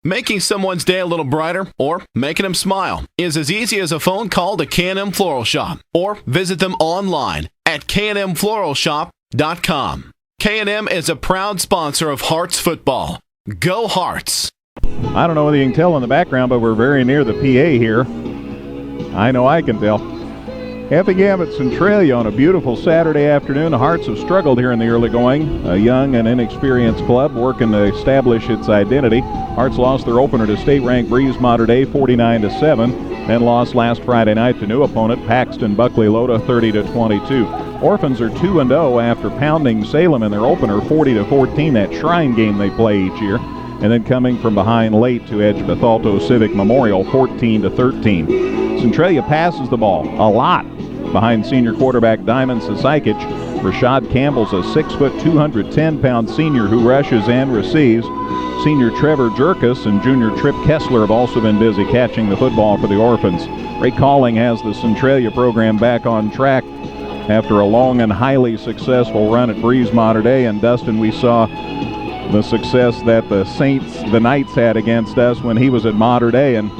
Making someone's day a little brighter or making them smile is as easy as a phone call to K&M Floral Shop or visit them online at knmfloralshop.com. K&M is a proud sponsor of Hearts football. Go Hearts! I don't know whether you can tell in the background, but we're very near the PA here. I know I can tell. Effingham at Centralia on a beautiful Saturday afternoon. The Hearts have struggled here in the early going. A young and inexperienced club working to establish its identity. Hearts lost their opener to state-ranked Breeze Mater Dei 49-7, then lost last Friday night to new opponent Paxton Buckley Loda 30-22. Orphans are 2-0 after pounding Salem in their opener 40-14, that shrine game they play each year. And then coming from behind late to edge Bethalto Civic Memorial 14-13. Centralia passes the ball a lot behind senior quarterback Diamond Sasaikic. Rashad Campbell's a 6', 210-pound senior who rushes and receives. Senior Trevor Jerkus and junior Trip Kessler have also been busy catching the football for the Orphans. Ray Calling has the Centralia program back on track after a long and highly successful run at Breeze Mater Dei. And Dustin, we saw the success that the Knights had against us when he was at Mater Dei, and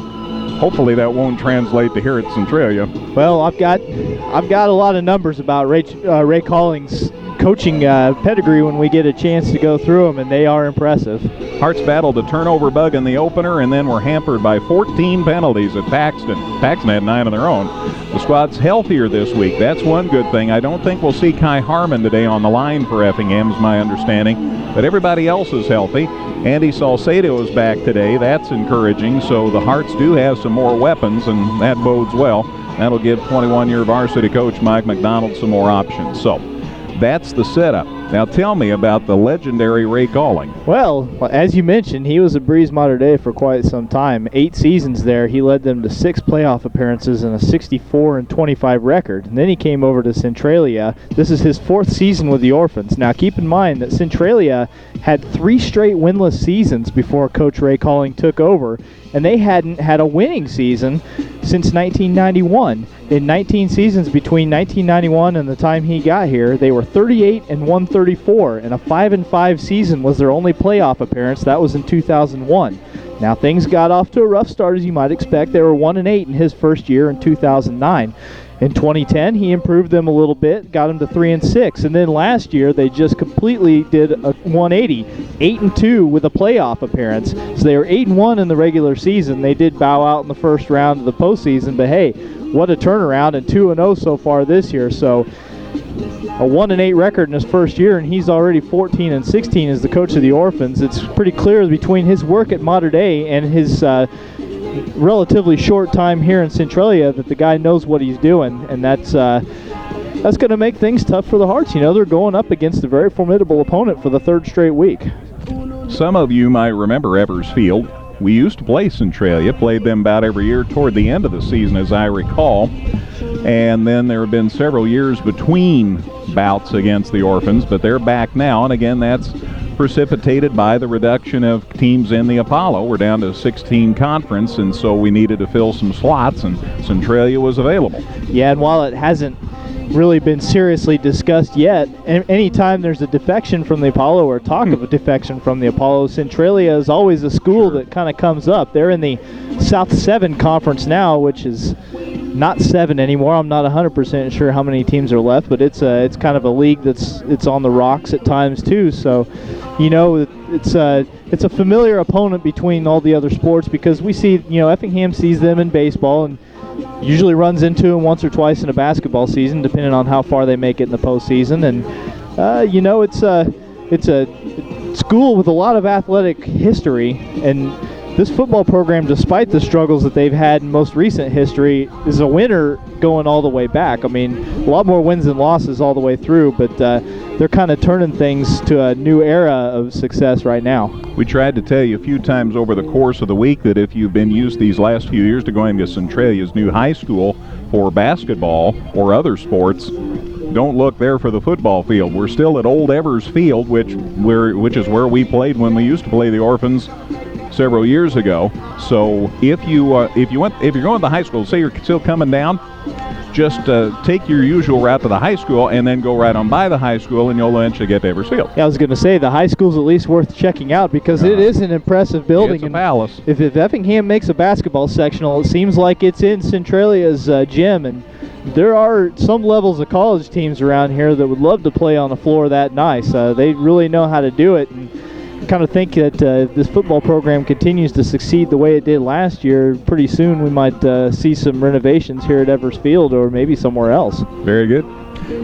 hopefully that won't translate to here at Centralia. Well, I've got a lot of numbers about Ray Calling's coaching pedigree when we get a chance to go through them, and they are impressive. Hearts battled the turnover bug in the opener and then were hampered by 14 penalties at Paxton. Paxton had 9 of their own. The squad's healthier this week. That's one good thing. I don't think we'll see Kai Harmon today on the line for Effingham, is my understanding, but everybody else is healthy. Andy Salcedo is back today. That's encouraging. So the Hearts do have some more weapons, and that bodes well. That'll give 21-year varsity coach Mike McDonald some more options. So that's the setup. Now tell me about the legendary Ray Calling. Well, as you mentioned, he was at Breeze Mater Dei for quite some time. 8 seasons there. He led them to 6 playoff appearances and a 64-25 record. And then he came over to Centralia. This is his 4th season with the Orphans. Now keep in mind that Centralia had 3 straight winless seasons before Coach Ray Calling took over, and they hadn't had a winning season since 1991. In 19 seasons between 1991 and the time he got here, they were 38-134, and a 5-5 season was their only playoff appearance. That was in 2001. Now things got off to a rough start, as you might expect. They were 1-8 in his first year in 2009. In 2010, he improved them a little bit, got them to 3-6, and then last year they just completely did a 180, 8-2 with a playoff appearance. So they were 8-1 in the regular season. They did bow out in the first round of the postseason, but hey, what a turnaround, and 2-0 so far this year. So a 1-8 record in his first year, and he's already 14-16 as the coach of the Orphans. It's pretty clear between his work at Mater Dei and his relatively short time here in Centralia that the guy knows what he's doing, and that's going to make things tough for the Hearts. You know, they're going up against a very formidable opponent for the 3rd straight week. Some of you might remember Evers Field. We used to play Centralia, played them about every year toward the end of the season, as I recall. And then there have been several years between bouts against the Orphans, but they're back now. And again, that's precipitated by the reduction of teams in the Apollo. We're down to a 16 conference, and so we needed to fill some slots, and Centralia was available. Yeah, and while it hasn't really been seriously discussed yet, anytime there's a defection from the Apollo or talk of a defection from the Apollo, Centralia is always a school that kind of comes up. They're in the South 7 conference now, which is not 7 anymore. I'm not 100% sure how many teams are left, but it's kind of a league it's on the rocks at times too. So, you know, it's a familiar opponent between all the other sports, because we see, you know, Effingham sees them in baseball and usually runs into them once or twice in a basketball season, depending on how far they make it in the postseason. And you know, it's a school with a lot of athletic history, and this football program, despite the struggles that they've had in most recent history, is a winner going all the way back. I mean, a lot more wins than losses all the way through, but they're kind of turning things to a new era of success right now. We tried to tell you a few times over the course of the week that if you've been used these last few years to going to Centralia's new high school for basketball or other sports, don't look there for the football field. We're still at Old Evers Field, which is where we played when we used to play the Orphans several years ago. So if you're going to high school, say you're still coming down, just take your usual route to the high school and then go right on by the high school, and you'll eventually get to Evers Field. Yeah, I was going to say the high school's at least worth checking out because it is an impressive building. It's a palace. If Effingham makes a basketball sectional, it seems like it's in Centralia's gym, and there are some levels of college teams around here that would love to play on a floor that nice. They really know how to do it, and kind of think that if this football program continues to succeed the way it did last year, pretty soon we might see some renovations here at Evers Field or maybe somewhere else. Very good.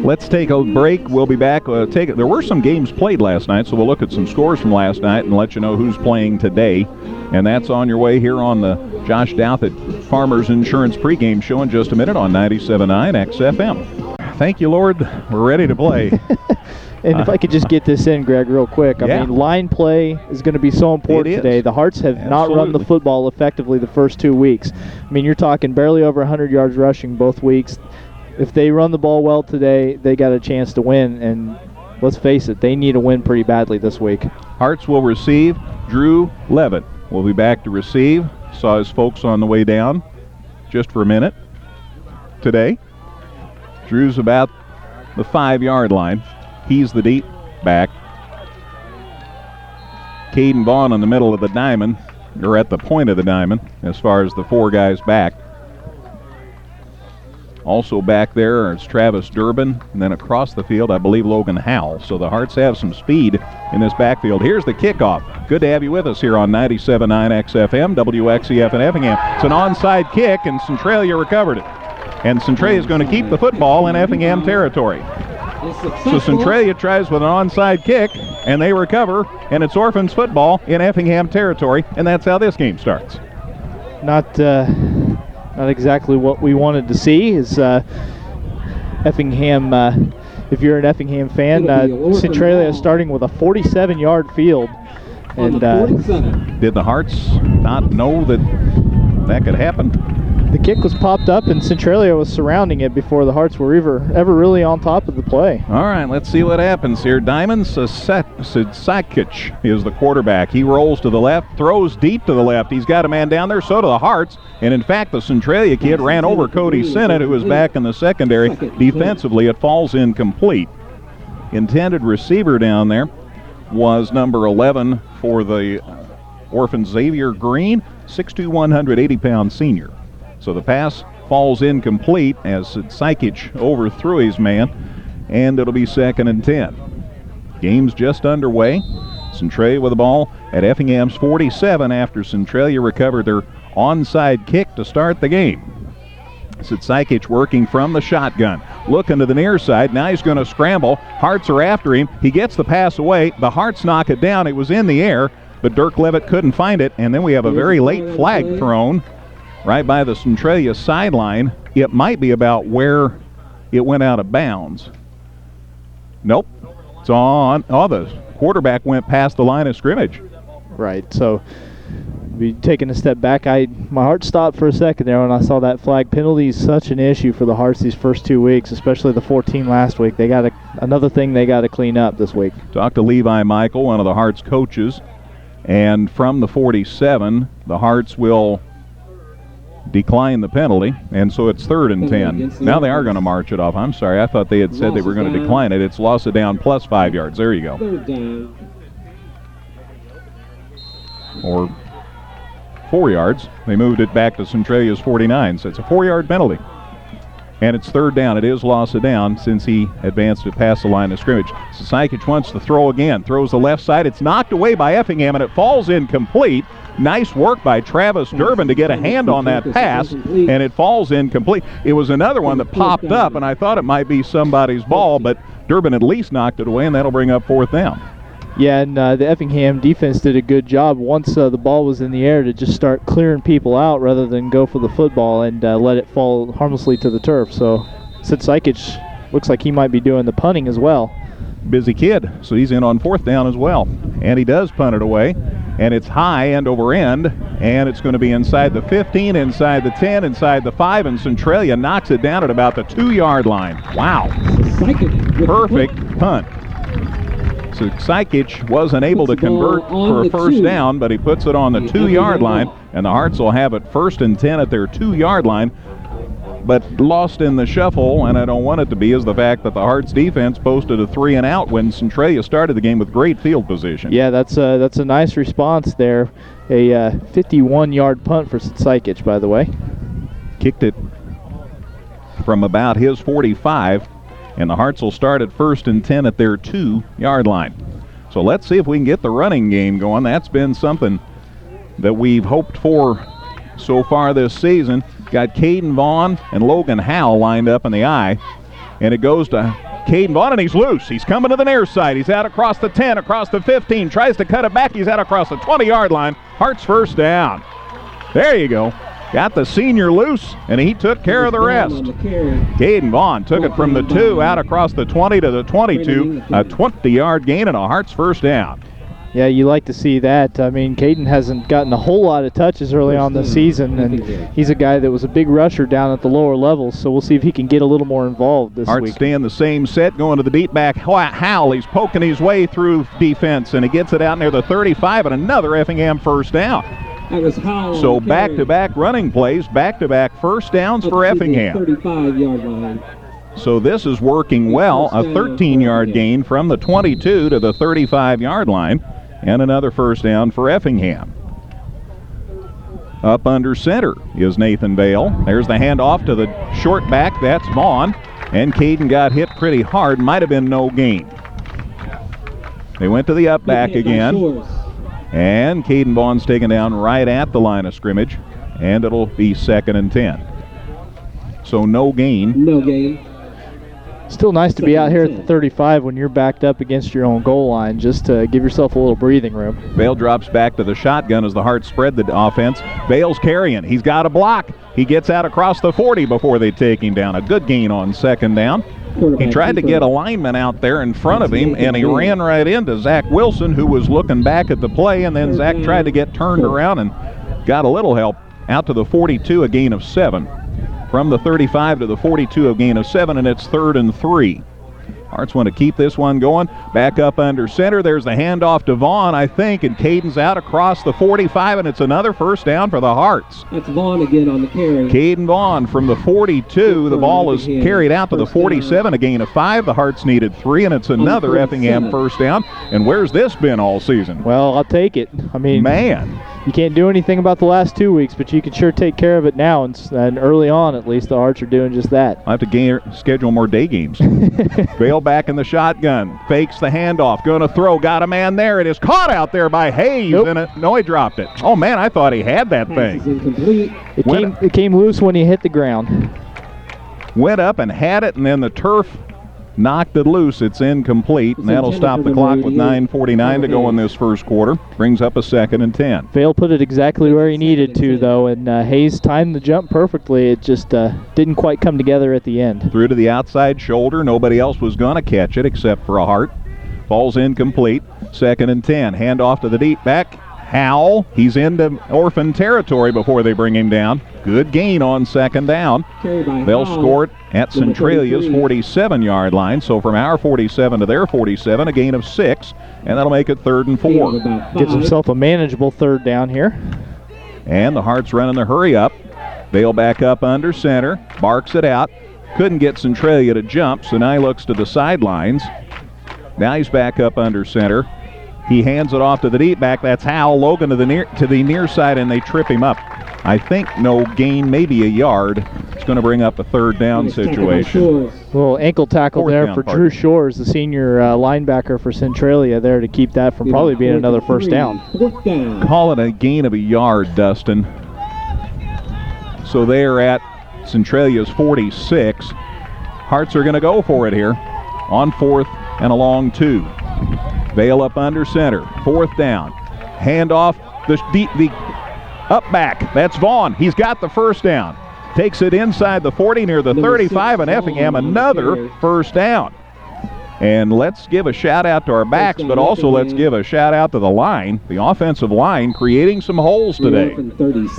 Let's take a break. We'll be back. There were some games played last night, so we'll look at some scores from last night and let you know who's playing today. And that's on your way here on the Josh Douthit Farmers Insurance pregame show in just a minute on 97.9 XFM. Thank you, Lord. We're ready to play. And if I could just get this in, Greg, real quick. I mean, line play is going to be so important today. The Hearts have not run the football effectively the first 2 weeks. I mean, you're talking barely over 100 yards rushing both weeks. If they run the ball well today, they got a chance to win. And let's face it, they need a win pretty badly this week. Hearts will receive. Drew Levitt will be back to receive. Saw his folks on the way down just for a minute today. Drew's about the 5-yard line. He's the deep back. Caden Vaughn in the middle of the diamond, or at the point of the diamond, as far as the 4 guys back. Also back there is Travis Durbin, and then across the field, I believe Logan Howell. So the Hearts have some speed in this backfield. Here's the kickoff. Good to have you with us here on 97.9 XFM, WXEF in Effingham. It's an onside kick, and Centralia recovered it. And Centralia is going to keep the football in Effingham territory. So Centralia tries with an onside kick, and they recover, and it's Orphans football in Effingham territory, and that's how this game starts. Not exactly what we wanted to see. Is Effingham, if you're an Effingham fan, Centralia is starting with a 47-yard field. And did the Hearts not know that could happen? The kick was popped up, and Centralia was surrounding it before the Hearts were ever really on top of the play. All right, let's see what happens here. Diamond Sakic is the quarterback. He rolls to the left, throws deep to the left. He's got a man down there, so do the Hearts. And, in fact, the Centralia kid ran over Cody Sinnott, who was back in the secondary. Defensively, it falls incomplete. Intended receiver down there was number 11 for the Orphans, Xavier Green, 6'2", 180-pound senior. So the pass falls incomplete as Sakic overthrew his man, and it'll be 2nd and 10. Game's just underway. Centralia with the ball at Effingham's 47 after Centralia recovered their onside kick to start the game. Sakic working from the shotgun. Looking to the near side. Now he's going to scramble. Hearts are after him. He gets the pass away. The Hearts knock it down. It was in the air, but Dirk Levitt couldn't find it. And then we have a very late flag thrown right by the Centralia sideline. It might be about where it went out of bounds. Nope. It's on. Oh, the quarterback went past the line of scrimmage. Right. So, be taking a step back. My heart stopped for a second there when I saw that flag. Penalty is such an issue for the Hearts these first 2 weeks, especially the 14 last week. They got another thing they got to clean up this week. Talk to Levi Michael, one of the Hearts coaches, and from the 47, the Hearts will decline the penalty, and so it's 3rd and 10. Now they are going to march it off. I'm sorry, I thought they had said they were going to decline it. It's loss of down plus 5 yards. There you go. Or 4 yards. They moved it back to Centralia's 49, so it's a 4-yard penalty. And it's 3rd down. It is loss of down since he advanced it past the line of scrimmage. Sakic wants to throw again. Throws the left side. It's knocked away by Effingham, and it falls incomplete. Nice work by Travis Durbin to get a hand on that pass, and it falls incomplete. It was another one that popped up, and I thought it might be somebody's ball, but Durbin at least knocked it away, and that'll bring up 4th down. Yeah, and the Effingham defense did a good job once the ball was in the air to just start clearing people out rather than go for the football and let it fall harmlessly to the turf. So Sakic looks like he might be doing the punting as well. Busy kid, so he's in on 4th down as well. And he does punt it away, and it's high end over end, and it's going to be inside the 15, inside the 10, inside the 5, and Centralia knocks it down at about the 2-yard line. Wow. Perfect punt. So Sakic wasn't able to convert for a 1st down, but he puts it on the 2-yard line, and the Hearts will have it 1st and 10 at their 2-yard line. But lost in the shuffle, and I don't want it to be, is the fact that the Hearts defense posted a 3-and-out when Centralia started the game with great field position. Yeah, that's a nice response there. A 51-yard punt for Sykich, by the way. Kicked it from about his 45, and the Hearts will start at 1st and 10 at their 2-yard line. So let's see if we can get the running game going. That's been something that we've hoped for so far this season. Got Caden Vaughn and Logan Howell lined up in the eye, and it goes to Caden Vaughn, and he's loose. He's coming to the near side. He's out across the 10, across the 15, tries to cut it back. He's out across the 20-yard line. Hearts first down. There you go. Got the senior loose, and he took care of the rest. Caden Vaughn took it from the 2 out across the 20 to the 22, a 20-yard gain and a Hearts first down. Yeah, you like to see that. I mean, Caden hasn't gotten a whole lot of touches early on this season, and he's a guy that was a big rusher down at the lower levels, so we'll see if he can get a little more involved this Hearts week. stay in the same set, going to the deep back. Howell, he's poking his way through defense, and he gets it out near the 35, and another Effingham first down. So back-to-back running plays, back-to-back first downs for Effingham. 35-yard line. So this is working well. A 13-yard gain from the 22 to the 35-yard line, and another first down for Effingham. Up under center is Nathan Bale. There's the handoff to the short back. That's Vaughn, and Caden got hit pretty hard. Might have been no gain. They went to the up back again. And Caden Vaughn's taken down right at the line of scrimmage, and it'll be 2nd and 10. So no gain. No gain. Still nice to be out here at the 35 when you're backed up against your own goal line, just to give yourself a little breathing room. Bale drops back to the shotgun as the Hearts spread the offense. Bale's carrying. He's got a block. He gets out across the 40 before they take him down. A good gain on 2nd down. He tried to get a lineman out there in front of him, and he ran right into Zach Wilson, who was looking back at the play, and then Zach tried to get turned around and got a little help out to the 42, a gain of 7. From the 35 to the 42, a gain of 7, and it's 3rd and 3. Hearts want to keep this one going. Back up under center. There's the handoff to Vaughn, I think, and Caden's out across the 45, and it's another first down for the Hearts. That's Vaughn again on the carry. Caden Vaughn from the 42. The ball is carried out to the 47, a gain of 5. The Hearts needed 3, and it's another Effingham first down. And where's this been all season? Well, I'll take it. I mean, man, you can't do anything about the last 2 weeks, but you can sure take care of it now, and early on at least the Hearts are doing just that. I'll have to schedule more day games. Bale back in the shotgun, fakes the handoff, going to throw, got a man there. It is caught out there by Hayes, and no, he dropped it. Oh man, I thought he had that thing. It came loose when he hit the ground. Went up and had it, and then the turf knocked it loose. It's incomplete, and that'll stop the clock with 9:49 to go in this first quarter. Brings up a 2nd and 10. Vale put it exactly where he needed to, though, and Hayes timed the jump perfectly. It just didn't quite come together at the end. Threw to the outside shoulder. Nobody else was going to catch it except for a Hart. Falls incomplete. 2nd and 10. Hand off to the deep back. Howell, he's into orphan territory before they bring him down. Good gain on 2nd down. They'll score it at Centralia's 47-yard line. So from our 47 to their 47, a gain of 6, and that'll make it 3rd and 4. Gives himself a manageable 3rd down here. And the Hearts running the hurry up. Bale back up under center, barks it out. Couldn't get Centralia to jump, so now he looks to the sidelines. Now he's back up under center. He hands it off to the deep back. That's Howell. Logan to the near side, and they trip him up. I think no gain, maybe a yard. It's going to bring up a 3rd down situation. Little ankle tackle there for Drew Shores, the senior linebacker for Centralia, there to keep that from probably being another first down. Call it a gain of a yard, Dustin. So they are at Centralia's 46. Hearts are going to go for it here on 4th and a long 2. Vale up under center. 4th down. Hand off the up back. That's Vaughn. He's got the first down. Takes it inside the 40 near the 35, and Effingham another first down. And let's give a shout out to our backs, but also let's give a shout out to the line, the offensive line, creating some holes today.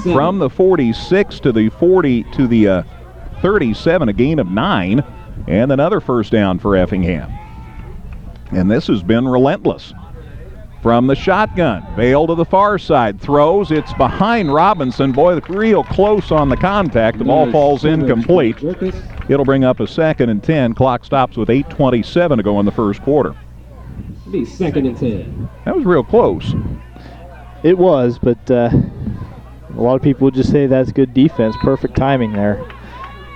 From the 46 to the 40 to the 37, a gain of 9, and another first down for Effingham. And this has been relentless. from the shotgun. Vale to the far side. Throws. It's behind Robinson. Boy, real close on the contact. The ball falls incomplete. It'll bring up a 2nd and 10. Clock stops with 8:27 to go in the first quarter. Be 2nd and 10. That was real close. It was, but a lot of people would just say that's good defense. Perfect timing there.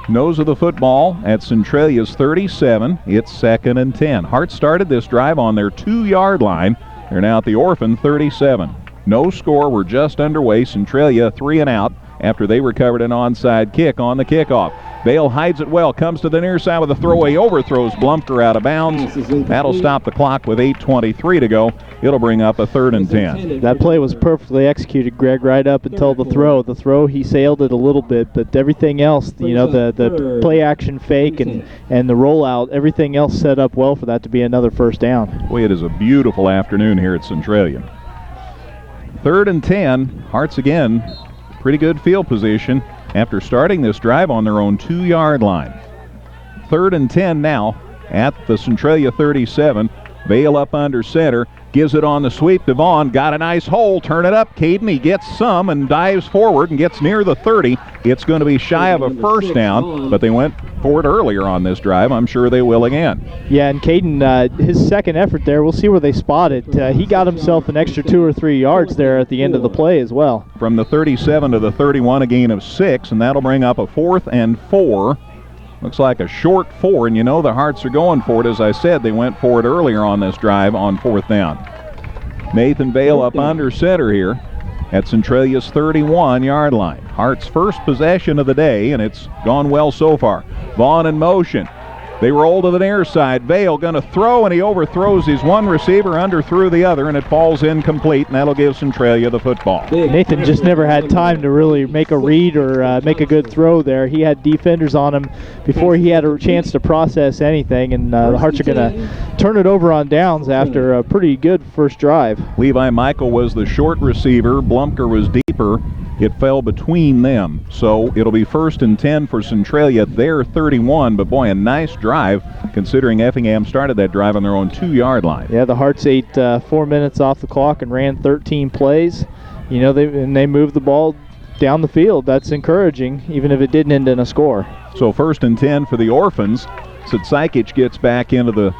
Nose of the football at Centralia's 37. It's 2nd and 10. Hart started this drive on their 2-yard line. They're now at the Orphan 37. No score. We're just underway. Centralia 3 and out after they recovered an onside kick on the kickoff. Vale hides it well, comes to the near side with a throwaway, overthrows Blumker out of bounds. That'll stop the clock with 8:23 to go. It'll bring up a 3rd and 10. That play was perfectly executed, Greg, right up until the throw. The throw, he sailed it a little bit, but everything else, you know, the play action fake and the rollout, everything else set up well for that to be another first down. Boy, it is a beautiful afternoon here at Centralia. 3rd and 10. Hearts again, pretty good field position after starting this drive on their own 2-yard line. 3rd and 10 now at the Centralia 37. Vale up under center. Gives it on the sweep to Vaughn. Got a nice hole. Turn it up. Caden, he gets some and dives forward and gets near the 30. It's going to be shy of a first down, but they went for it earlier on this drive. I'm sure they will again. Yeah, and Caden, his second effort there, we'll see where they spot it. He got himself an extra 2 or 3 yards there at the end of the play as well. From the 37 to the 31, a gain of 6, and that'll bring up a 4th and 4. Looks like a short 4, and you know the Hearts are going for it. As I said, they went for it earlier on this drive on 4th down. Nathan Vale up under center here at Centralia's 31-yard line. Hearts' first possession of the day, and it's gone well so far. Vaughn in motion. They roll to the near side. Vale going to throw, and he overthrows his one receiver, underthrew the other, and it falls incomplete, and that'll give Centralia the football. Nathan just never had time to really make a read or make a good throw there. He had defenders on him before he had a chance to process anything, and the Hearts are going to turn it over on downs after a pretty good first drive. Levi Michael was the short receiver. Blumker was deeper. It fell between them. So it'll be 1st and 10 for Centralia at their 31. But boy, a nice drive considering Effingham started that drive on their own 2-yard line. Yeah, the Hearts ate 4 minutes off the clock and ran 13 plays. You know, they moved the ball down the field. That's encouraging, even if it didn't end in a score. So 1st and 10 for the Orphans. Sidsikic gets back into the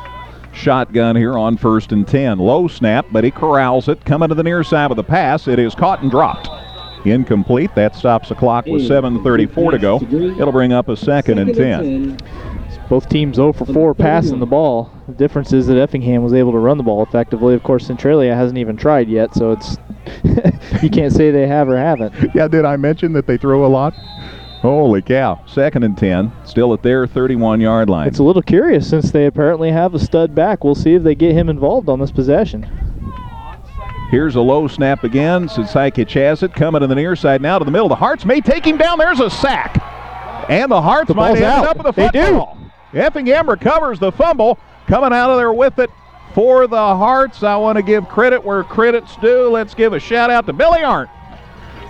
shotgun here on 1st and 10. Low snap, but he corrals it. Coming to the near side with the pass. It is caught and dropped. Incomplete. That stops the clock with 7:34 to go. It'll bring up a 2nd and 10. Both teams 0 for 4 passing the ball. The difference is that Effingham was able to run the ball effectively. Of course, Centralia hasn't even tried yet, so it's you can't say they have or haven't. Yeah, did I mention that they throw a lot? Holy cow. 2nd and 10, still at their 31-yard line. It's a little curious since they apparently have a stud back. We'll see if they get him involved on this possession. Here's a low snap again. Sidsikic has it. Coming to the near side now to the middle. The Hearts may take him down. There's a sack. And the Hearts might end up with the football. Effingham recovers the fumble. Coming out of there with it for the Hearts. I want to give credit where credit's due. Let's give a shout out to Billy Arndt.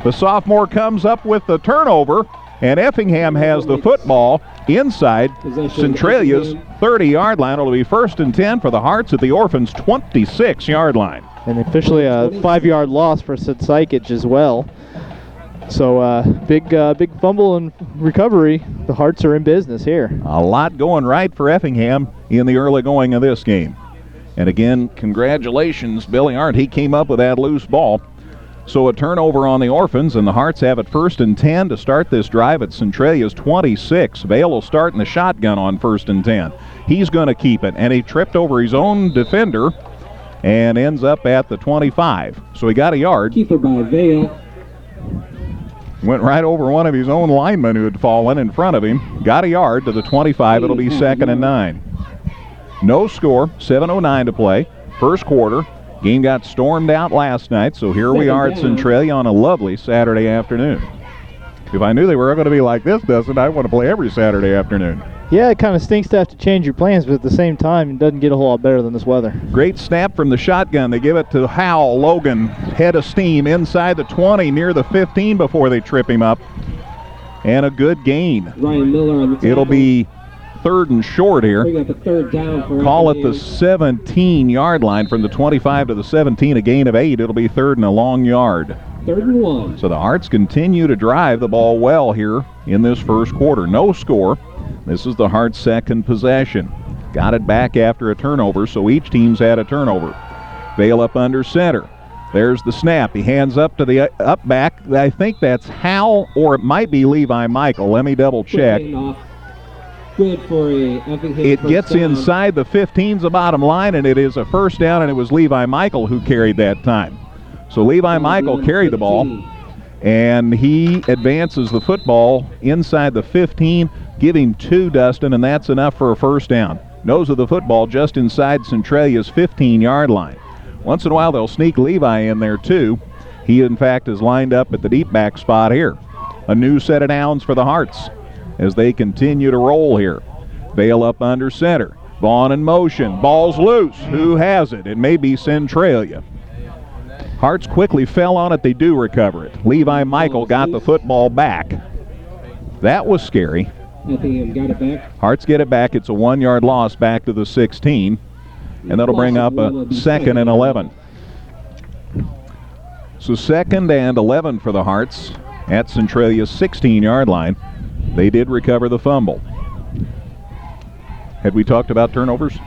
The sophomore comes up with the turnover, and Effingham has the football inside Centralia's 30-yard line. It'll be 1st and 10 for the Hearts at the Orphans' 26-yard line. And officially a 5-yard loss for Sidsikic as well. So big fumble and recovery. The Hearts are in business here. A lot going right for Effingham in the early going of this game. And again, congratulations, Billy Arndt. He came up with that loose ball. So a turnover on the Orphans, and the Hearts have it 1st and 10 to start this drive at Centralia's 26. Vale will start in the shotgun on 1st and 10. He's going to keep it, and he tripped over his own defender and ends up at the 25. So he got a yard. Keeper by Vale. Went right over one of his own linemen who had fallen in front of him. Got a yard to the 25. It'll be 2nd and 9. No score, 7:09 to play. First quarter. Game got stormed out last night, so here we are at Centralia on a lovely Saturday afternoon. If I knew they were going to be like this, Dustin, I'd want to play every Saturday afternoon. Yeah, it kind of stinks to have to change your plans, but at the same time, it doesn't get a whole lot better than this weather. Great snap from the shotgun. They give it to Howell. Logan, head of steam, inside the 20, near the 15 before they trip him up. And a good gain. Ryan Miller on the tackle. It'll be third and short here. Bring up a third down for Call it the Effingham. 17-yard line from the 25 to the 17, a gain of 8. It'll be third and a long yard. 3rd and 1. So the Hearts continue to drive the ball well here in this first quarter. No score. This is the Hearts' second possession. Got it back after a turnover, so each team's had a turnover. Vale up under center. There's the snap. He hands up to the up back. I think that's Hal, or it might be Levi Michael. Let me double check. Good for a Effingham It first gets down. inside the 15's the bottom line, and it is a first down, and it was Levi Michael who carried that time. So Levi Michael carried the ball, and he advances the football inside the 15, giving to Dustin, and that's enough for a first down. Nose of the football just inside Centralia's 15-yard line. Once in a while, they'll sneak Levi in there, too. He, in fact, is lined up at the deep back spot here. A new set of downs for the Hearts as they continue to roll here. Vale up under center. Vaughn in motion. Ball's loose. Who has it? It may be Centralia. Hearts quickly fell on it. They do recover it. Levi Michael got the football back. That was scary. Effingham got it back. Hearts get it back. It's a 1-yard loss back to the 16. And that'll bring up a 2nd and 11. So 2nd and 11 for the Hearts at Centralia's 16-yard line. They did recover the fumble. Had we talked about turnovers?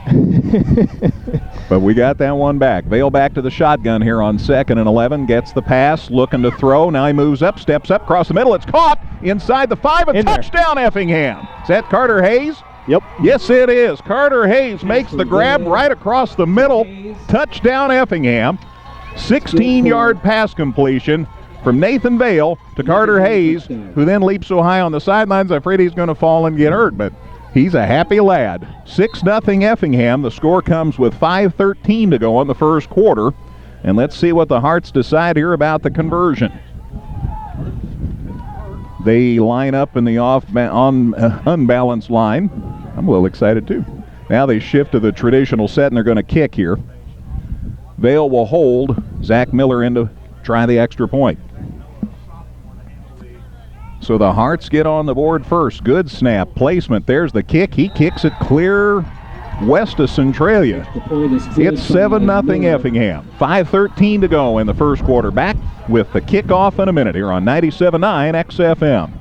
But we got that one back. Vale back to the shotgun here on 2nd and 11. Gets the pass, looking to throw. Now he moves up, steps up, across the middle. It's caught inside the 5. A touchdown, Effingham. Is that Carter Hayes? Yep. Yes, it is. Carter Hayes makes the grab right across the middle. Touchdown, Effingham. 16-yard pass completion from Nathan Vale to Carter Hayes, who then leaps so high on the sidelines, I'm afraid he's going to fall and get hurt, but he's a happy lad. 6-0 Effingham. The score comes with 5:13 to go in the first quarter. And let's see what the Hearts decide here about the conversion. They line up in the unbalanced line. I'm a little excited too. Now they shift to the traditional set and they're going to kick here. Vale will hold Zach Miller in to try the extra point. So the Hearts get on the board first. Good snap placement. There's the kick. He kicks it clear west of Centralia. It's 7-0 Effingham. 5:13 to go in the first quarter. Back with the kickoff in a minute here on 97.9 XFM.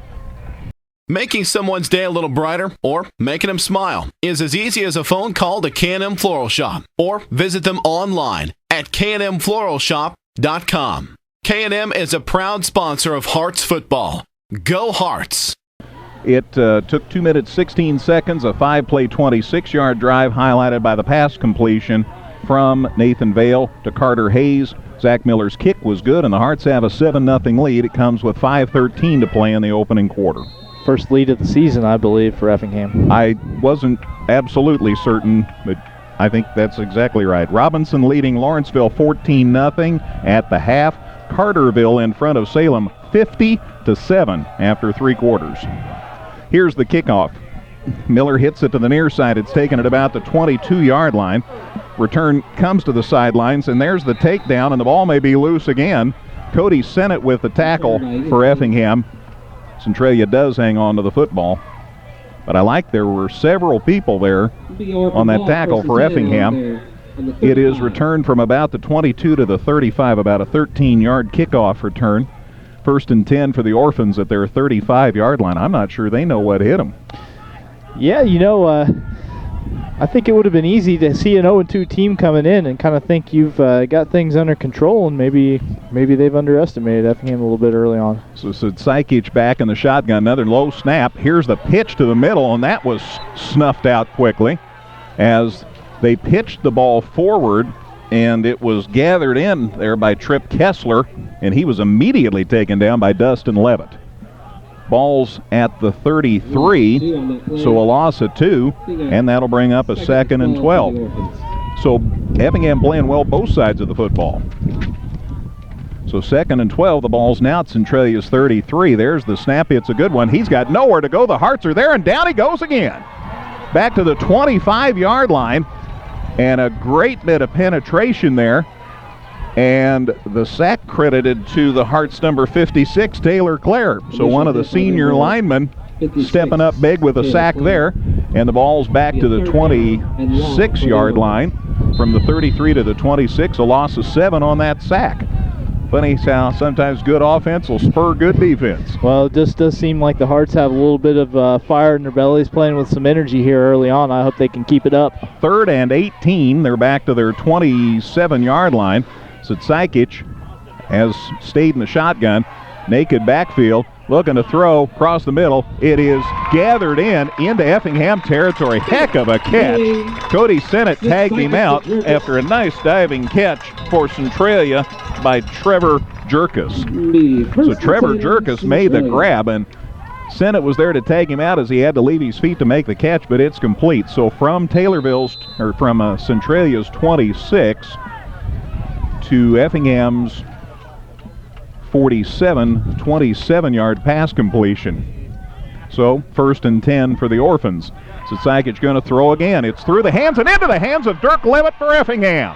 Making someone's day a little brighter or making them smile is as easy as a phone call to K&M Floral Shop or visit them online at knmfloralshop.com. K&M is a proud sponsor of Hearts football. Go Hearts! It took 2 minutes, 16 seconds, a 5-play, 26-yard drive highlighted by the pass completion from Nathan Vale to Carter Hayes. Zach Miller's kick was good, and the Hearts have a 7-0 lead. It comes with 5:13 to play in the opening quarter. First lead of the season, I believe, for Effingham. I wasn't absolutely certain, but I think that's exactly right. Robinson leading Lawrenceville 14-0 at the half. Carterville in front of Salem 50-7 after 3 quarters. Here's the kickoff. Miller hits it to the near side. It's taken at about the 22-yard line. Return comes to the sidelines, and there's the takedown, and the ball may be loose again. Cody Sennett with the tackle for Effingham. Centralia does hang on to the football. But I like there were several people there on that tackle for Effingham. It is returned from about the 22 to the 35, about a 13-yard kickoff return. 1st and 10 for the Orphans at their 35-yard line. I'm not sure they know what hit them. Yeah, I think it would have been easy to see an 0-2 team coming in and kind of think you've got things under control, and maybe they've underestimated Effingham a little bit early on. So Sidkic back in the shotgun, another low snap. Here's the pitch to the middle, and that was snuffed out quickly as they pitched the ball forward, and it was gathered in there by Tripp Kessler, and he was immediately taken down by Dustin Levitt. Ball's at the 33, so a loss of 2, and that'll bring up a 2nd and 12. So Effingham playing well both sides of the football. So 2nd and 12, the ball's now at Centralia's 33. There's the snap. It's a good one. He's got nowhere to go. The Hearts are there, and down he goes again. Back to the 25-yard line, and a great bit of penetration there. And the sack credited to the Hearts number 56, Taylor Clare. So one of the senior linemen stepping up big with a sack there. And the ball's back to the 26-yard line. From the 33 to the 26, a loss of 7 on that sack. Funny how sometimes good offense will spur good defense. Well, it just does seem like the Hearts have a little bit of fire in their bellies, playing with some energy here early on. I hope they can keep it up. 3rd and 18. They're back to their 27-yard line. Sitsakic has stayed in the shotgun. Naked backfield. Looking to throw across the middle. It is gathered into Effingham territory. Heck of a catch. Cody Sennett tagged him out after a nice diving catch for Centralia by Trevor Jerkus. So Trevor Jerkus made the grab, and Sennett was there to tag him out as he had to leave his feet to make the catch, but it's complete. So from Centralia's 26 to Effingham's 47, 27-yard pass completion. So 1st and 10 for the Orphans. Sitsakic going to throw again. It's through the hands and into the hands of Dirk Levitt for Effingham.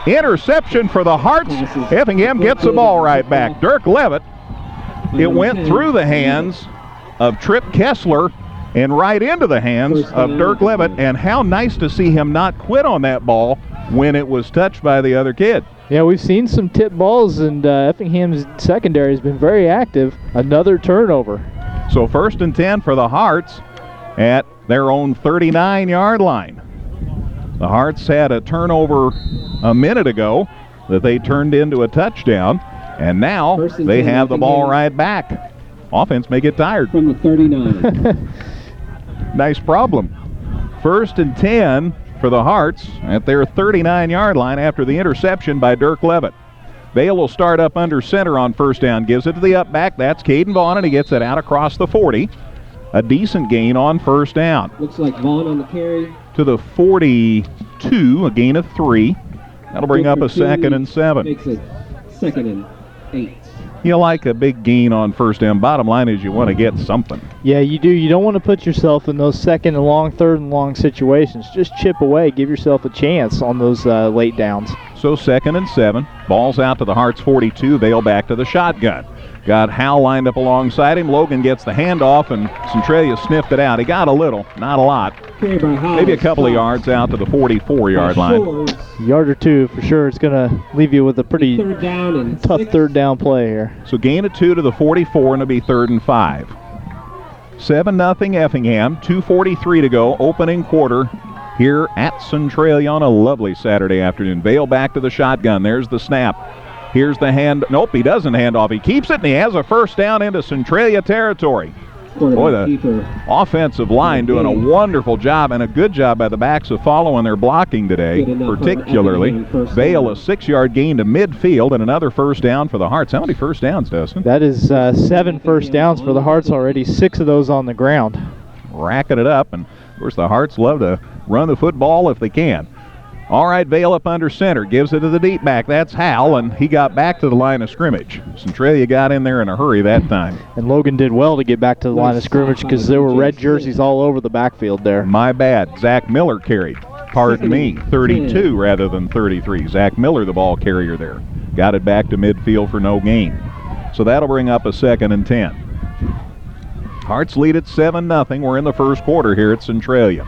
Interception for the Hearts. Effingham gets the ball right back. Dirk Levitt. It went through the hands of Trip Kessler and right into the hands of Dirk Levitt. And how nice to see him not quit on that ball when it was touched by the other kid. Yeah, we've seen some tip balls, and Effingham's secondary has been very active. Another turnover. So 1st and 10 for the Hearts at their own 39-yard line. The Hearts had a turnover a minute ago that they turned into a touchdown, and now they have the ball right back. Offense may get tired. From the 39. Nice problem. 1st and 10 for the Hearts at their 39-yard line after the interception by Dirk Levitt. Vale will start up under center on 1st down. Gives it to the up back. That's Caden Vaughn, and he gets it out across the 40. A decent gain on 1st down. Looks like Vaughn on the carry. To the 42, a gain of 3. That'll bring up a 2nd and 7. Makes it 2nd and 8. You like a big gain on 1st down. Bottom line is you want to get something. Yeah, you do. You don't want to put yourself in those 2nd and long, 3rd and long situations. Just chip away. Give yourself a chance on those late downs. So 2nd and 7. Ball's out to the Hearts 42. Vale back to the shotgun. Got Hal lined up alongside him. Logan gets the handoff, and Centralia sniffed it out. He got a little, not a lot. Maybe a couple of yards out to the 44-yard line. Yard or two for sure. It's going to leave you with a pretty tough 3rd down play here. So gain of 2 to the 44, and it'll be 3rd and 5. 7-0 Effingham. 2:43 to go. Opening quarter here at Centralia on a lovely Saturday afternoon. Vale back to the shotgun. There's the snap. Here's the hand. Nope, he doesn't hand off. He keeps it, and he has a 1st down into Centralia territory. Boy, the offensive line doing a wonderful job, and a good job by the backs of following their blocking today, particularly. Vale, a 6-yard gain to midfield, and another 1st down for the Hearts. How many 1st downs, Dustin? That is 7 1st downs for the Hearts already, 6 of those on the ground. Racking it up, and of course the Hearts love to run the football if they can. All right, Vale up under center. Gives it to the deep back. That's Hal, and he got back to the line of scrimmage. Centralia got in there in a hurry that time. And Logan did well to get back to the line of scrimmage because there were red jerseys all over the backfield there. My bad. Zach Miller carried. Pardon me, 32 rather than 33. Zach Miller, the ball carrier there. Got it back to midfield for no gain. So that'll bring up a 2nd and 10. Hearts lead at 7-0. We're in the 1st quarter here at Centralia.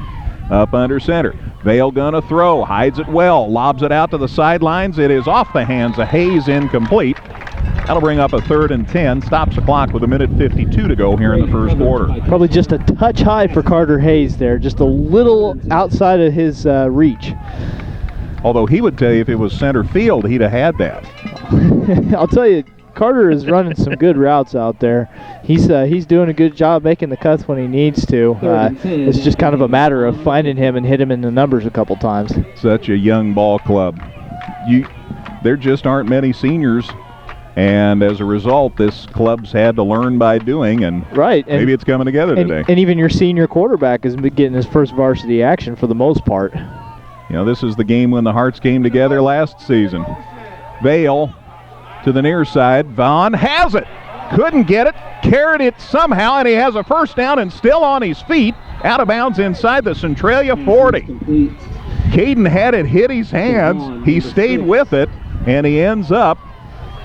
Up under center. Vale gonna throw. Hides it well. Lobs it out to the sidelines. It is off the hands of Hayes, incomplete. That'll bring up a 3rd and 10. Stops the clock with 1:52 to go here in the 1st quarter. Probably just a touch high for Carter Hayes there. Just a little outside of his reach. Although he would tell you if it was center field, he'd have had that. I'll tell you, Carter is running some good routes out there. He's doing a good job making the cuts when he needs to. It's just kind of a matter of finding him and hit him in the numbers a couple times. Such a young ball club. There just aren't many seniors, and as a result, this club's had to learn by doing, and maybe it's coming together today. And even your senior quarterback is getting his first varsity action for the most part. You know, this is the game when the Hearts came together last season. Vale to the near side. Vaughn has it. Couldn't get it. Carried it somehow, and he has a 1st down and still on his feet. Out of bounds inside the Centralia 40. Caden had it hit his hands. He stayed with it, and he ends up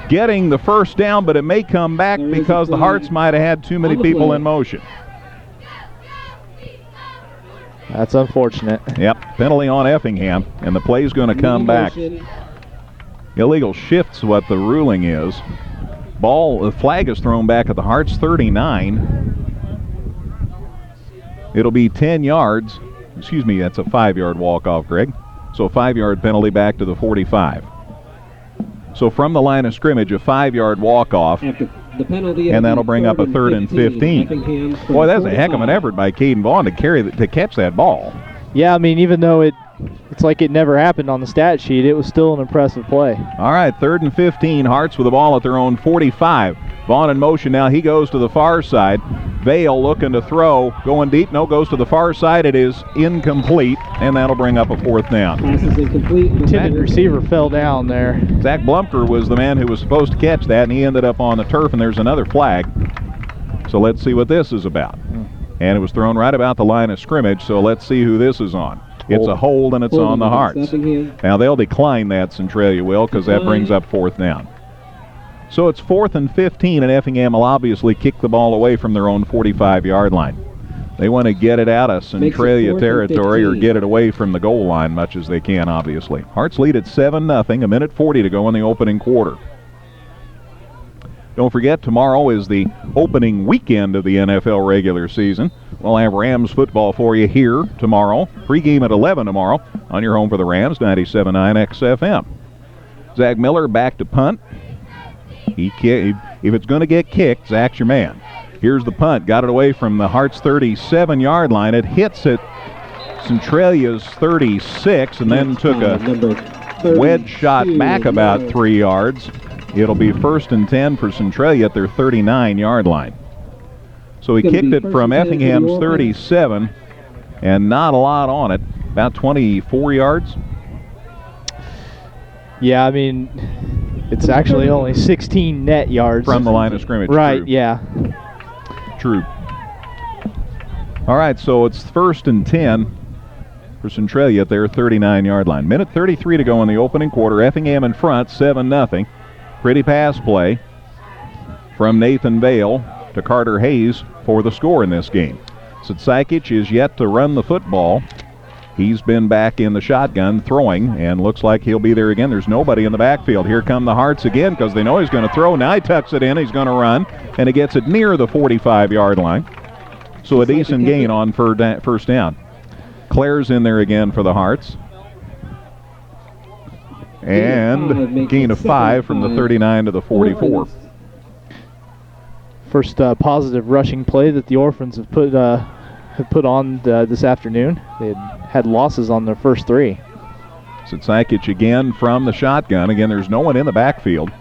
getting the 1st down, but it may come back because the Hearts might have had too many people in motion. That's unfortunate. Yep, penalty on Effingham, and the play's going to come back. Illegal shift's what the ruling is. The flag is thrown back at the Hearts 39. It'll be 10 yards. Excuse me, that's a 5-yard walk-off, Greg. So a 5-yard penalty back to the 45. So from the line of scrimmage, a 5-yard walk-off. And that'll bring up a 3rd and 15. Boy, that's a heck of an effort by Caden Vaughn to catch that ball. Yeah, I mean, even though it's like it never happened on the stat sheet, it was still an impressive play. All right, 3rd and 15. Hearts with the ball at their own 45. Vaughn in motion now. He goes to the far side. Vale looking to throw. Going deep. No, goes to the far side. It is incomplete, and that'll bring up a 4th down. Pass is incomplete. Intended receiver fell down there. Zach Blumker was the man who was supposed to catch that, and he ended up on the turf, and there's another flag. So let's see what this is about. And it was thrown right about the line of scrimmage, so let's see who this is on. It's a hold, and it's on the Hearts. Now, they'll decline that, Centralia will, because that brings up 4th down. So it's 4th and 15, and Effingham will obviously kick the ball away from their own 45-yard line. They want to get it out of Centralia territory or get it away from the goal line much as they can, obviously. Hearts lead at 7-0, a minute 40 to go in the opening quarter. Don't forget, tomorrow is the opening weekend of the NFL regular season. We'll have Rams football for you here tomorrow. Pre-game at 11 tomorrow on your home for the Rams, 97.9 XFM. Zach Miller back to punt. If it's going to get kicked, Zach's your man. Here's the punt. Got it away from the Hearts' 37-yard line. It hits at Centralia's 36 and then took a wedge shot back about 3 yards. It'll be 1st and 10 for Centralia at their 39-yard line. So he kicked it from Effingham's 37 and not a lot on it. About 24 yards. Yeah, I mean, it's actually only 16 net yards. From the line of scrimmage. Right, true. Yeah. True. All right, so it's 1st and 10 for Centralia at their 39-yard line. Minute 33 to go in the opening quarter. Effingham in front, 7-0. Pretty pass play from Nathan Vale to Carter Hayes for the score in this game. Sitsakic is yet to run the football. He's been back in the shotgun throwing and looks like he'll be there again. There's nobody in the backfield. Here come the Hearts again because they know he's going to throw. Now he tucks it in. He's going to run, and he gets it near the 45-yard line. So a decent gain on first down. Claire's in there again for the Hearts. And gain of 5 from the 39 to the 44. First positive rushing play that the Orphans have put on this afternoon. They had losses on their first 3. Sitsakic again from the shotgun. Again, there's no one in the backfield.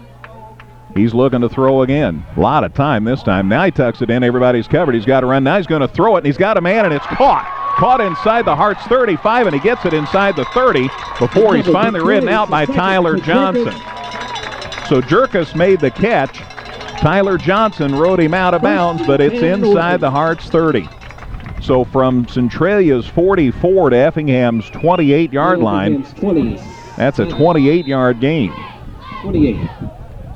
He's looking to throw again. A lot of time this time. Now he tucks it in. Everybody's covered. He's got to run. Now he's going to throw it, and he's got a man, and it's caught. Caught inside the Hearts 35, and he gets it inside the 30 before he's finally ridden out by Tyler Johnson. So Jerkus made the catch. Tyler Johnson rode him out of bounds, but it's inside the Hearts 30. So from Centralia's 44 to Effingham's 28-yard line, that's a 28-yard gain.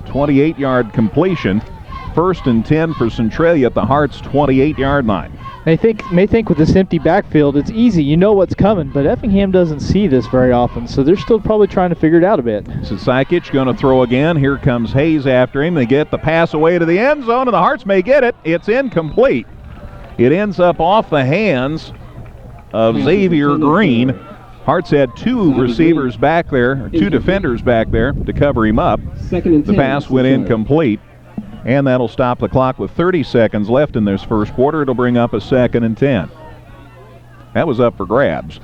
28-yard completion. 1st and 10 for Centralia at the Hearts' 28-yard line. May think with this empty backfield, it's easy. You know what's coming, but Effingham doesn't see this very often, so they're still probably trying to figure it out a bit. Sitsakic going to throw again. Here comes Hayes after him. They get the pass away to the end zone, and the Hearts may get it. It's incomplete. It ends up off the hands of Xavier Green. Hearts had 2 receivers back there, 2 defenders back there to cover him up. The pass went incomplete. And that'll stop the clock with 30 seconds left in this first quarter. It'll bring up a 2nd and 10. That was up for grabs.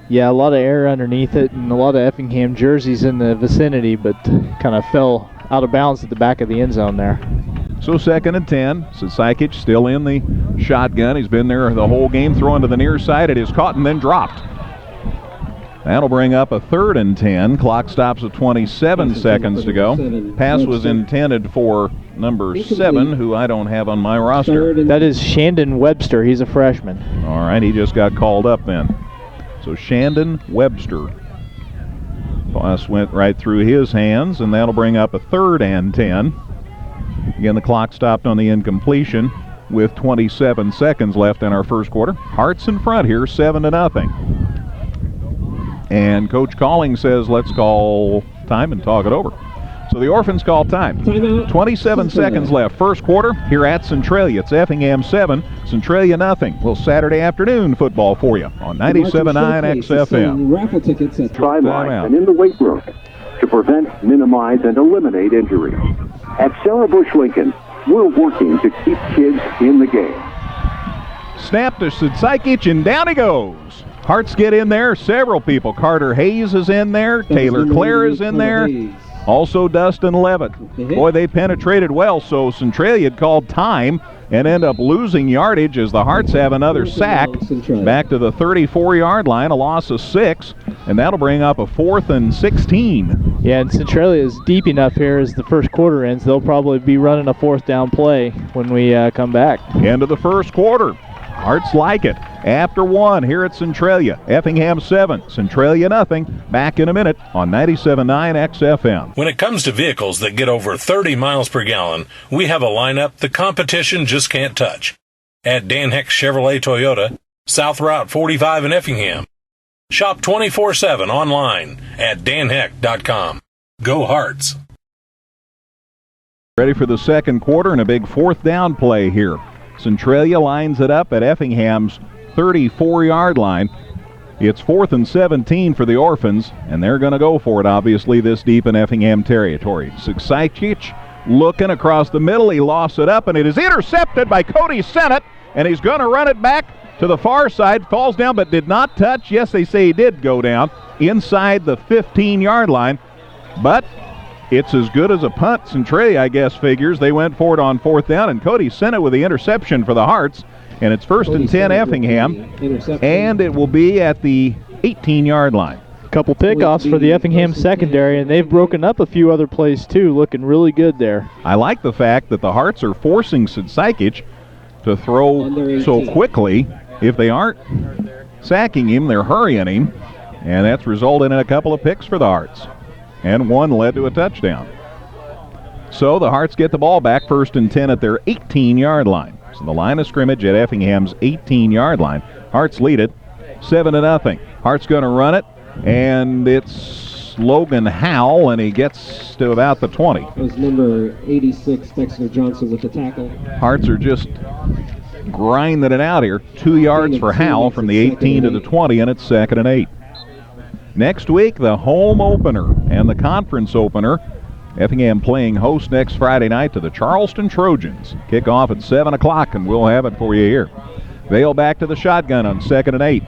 Yeah, a lot of air underneath it and a lot of Effingham jerseys in the vicinity, but kind of fell out of bounds at the back of the end zone there. So 2nd and 10. Sitsakic still in the shotgun. He's been there the whole game, throwing to the near side. It is caught and then dropped. That'll bring up a 3rd and 10. Clock stops at 27 seconds to go. Pass was intended for number 7, who I don't have on my roster. That is Shandon Webster. He's a freshman. All right, he just got called up then. So Shandon Webster. Pass went right through his hands, and that'll bring up a 3rd and 10. Again, the clock stopped on the incompletion. with 27 seconds left in our first quarter. Hearts in front here, 7-0. And Coach Calling says let's call time and talk it over. So the Orphans call time. 27 seconds left. First quarter here at Centralia. It's Effingham 7, Centralia nothing. Well, Saturday afternoon football for you on 97.9 XFM. Raffle tickets at Sideline and in the weight room to prevent, minimize, and eliminate injury. At Sarah Bush Lincoln, we're working to keep kids in the game. Snap to Sidsikic, and down he goes. Hearts get in there. Several people. Carter Hayes is in there. Taylor Clare is in there. Also Dustin Levitt. Boy, they penetrated well, so Centralia had called time and end up losing yardage as the Hearts have another sack back to the 34-yard line, a loss of 6, and that'll bring up a 4th and 16. Yeah, and Centralia is deep enough here as the first quarter ends. They'll probably be running a 4th down play when we come back. End of the first quarter. Hearts like it. After 1 here at Centralia. Effingham 7, Centralia nothing. Back in a minute on 97.9 XFM. When it comes to vehicles that get over 30 miles per gallon, we have a lineup the competition just can't touch. At Dan Heck Chevrolet Toyota, South Route 45 in Effingham. Shop 24/7 online at danheck.com. Go Hearts. Ready for the second quarter and a big 4th down play here. Centralia lines it up at Effingham's 34-yard line. It's 4th and 17 for the Orphans, and they're going to go for it, obviously, this deep in Effingham territory. Sidsikic looking across the middle. He lost it up, and it is intercepted by Cody Sennett, and he's going to run it back to the far side. Falls down but did not touch. Yes, they say he did go down inside the 15-yard line, but it's as good as a punt, Centralia, I guess, figures. They went for it on 4th down, and Cody Sennett with the interception for the Hearts. And it's 1st and 10 Effingham, and it will be at the 18-yard line. Couple pickoffs for the Effingham secondary, and they've broken up a few other plays, too, looking really good there. I like the fact that the Hearts are forcing Sidsikic to throw so quickly. If they aren't sacking him, they're hurrying him, and that's resulted in a couple of picks for the Hearts. And one led to a touchdown. So the Hearts get the ball back, 1st and 10 at their 18-yard line. So the line of scrimmage at Effingham's 18-yard line. Hearts lead it 7-0. Hearts going to run it, and it's Logan Howell, and he gets to about the 20. That was number 86, Dexter Johnson with the tackle. Hearts are just grinding it out here. 2 yards for Howell from the 18 to the 20, and it's 2nd and 8. Next week, the home opener and the conference opener. Effingham playing host next Friday night to the Charleston Trojans. Kickoff at 7 o'clock, and we'll have it for you here. Vale back to the shotgun on 2nd and 8.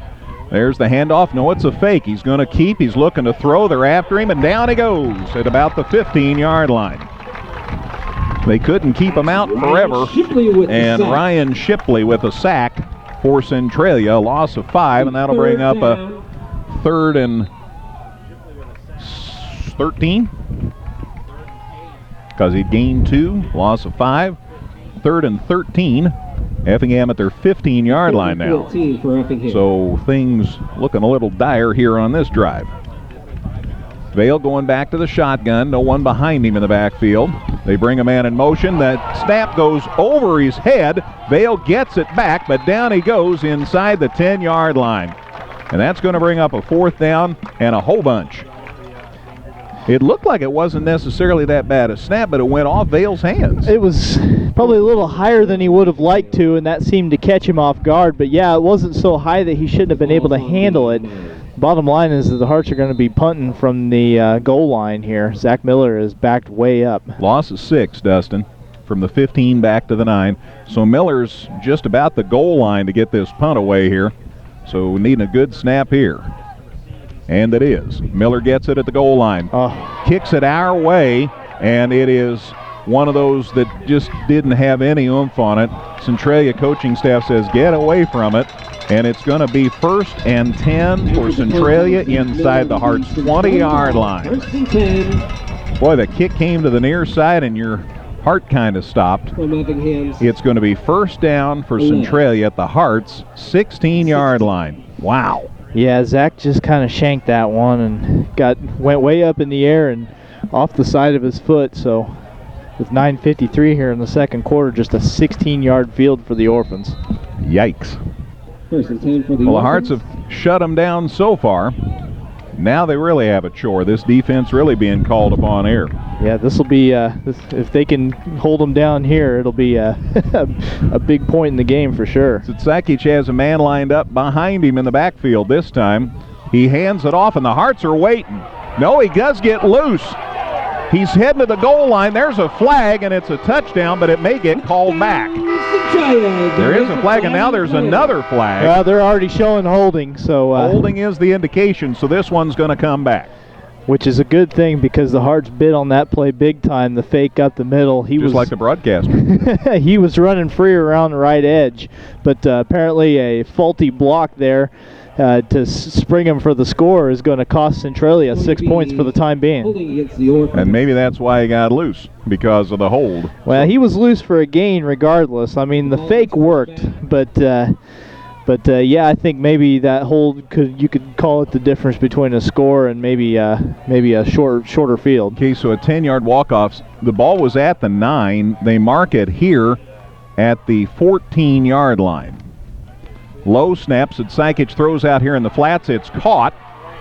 There's the handoff. No, it's a fake. He's going to keep. He's looking to throw. They're after him, and down he goes at about the 15-yard line. They couldn't keep him out forever. And Ryan Shipley with a sack for Centralia. A loss of 5, and that'll bring up a 3rd and 13. Because he gained 2, loss of 5. 3rd and 13. Effingham at their 15-yard line now. So things looking a little dire here on this drive. Vale going back to the shotgun. No one behind him in the backfield. They bring a man in motion. That snap goes over his head. Vale gets it back, but down he goes inside the 10-yard line. And that's going to bring up a 4th down and a whole bunch. It looked like it wasn't necessarily that bad a snap, but it went off Vale's hands. It was probably a little higher than he would have liked to, and that seemed to catch him off guard. But, yeah, it wasn't so high that he shouldn't have been able to handle it. Bottom line is that the Hearts are going to be punting from the goal line here. Zach Miller is backed way up. Loss of 6, Dustin, from the 15 back to the 9. So Miller's just about the goal line to get this punt away here. So needing a good snap here. And it is. Miller gets it at the goal line. Kicks it our way, and it is one of those that just didn't have any oomph on it. Centralia coaching staff says get away from it, and it's going to be 1st and 10 for Centralia inside the Hearts 20-yard line. Boy, the kick came to the near side, and your heart kind of stopped. It's going to be 1st down for Centralia at the Hearts 16-yard line. Wow. Yeah, Zach just kind of shanked that one and went way up in the air and off the side of his foot. So With 9:53 here in the second quarter, just a 16-yard field for the Orphans. Yikes. First and 10 for the Well, the Orphans. Hearts have shut them down so far. Now they really have a chore. This defense really being called upon here. Yeah, this will be, if they can hold them down here, it'll be a big point in the game for sure. Sakic has a man lined up behind him in the backfield this time. He hands it off, and the Hearts are waiting. No, he does get loose. He's heading to the goal line. There's a flag, and it's a touchdown, but it may get called back. There is a flag, and now there's another flag. Well, they're already showing holding, so holding is the indication, so this one's going to come back. Which is a good thing because the Hearts bid on that play big time. The fake up the middle. He Just was like the broadcaster. he was running free around the right edge, but apparently a faulty block there to spring him for the score is going to cost Centralia 6 points for the time being. Holding against the Orphans. And maybe that's why he got loose, because of the hold. Well, he was loose for a gain regardless. I mean, the fake worked, but yeah, I think maybe that hold you could call it the difference between a score and maybe a shorter field. Okay, so a 10-yard walk-off. The ball was at the 9. They mark it here at the 14-yard line. Low snaps that Sakic throws out here in the flats. It's caught,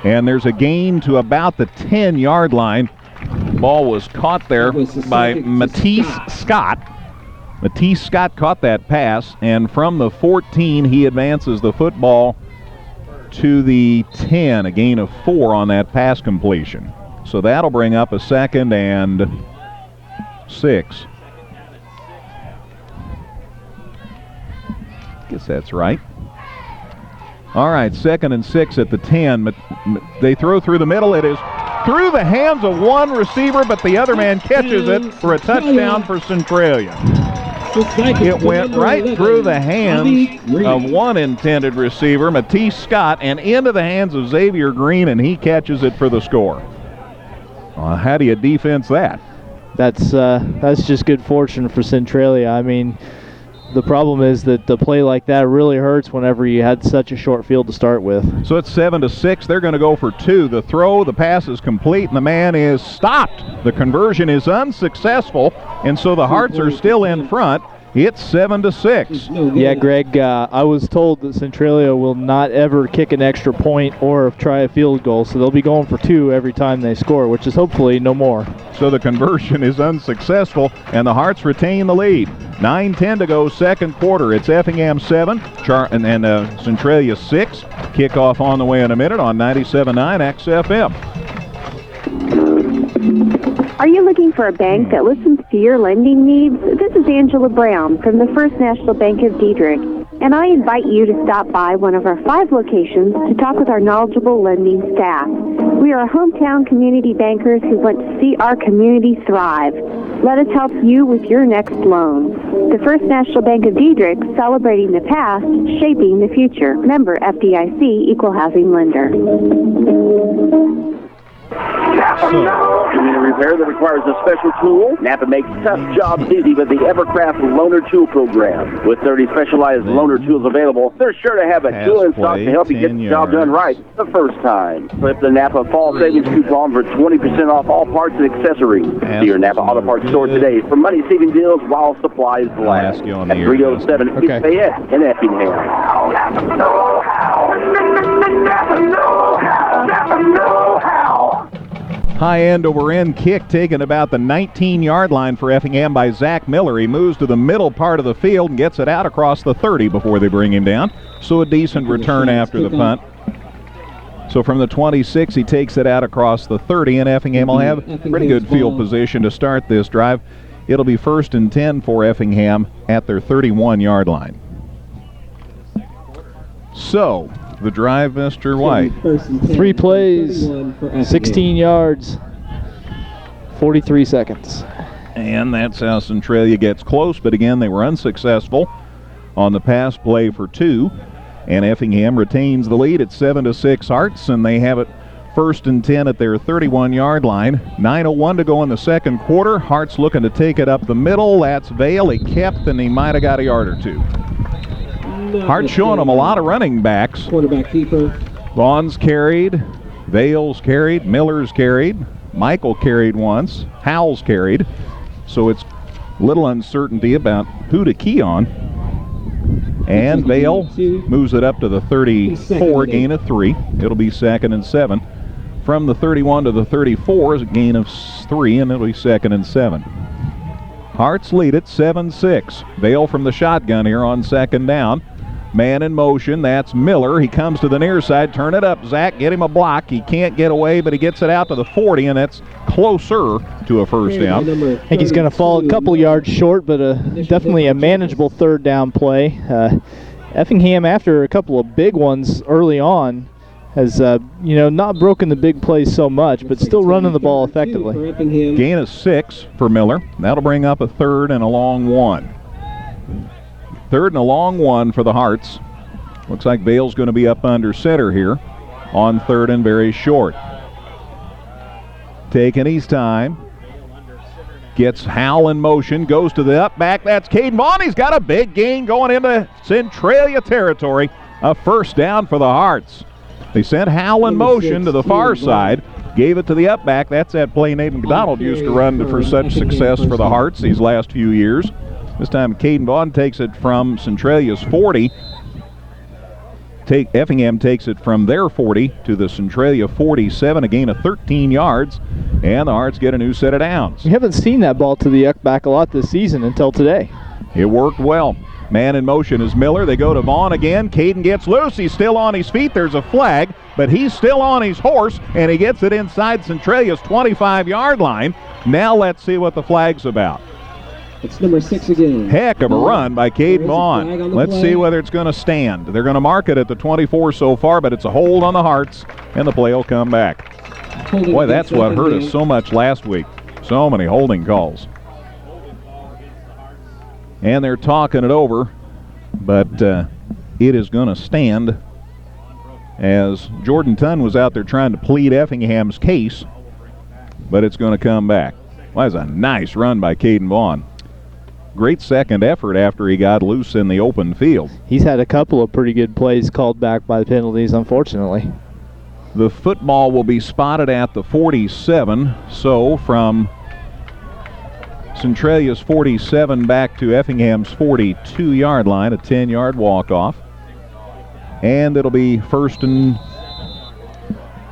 and there's a gain to about the 10-yard line. Ball was caught there by Matisse Scott. Matisse Scott caught that pass, and from the 14, he advances the football to the 10, a gain of 4 on that pass completion. So that'll bring up a 2nd and 6. Guess that's right. All right, 2nd and 6 at the 10. They throw through the middle. It is through the hands of one receiver, but the other man catches it for a touchdown for Centralia. It went right through the hands of one intended receiver, Matisse Scott, and into the hands of Xavier Green, and he catches it for the score. How do you defense that? That's just good fortune for Centralia. I mean, the problem is that the play like that really hurts whenever you had such a short field to start with. So it's 7-6. They're going to go for 2. The throw, the pass is complete, and the man is stopped. The conversion is unsuccessful, and so the Hearts are still in front. It's 7-6. Yeah, Greg, I was told that Centralia will not ever kick an extra point or try a field goal, so they'll be going for 2 every time they score, which is hopefully no more. So the conversion is unsuccessful, and the Hearts retain the lead. 9:10 to go, second quarter. It's Effingham 7 and Centralia 6. Kickoff on the way in a minute on 97.9 XFM. Are you looking for a bank that listens to your lending needs? This is Angela Brown from the First National Bank of Diedrich, and I invite you to stop by one of our 5 locations to talk with our knowledgeable lending staff. We are hometown community bankers who want to see our community thrive. Let us help you with your next loan. The First National Bank of Diedrich, celebrating the past, shaping the future. Member FDIC, Equal Housing Lender. Community repair that requires a special tool? Napa makes tough jobs easy with the Evercraft Loaner Tool Program. With 30 specialized loaner tools available, they're sure to have a tool in stock to help you get the job done right the first time. Flip the Napa Fall Savings Coupon for 20% off all parts and accessories. See your Napa Auto Parts store today for money-saving deals while supplies last. At 307 East Fayette in Effingham. Napa know-how. Napa know-how. Napa know-how. High end over end kick taken about the 19-yard line for Effingham by Zach Miller. He moves to the middle part of the field and gets it out across the 30 before they bring him down. So a decent return after the punt. So from the 26, he takes it out across the 30, and Effingham will have pretty good field position to start this drive. It'll be 1st and 10 for Effingham at their 31-yard line. So the drive, Mr. White. 3 plays, 16 yards, 43 seconds. And that's how Centralia gets close, but again, they were unsuccessful on the pass play for 2. And Effingham retains the lead at 7-6 Hearts, and they have it 1st and 10 at their 31-yard line. 9:01 to go in the second quarter. Hearts looking to take it up the middle. That's Vale. He kept, and he might have got a yard or 2. Hearts showing them a lot of running backs. Quarterback keeper. Vaughn's carried. Vale's carried. Miller's carried. Michael carried once. Howell's carried. so it's little uncertainty about who to key on. And Vale moves it up to the 34, gain of 3. It'll be 2nd and 7. From the 31 to the 34 is a gain of 3, and it'll be 2nd and 7. Hearts lead it 7-6. Vale from the shotgun here on 2nd down. Man in motion, that's Miller. He comes to the near side. Turn it up, Zach. Get him a block. He can't get away, but he gets it out to the 40, and that's closer to a first down. I think he's going to fall a couple yards short, but definitely a manageable 3rd down play. Effingham, after a couple of big ones early on, has not broken the big plays so much, but still running the ball effectively. Gain of 6 for Miller. That'll bring up a 3rd and a long 1. 3rd and a long 1 for the Hearts. Looks like Vale's going to be up under center here on 3rd and very short. Taking his time. Gets Howell in motion. Goes to the up back. That's Caden Vaughn. He's got a big gain going into Centralia territory. A first down for the Hearts. They sent Howell in motion to the far side. Gave it to the up back. That's that play Nate McDonald used to run for such success for the Hearts these last few years. This time Caden Vaughn takes it from Centralia's 40. Effingham takes it from their 40 to the Centralia 47, a gain of 13 yards, and the Hearts get a new set of downs. We haven't seen that ball to the up back a lot this season until today. It worked well. Man in motion is Miller. They go to Vaughn again. Caden gets loose. He's still on his feet. There's a flag, but he's still on his horse, and he gets it inside Centralia's 25-yard line. Now let's see what the flag's about. It's number 6 again. Heck of a run by Caden Vaughn. Let's see whether it's going to stand. They're going to mark it at the 24 so far, but it's a hold on the Hearts, and the play will come back. Boy, that's what hurt us so much last week. So many holding calls. And they're talking it over, but it is going to stand as Jordan Tunn was out there trying to plead Effingham's case, but it's going to come back. Well, that was a nice run by Caden Vaughn. Great second effort after he got loose in the open field. He's had a couple of pretty good plays called back by the penalties, unfortunately. The football will be spotted at the 47, so from Centralia's 47 back to Effingham's 42-yard line, a 10-yard walk-off. And it'll be 1st and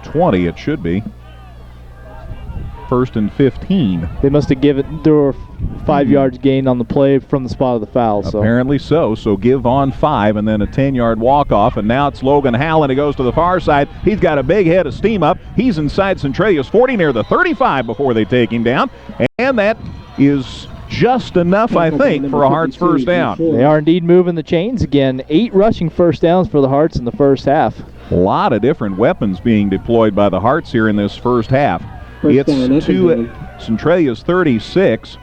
20, it should be. 1st and 15. They must have given, there were 5 yards gained on the play from the spot of the foul. Apparently so. So give on 5 and then a 10-yard walk-off. And now it's Logan Howland. He goes to the far side. He's got a big head of steam up. He's inside Centralia's 40 near the 35 before they take him down. And that is just enough, I think, for a Hearts first down. They are indeed moving the chains again. 8 rushing first downs for the Hearts in the first half. A lot of different weapons being deployed by the Hearts here in this first half. It's to Centralia's 36,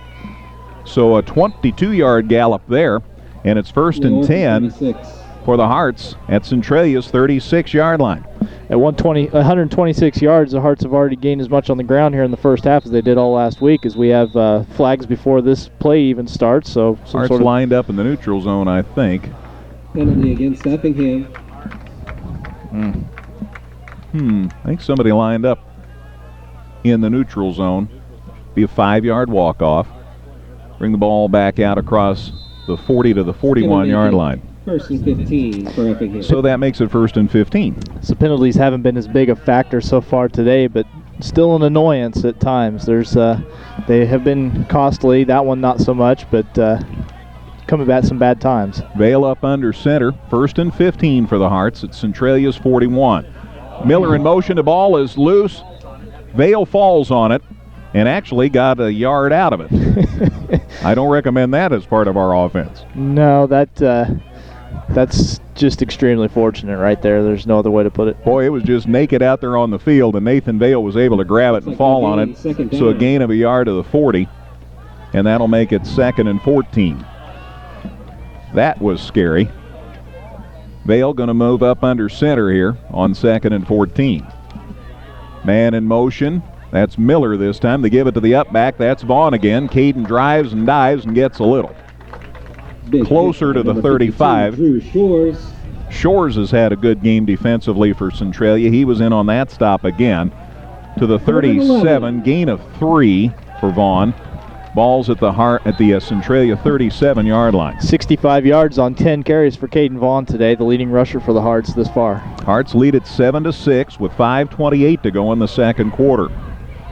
so a 22-yard gallop there, and it's 1st and 10 for the Hearts at Centralia's 36-yard line. At 126 yards, the Hearts have already gained as much on the ground here in the first half as they did all last week, as we have flags before this play even starts. So Hearts lined up in the neutral zone, I think. Penalty against Effingham. I think somebody lined up in the neutral zone. Be a 5-yard walk-off. Bring the ball back out across the 40 to the 41-yard line. 1st and 15 for Effingham. So that makes it 1st and 15. So penalties haven't been as big a factor so far today, but still an annoyance at times. They have been costly. That one not so much, but coming back some bad times. Vale up under center. 1st and 15 for the Hearts at Centralia's 41. Miller in motion. The ball is loose. Vale falls on it and actually got a yard out of it. I don't recommend that as part of our offense. No, that's just extremely fortunate right there. There's no other way to put it. Boy, it was just naked out there on the field, and Nathan Vale was able to grab it and fall on it. So a gain of a yard to the 40, and that'll make it 2nd and 14. That was scary. Vale going to move up under center here on 2nd and 14. Man in motion. That's Miller this time. They give it to the up back. That's Vaughn again. Caden drives and dives and gets a little. Closer to the 35. Shores has had a good game defensively for Centralia. He was in on that stop again. To the 37. Gain of 3 for Vaughn. Ball's at the Centralia 37-yard line. 65 yards on 10 carries for Caden Vaughn today, the leading rusher for the Hearts this far. Hearts lead at 7-6 with 5:28 to go in the second quarter.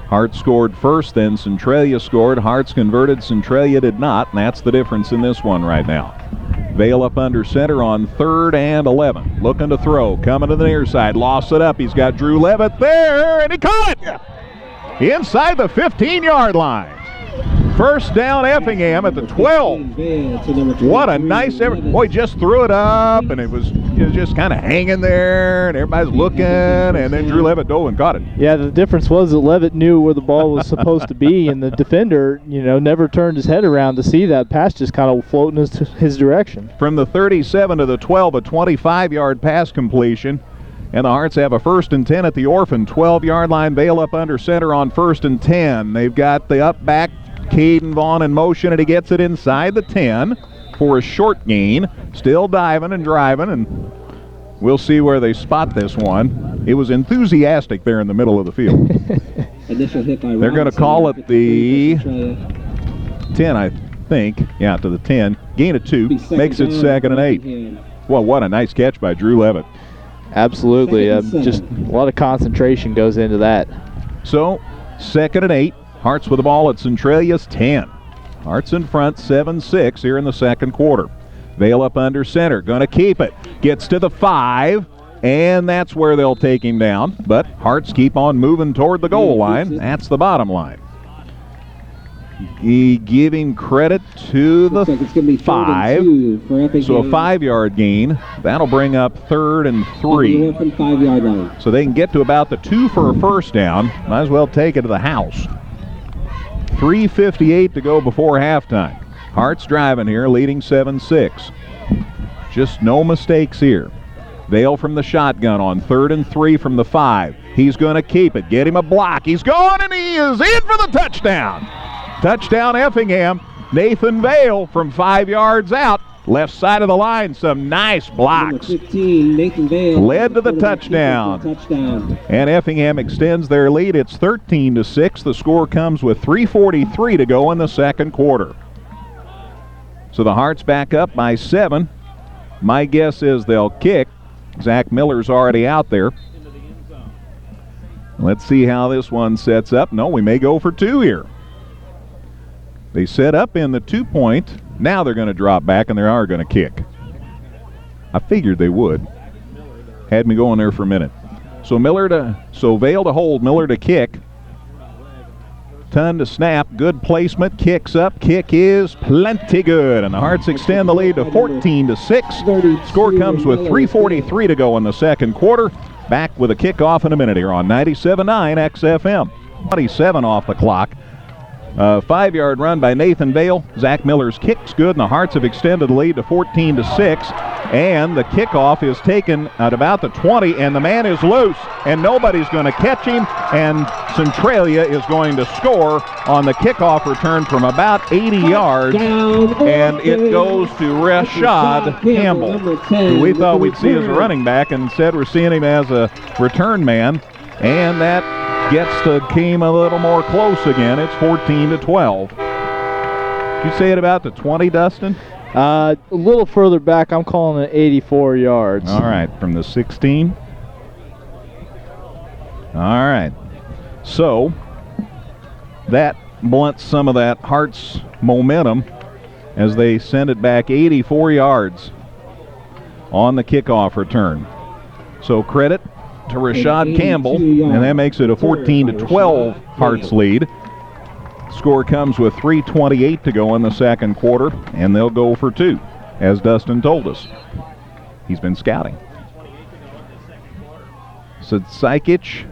Hearts scored first, then Centralia scored. Hearts converted, Centralia did not, and that's the difference in this one right now. Vale up under center on 3rd and 11. Looking to throw, coming to the near side, lost it up. He's got Drew Levitt there, and he caught it! Inside the 15-yard line. First down Effingham at the 12. What a nice, boy, just threw it up, and it was just kind of hanging there, and everybody's looking, and then Drew Levitt dove and caught it. Yeah, the difference was that Levitt knew where the ball was supposed to be, and the defender, never turned his head around to see that pass just kind of floating his direction. From the 37 to the 12, a 25-yard pass completion. And the Hearts have a 1st and 10 at the Orphan, 12-yard line. Vale up under center on 1st and 10. They've got the up back, Caden Vaughn in motion, and he gets it inside the 10 for a short gain. Still diving and driving, and we'll see where they spot this one. It was enthusiastic there in the middle of the field. They're going to call it the 10, I think. Yeah, to the 10. Gain of 2. Makes it 2nd and 8. Well, what a nice catch by Drew Levitt. Absolutely. Just a lot of concentration goes into that. So, 2nd and 8. Hearts with the ball at Centralia's 10. Hearts in front, 7-6 here in the second quarter. Vale up under center, going to keep it. Gets to the 5, and that's where they'll take him down. But Hearts keep on moving toward the goal line. That's the bottom line. Giving credit to the 5. So a 5-yard gain. That'll bring up 3rd and 3. So they can get to about the 2 for a first down. Might as well take it to the house. 3:58 to go before halftime. Hearts driving here, leading 7-6. Just no mistakes here. Vale from the shotgun on 3rd and 3 from the 5. He's going to keep it. Get him a block. He's going, and he is in for the touchdown. Touchdown Effingham. Nathan Vale from 5 yards out. Left side of the line, some nice blocks. 15, Nathan Vale led to the touchdown. And Effingham extends their lead. It's 13-6. The score comes with 3:43 to go in the second quarter. So the Hearts back up by 7. My guess is they'll kick. Zach Miller's already out there. Let's see how this one sets up. No, we may go for 2 here. They set up in the 2-point. Now they're going to drop back, and they are going to kick. I figured they would. Had me going there for a minute. So Vale to hold, Miller to kick. Ton to snap, good placement, kicks up, kick is plenty good, and the Hearts extend the lead to 14-6. Score comes with 3:43 to go in the second quarter. Back with a kickoff in a minute here on 97.9 XFM. 27 off the clock. 5-yard run by Nathan Vale. Zach Miller's kick's good, and the Hearts have extended the lead to 14-6. And the kickoff is taken at about the 20, and the man is loose, and nobody's going to catch him, and Centralia is going to score on the kickoff return from about 80 yards, and it goes to Rashad Campbell, who we thought we'd see as a running back, and instead we're seeing him as a return man, and that gets the game a little more close again. It's 14-12. Did you say it about the 20, Dustin? A little further back, I'm calling it 84 yards. All right, from the 16. All right. So that blunts some of that Hearts momentum as they send it back 84 yards on the kickoff return. So credit to Rashad Campbell, and that makes it a 14-12 Hearts lead. Score comes with 3:28 to go in the second quarter, and they'll go for 2, as Dustin told us. He's been scouting. So Sykic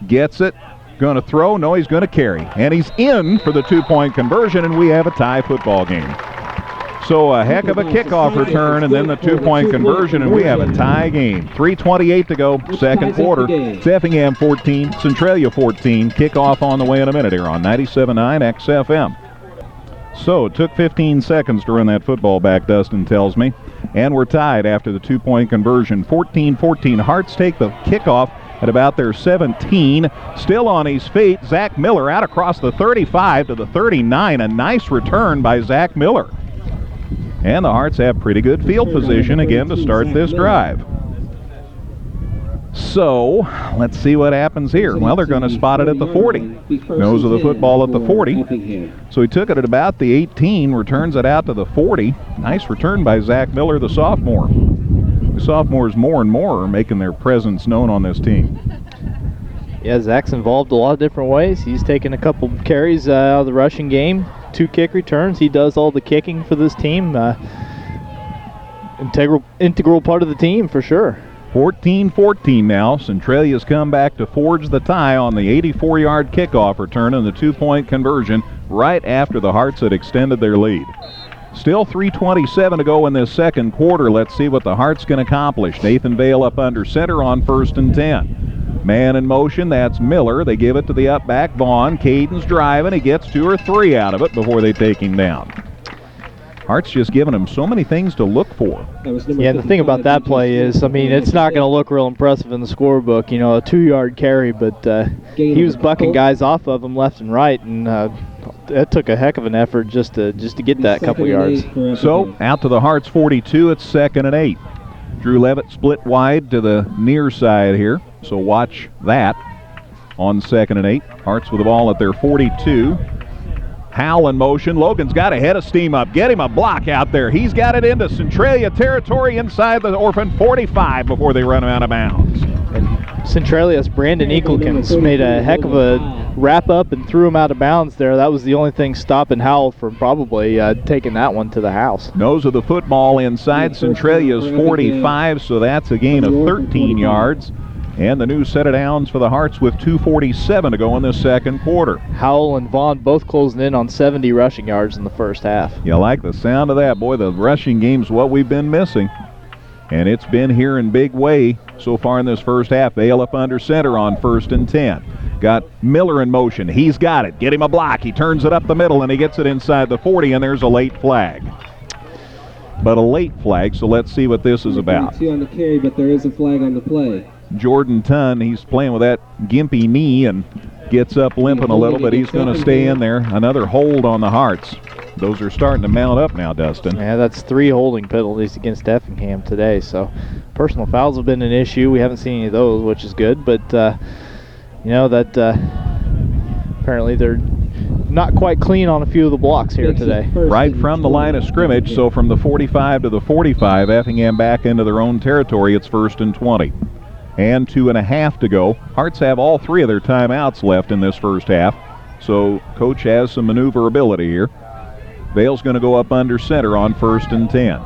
gets it, going to throw, no, he's going to carry, and he's in for the 2-point conversion, and we have a tie football game. So a heck of a kickoff return and then the 2-point conversion, and we have a tie game. 3:28 to go, second quarter. It's Effingham 14, Centralia 14. Kickoff on the way in a minute here on 97.9 XFM. So it took 15 seconds to run that football back, Dustin tells me. And we're tied after the 2-point conversion. 14-14. Hearts take the kickoff at about their 17. Still on his feet, Zach Miller out across the 35 to the 39. A nice return by Zach Miller. And the Hearts have pretty good field position again to start this drive. So, let's see what happens here. Well, they're going to spot it at the 40. Nose of the football at the 40. So he took it at about the 18, returns it out to the 40. Nice return by Zach Miller, the sophomore. The sophomores more and more are making their presence known on this team. Yeah, Zach's involved a lot of different ways. He's taken a couple carries out of the rushing game, 2 kick returns. He does all the kicking for this team. Integral part of the team for sure. 14-14 now. Centralia's come back to forge the tie on the 84-yard kickoff return and the 2-point conversion right after the Hearts had extended their lead. Still 3:27 to go in this second quarter. Let's see what the Hearts can accomplish. Nathan Vale up under center on 1st and 10. Man in motion, that's Miller. They give it to the up back, Vaughn. Caden's driving. He gets 2 or 3 out of it before they take him down. Hearts just giving him so many things to look for. Yeah, the thing about that play is, I mean, it's not going to look real impressive in the scorebook, you know, a 2-yard carry, but he was bucking guys off of him left and right, and it took a heck of an effort just to get that couple yards. So, out to the Hearts 42, it's 2nd and 8. Drew Levitt split wide to the near side here, so watch that on 2nd and 8. Hearts with the ball at their 42. Howell in motion. Logan's got a head of steam up. Get him a block out there. He's got it into Centralia territory inside the Orphan 45 before they run him out of bounds. And Centralia's Brandon Eagleton's made a heck of a wrap up and threw him out of bounds there. That was the only thing stopping Howell from probably taking that one to the house. Nose of the football inside Centralia's 45, so that's a gain of 13 yards. And the new set of downs for the Hearts with 2:47 to go in this second quarter. Howell and Vaughn both closing in on 70 rushing yards in the first half. You like the sound of that. Boy, the rushing game's what we've been missing. And it's been here in big way so far in this first half. Vale up under center on 1st and 10. Got Miller in motion. He's got it. Get him a block. He turns it up the middle, and he gets it inside the 40, and there's a late flag. But a late flag, so let's see what this is about. See on the carry, but there is a flag on the play. Jordan Tunn, he's playing with that gimpy knee and gets up limping a little, but he's going to stay in there. Another hold on the Hearts. Those are starting to mount up now, Dustin. Yeah, that's 3 holding penalties against Effingham today, so personal fouls have been an issue. We haven't seen any of those, which is good, but you know that apparently they're not quite clean on a few of the blocks here today. Right from the line of scrimmage, so from the 45 to the 45, Effingham back into their own territory. It's 1st and 20. And 2.5 to go. Hearts have all 3 of their timeouts left in this first half, so Coach has some maneuverability here. Vale's going to go up under center on 1st and 10.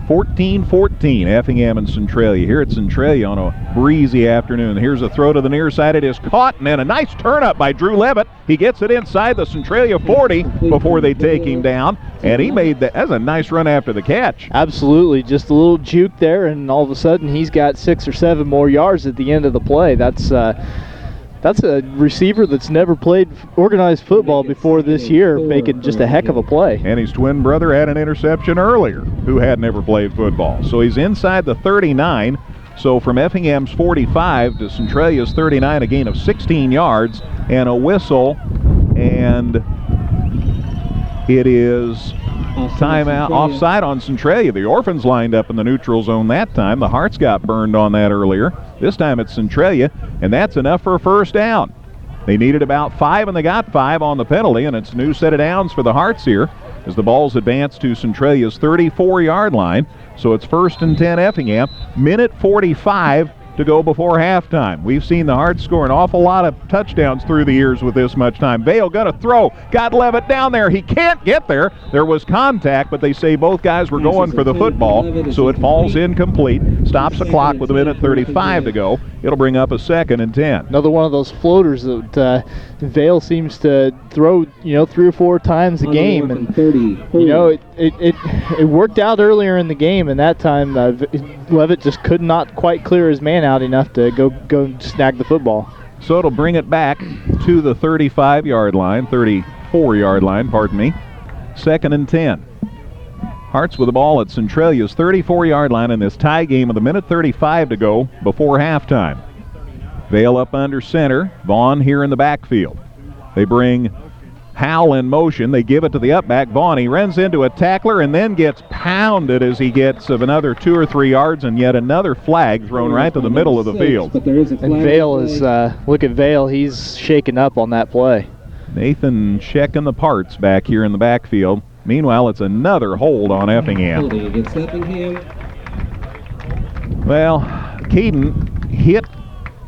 14-14, Effingham and Centralia. Here at Centralia on a breezy afternoon. Here's a throw to the near side. It is caught, and then a nice turn up by Drew Levitt. He gets it inside the Centralia 40 before they take him down, and he made that. That's a nice run after the catch. Absolutely, just a little juke there, and all of a sudden he's got 6 or 7 more yards at the end of the play. That's a receiver that's never played organized football before this year, making just a heck of a play. And his twin brother had an interception earlier, who had never played football. So he's inside the 39. So from Effingham's 45 to Centralia's 39, a gain of 16 yards and a whistle. And it is timeout, offside on Centralia. The Orphans lined up in the neutral zone that time. The Hearts got burned on that earlier. This time it's Centralia, and that's enough for a first down. They needed about 5, and they got 5 on the penalty, and it's a new set of downs for the Hearts here as the ball's advanced to Centralia's 34-yard line. So it's 1st and 10 Effingham. Minute 45 to go before halftime. We've seen the Hearts score an awful lot of touchdowns through the years with this much time. Vale going to throw. Got Levitt down there. He can't get there. There was contact, but they say both guys were going for the football, so it falls incomplete. Stops the clock with a minute 35 to go. It'll bring up a 2nd and 10. Another one of those floaters that Vale seems to throw, 3 or 4 times a game, and it worked out earlier in the game, and that time Levitt just could not quite clear his man out enough to go snag the football. So it'll bring it back to the 34-yard line, pardon me. 2nd and 10. Hearts with the ball at Centralia's 34-yard line in this tie game with a minute 35 to go before halftime. Vale up under center. Vaughn here in the backfield. They bring Howell in motion. They give it to the up back. Vaughn, he runs into a tackler and then gets pounded as he gets of another 2 or 3 yards, and yet another flag thrown right to the middle of the field. And Vale is, look at Vale, he's shaken up on that play. Nathan checking the parts back here in the backfield. Meanwhile, it's another hold on Effingham. Well, Caden hit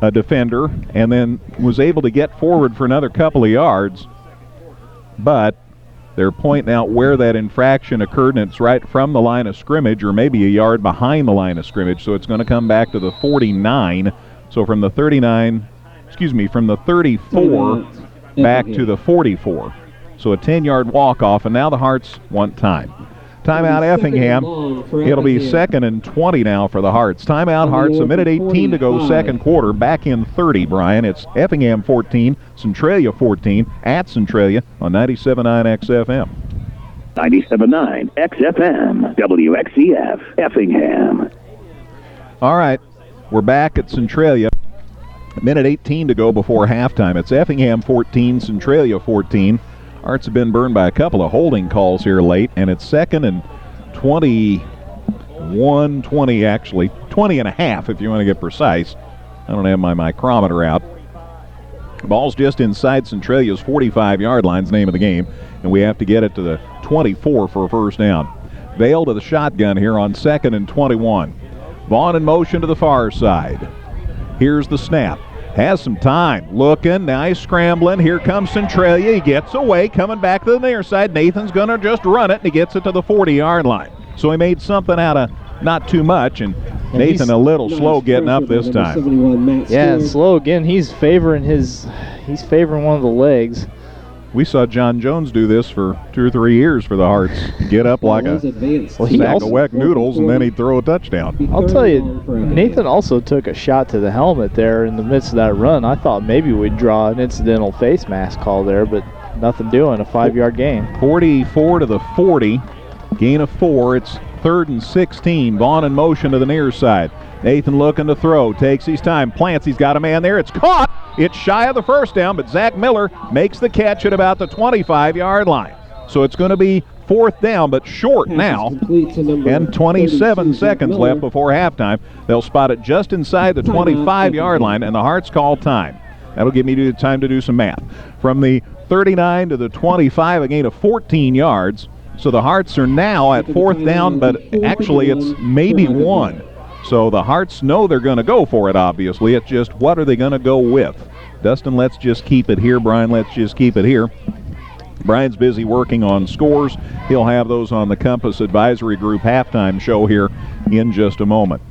a defender and then was able to get forward for another couple of yards. But they're pointing out where that infraction occurred, and it's right from the line of scrimmage or maybe a yard behind the line of scrimmage. So it's going to come back to the 49. So from the 34 back to the 44. So a 10-yard walk-off, and now the Hearts want time. Timeout Effingham. It'll be 2nd and 20 now for the Hearts. Timeout Hearts, a minute 18 to go second quarter. Back in 30, Brian. It's Effingham 14, Centralia 14 at Centralia on 97.9 XFM. 97.9 XFM, WXEF, Effingham. All right, we're back at Centralia. A minute 18 to go before halftime. It's Effingham 14, Centralia 14. Hearts have been burned by a couple of holding calls here late, and it's 2nd and 20 actually. 20 and a half if you want to get precise. I don't have my micrometer out. Ball's just inside Centralia's 45-yard line's name of the game, and we have to get it to the 24 for a first down. Vale to the shotgun here on 2nd and 21. Vaughn in motion to the far side. Here's the snap. Has some time. Looking. Now he's scrambling. Here comes Centralia. He gets away. Coming back to the near side. Nathan's going to just run it, and he gets it to the 40-yard line. So he made something out of not too much, and Nathan a little slow getting up this time. Yeah, slow again. He's favoring one of the legs. We saw John Jones do this for 2 or 3 years for the Hearts. Get up like a sack of wet noodles, and then he'd throw a touchdown. I'll tell you, Nathan also took a shot to the helmet there in the midst of that run. I thought maybe we'd draw an incidental face mask call there, but nothing doing, a 5-yard gain. 44 to the 40, gain of 4. It's 3rd and 16. Vaughn in motion to the near side. Nathan looking to throw, takes his time, plants, he's got a man there, it's caught! It's shy of the first down, but Zach Miller makes the catch at about the 25-yard line. So it's going to be 4th down, but short now, and 27 seconds left before halftime. They'll spot it just inside the 25-yard line, and the Hearts call time. That'll give me time to do some math. From the 39 to the 25, a gain of 14 yards. So the Hearts are now at 4th down, but actually it's maybe 1. So the Hearts know they're going to go for it, obviously. It's just what are they going to go with? Dustin, let's just keep it here. Brian, let's just keep it here. Brian's busy working on scores. He'll have those on the Compass Advisory Group halftime show here in just a moment.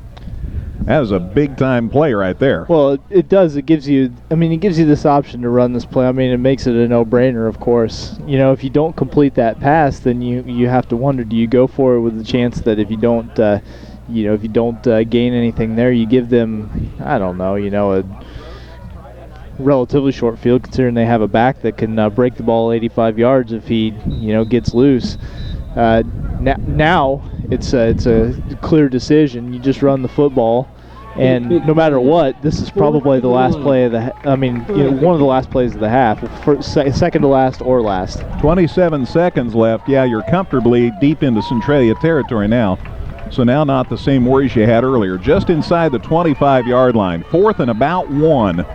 That is a big-time play right there. Well, it does. It gives you this option to run this play. I mean, it makes it a no-brainer, of course. You know, if you don't complete that pass, then you have to wonder, do you go for it with the chance that if you don't gain anything there, you give them, I don't know, a relatively short field, considering they have a back that can break the ball 85 yards if he, gets loose. Now it's a clear decision. You just run the football, and no matter what, this is probably the last play of the. One of the last plays of the half, second to last or last. 27 seconds left. Yeah, you're comfortably deep into Centralia territory now. So now not the same worries you had earlier. Just inside the 25-yard line. 4th and about 1.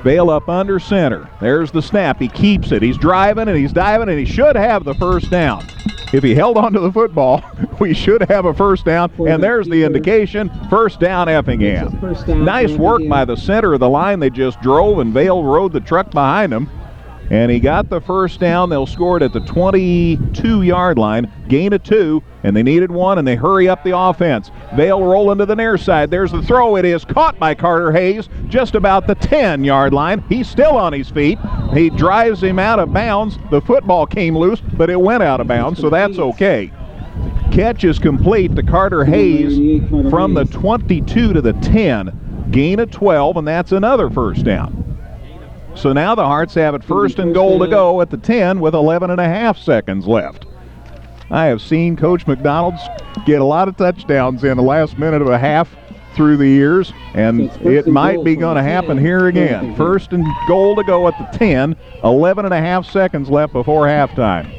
Vale up under center. There's the snap. He keeps it. He's driving and he's diving, and he should have the first down. If he held on to the football, we should have a first down, and there's the indication. First down, Effingham. Nice work by the center of the line. They just drove, and Vale rode the truck behind him. And he got the first down. They'll score it at the 22-yard line. Gain of 2, and they needed 1, and they hurry up the offense. Vale rolling to the near side. There's the throw. It is caught by Carter Hayes just about the 10-yard line. He's still on his feet. He drives him out of bounds. The football came loose, but it went out of bounds, so that's okay. Catch is complete to Carter Hayes from the 22 to the 10. Gain of 12, and that's another first down. So now the Hearts have it 1st and goal to go at the 10 with 11 and a half seconds left. I have seen Coach McDonald's get a lot of touchdowns in the last minute of a half through the years, and it might be going to happen here again. First and goal to go at the 10, 11 and a half seconds left before halftime.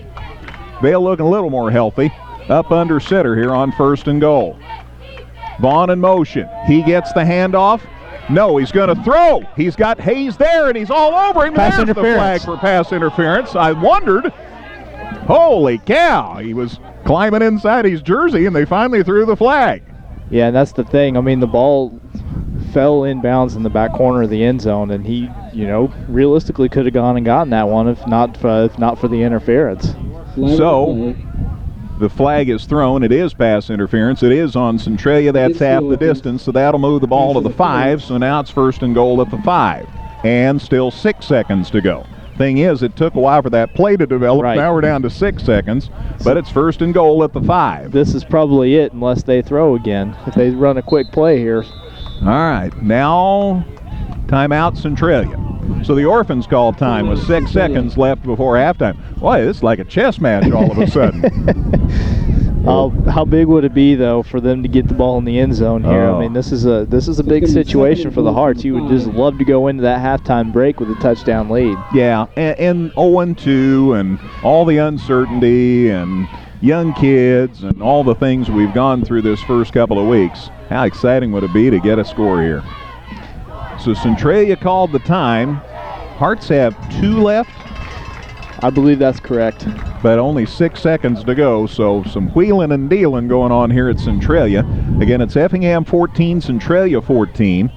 Vale looking a little more healthy, up under center here on first and goal. Vaughn in motion. He gets the handoff. No, he's going to throw. He's got Hayes there, and he's all over him. Pass There's interference. the flag for pass interference. I wondered, holy cow, he was climbing inside his jersey, and they finally threw the flag. Yeah, and that's the thing. I mean, the ball fell inbounds in the back corner of the end zone, and he, realistically could have gone and gotten that one if not for the interference. So the flag is thrown. It is pass interference. It is on Centralia. That's half the distance, so that'll move the ball to the 5. So now it's first and goal at the 5. And still 6 seconds to go. Thing is, it took a while for that play to develop. Right. Now we're down to 6 seconds, but it's first and goal at the 5. This is probably it unless they throw again. If they run a quick play here. All right, now timeout Centralia. So the Orphans called time with 6 seconds left before halftime. Boy, this is like a chess match all of a sudden. How big would it be though for them to get the ball in the end zone here? Oh. I mean, this is a big situation for the Hearts. You would just love to go into that halftime break with a touchdown lead. Yeah, and 0-2 and all the uncertainty and young kids and all the things we've gone through this first couple of weeks. How exciting would it be to get a score here? So Centralia called the time. Hearts have 2 left. I believe that's correct. But only 6 seconds to go, so some wheeling and dealing going on here at Centralia. Again, it's Effingham 14, Centralia 14.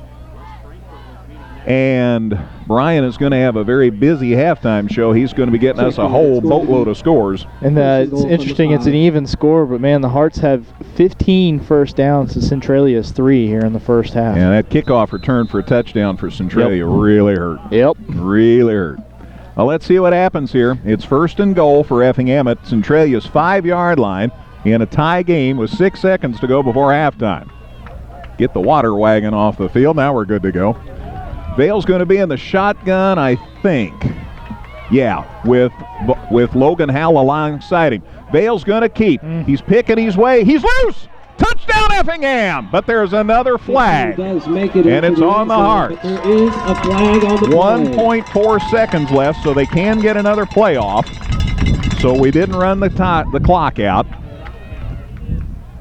And Brian is going to have a very busy halftime show. He's going to be getting us a whole boatload of scores. And it's interesting, it's an even score, but man, the Hearts have 15 first downs to Centralia's 3 here in the first half. And that kickoff return for a touchdown for Centralia really hurt. Yep. Really hurt. Well, let's see what happens here. It's first and goal for Effingham at Centralia's 5-yard line in a tie game with 6 seconds to go before halftime. Get the water wagon off the field. Now we're good to go. Vale's going to be in the shotgun, I think. Yeah, with Logan Howell alongside him. Vale's going to keep. He's picking his way. He's loose! Touchdown Effingham! But there's another flag. And it's on the Hearts. There is a flag on the play. 1.4 seconds left, so they can get another playoff. So we didn't run the clock out.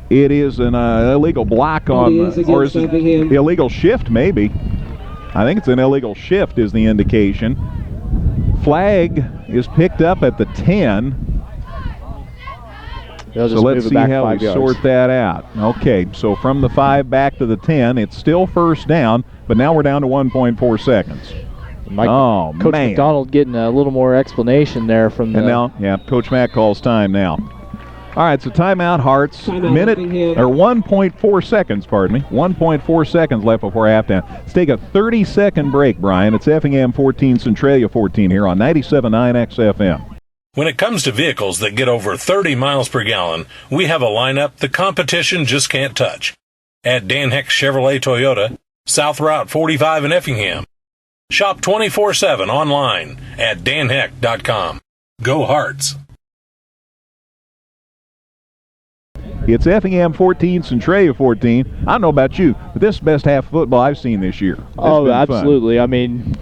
It is an illegal block on, or is it illegal shift maybe? I think it's an illegal shift is the indication. Flag is picked up at the 10. So let's see how we sort that out. Okay, so from the 5 back to the 10, it's still first down, but now we're down to 1.4 seconds. Coach McDonald getting a little more explanation there from the... And now, yeah, Coach Mack calls time now. All right, so timeout, Hearts. Minute, or 1.4 seconds, pardon me. 1.4 seconds left before halftime. Let's take a 30-second break, Brian. It's Effingham 14, Centralia 14 here on 97.9 XFM. When it comes to vehicles that get over 30 miles per gallon, we have a lineup the competition just can't touch. At Dan Heck Chevrolet Toyota, South Route 45 in Effingham. Shop 24/7 online at danheck.com. Go Hearts! It's Effingham 14, Centralia 14. I don't know about you, but this is the best half of football I've seen this year. Absolutely. I mean,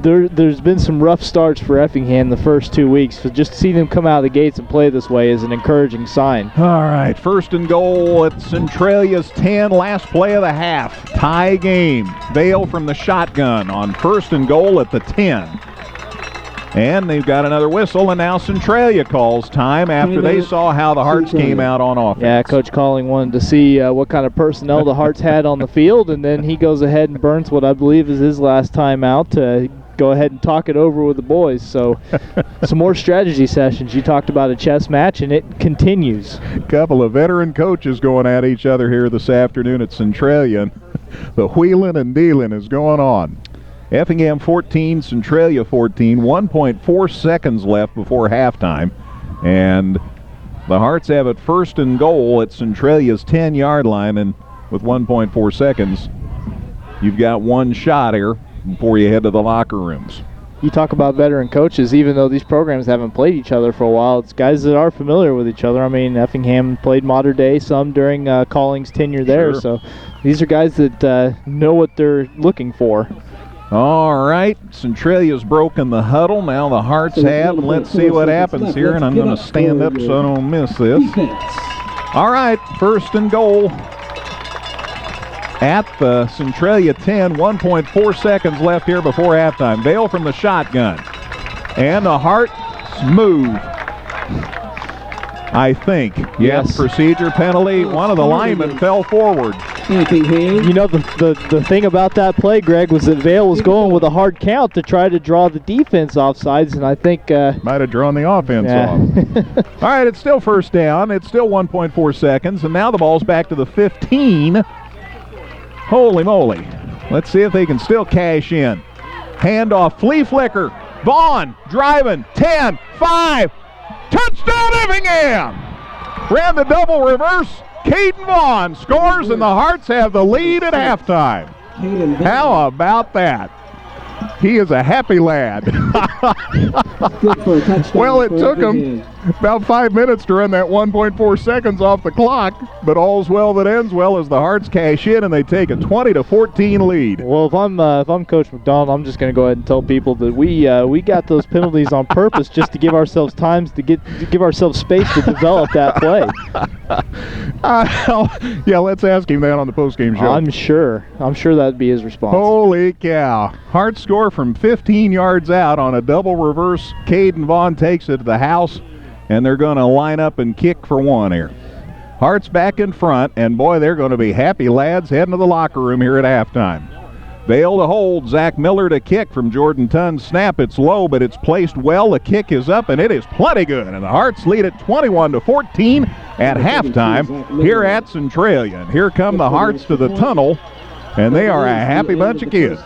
there's been some rough starts for Effingham the first 2 weeks. So just to see them come out of the gates and play this way is an encouraging sign. All right, first and goal at Centralia's 10, last play of the half. Tie game. Vale from the shotgun on first and goal at the 10. And they've got another whistle, and now Centralia calls time after they saw how the Hearts came out on offense. Yeah, Coach Calling wanted to see what kind of personnel the Hearts had on the field, and then he goes ahead and burns what I believe is his last time out to go ahead and talk it over with the boys. So some more strategy sessions. You talked about a chess match, and it continues. A couple of veteran coaches going at each other here this afternoon at Centralia. The wheeling and dealing is going on. Effingham 14, Centralia 14, 1.4 seconds left before halftime. And the Hearts have it first and goal at Centralia's 10-yard line, and with 1.4 seconds, you've got one shot here before you head to the locker rooms. you talk about veteran coaches, even though these programs haven't played each other for a while, it's guys that are familiar with each other. I mean, Effingham played Mater Dei, some during Colling's tenure there, so these are guys that know what they're looking for. All right, Centralia's broken the huddle. Now the Hearts have, and let's see what happens here, and I'm going to stand up so I don't miss this. All right, first and goal at the Centralia 10, 1.4 seconds left here before halftime. Vale from the shotgun, and the Heart smooth. I think. Yes, procedure penalty. One of the linemen fell forward. You know, the thing about that play, Greg, was that Vale was going with a hard count to try to draw the defense offsides, and I think might have drawn the offense off. All right, it's still first down. It's still 1.4 seconds, and now the ball's back to the 15. Holy moly. Let's see if they can still cash in. Handoff, flea flicker. Vaughn driving. 10, 5. Touchdown Effingham! Ran the double reverse. Caden Vaughn scores, and the Hearts have the lead at halftime. How about that? He is a happy lad. Well, it took him about 5 minutes to run that 1.4 seconds off the clock, but all's well that ends well as the Hearts cash in and they take a 20-14 lead. Well, if I'm Coach McDonald, I'm just going to go ahead and tell people that we got those penalties on purpose just to give ourselves give ourselves space to develop that play. Yeah, let's ask him that on the postgame show. I'm sure that'd be his response. Holy cow. Hearts score from 15 yards out on a double reverse. Caden Vaughn takes it to the house, and they're going to line up and kick for one here. Hearts back in front, and boy, they're going to be happy lads heading to the locker room here at halftime. Vale to hold. Zach Miller to kick from Jordan Tunn's snap. It's low, but it's placed well. The kick is up, and it is plenty good. And the Hearts lead at 21-14 at halftime here at Centralia. And here come the Hearts to the tunnel, and they are a happy bunch of kids.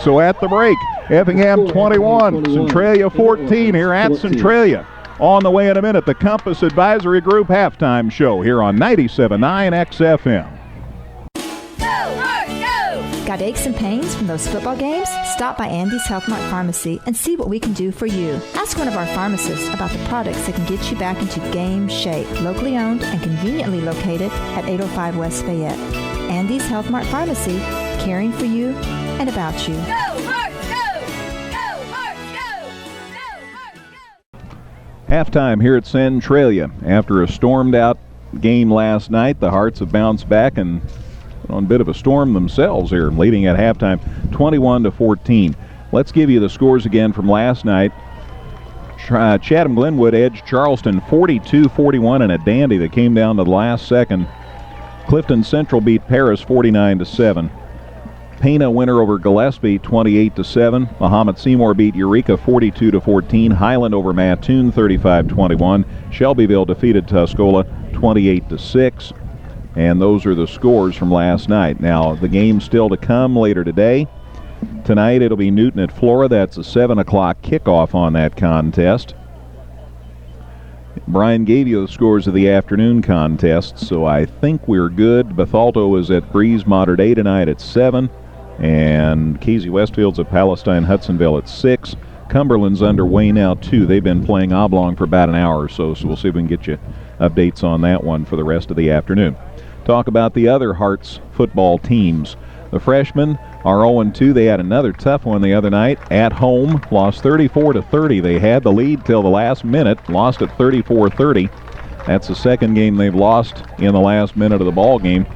So at the break, Effingham 21, Centralia 14 here at Centralia. On the way in a minute, the Compass Advisory Group halftime show here on 97.9 XFM. Got aches and pains from those football games? Stop by Andy's Health Mart Pharmacy and see what we can do for you. Ask one of our pharmacists about the products that can get you back into game shape. Locally owned and conveniently located at 805 West Fayette. Andy's Health Mart Pharmacy, caring for you and about you. Go Hearts, go! Go Hearts, go! Go Hearts, go! Halftime here at Centralia. After a stormed-out game last night, the Hearts have bounced back and on a bit of a storm themselves here, leading at halftime 21-14. Let's give you the scores again from last night. Chatham Glenwood edged Charleston 42-41 in a dandy that came down to the last second. Clifton Central beat Paris 49-7. Pana winner over Gillespie 28-7. Muhammad Seymour beat Eureka 42-14. Highland over Mattoon 35-21. Shelbyville defeated Tuscola 28-6. And those are the scores from last night. Now, the game's still to come later today. Tonight, it'll be Newton at Flora. That's a 7 o'clock kickoff on that contest. Brian gave you the scores of the afternoon contest, so I think we're good. Bethalto is at Breeze Mater Dei tonight at 7. And Casey Westfield's at Palestine Hudsonville at 6. Cumberland's underway now, too. They've been playing Oblong for about an hour or so we'll see if we can get you updates on that one for the rest of the afternoon. Talk about the other Hearts football teams. The freshmen are 0-2. They had another tough one the other night at home. Lost 34-30. They had the lead till the last minute. Lost at 34-30. That's the second game they've lost in the last minute of the ball game.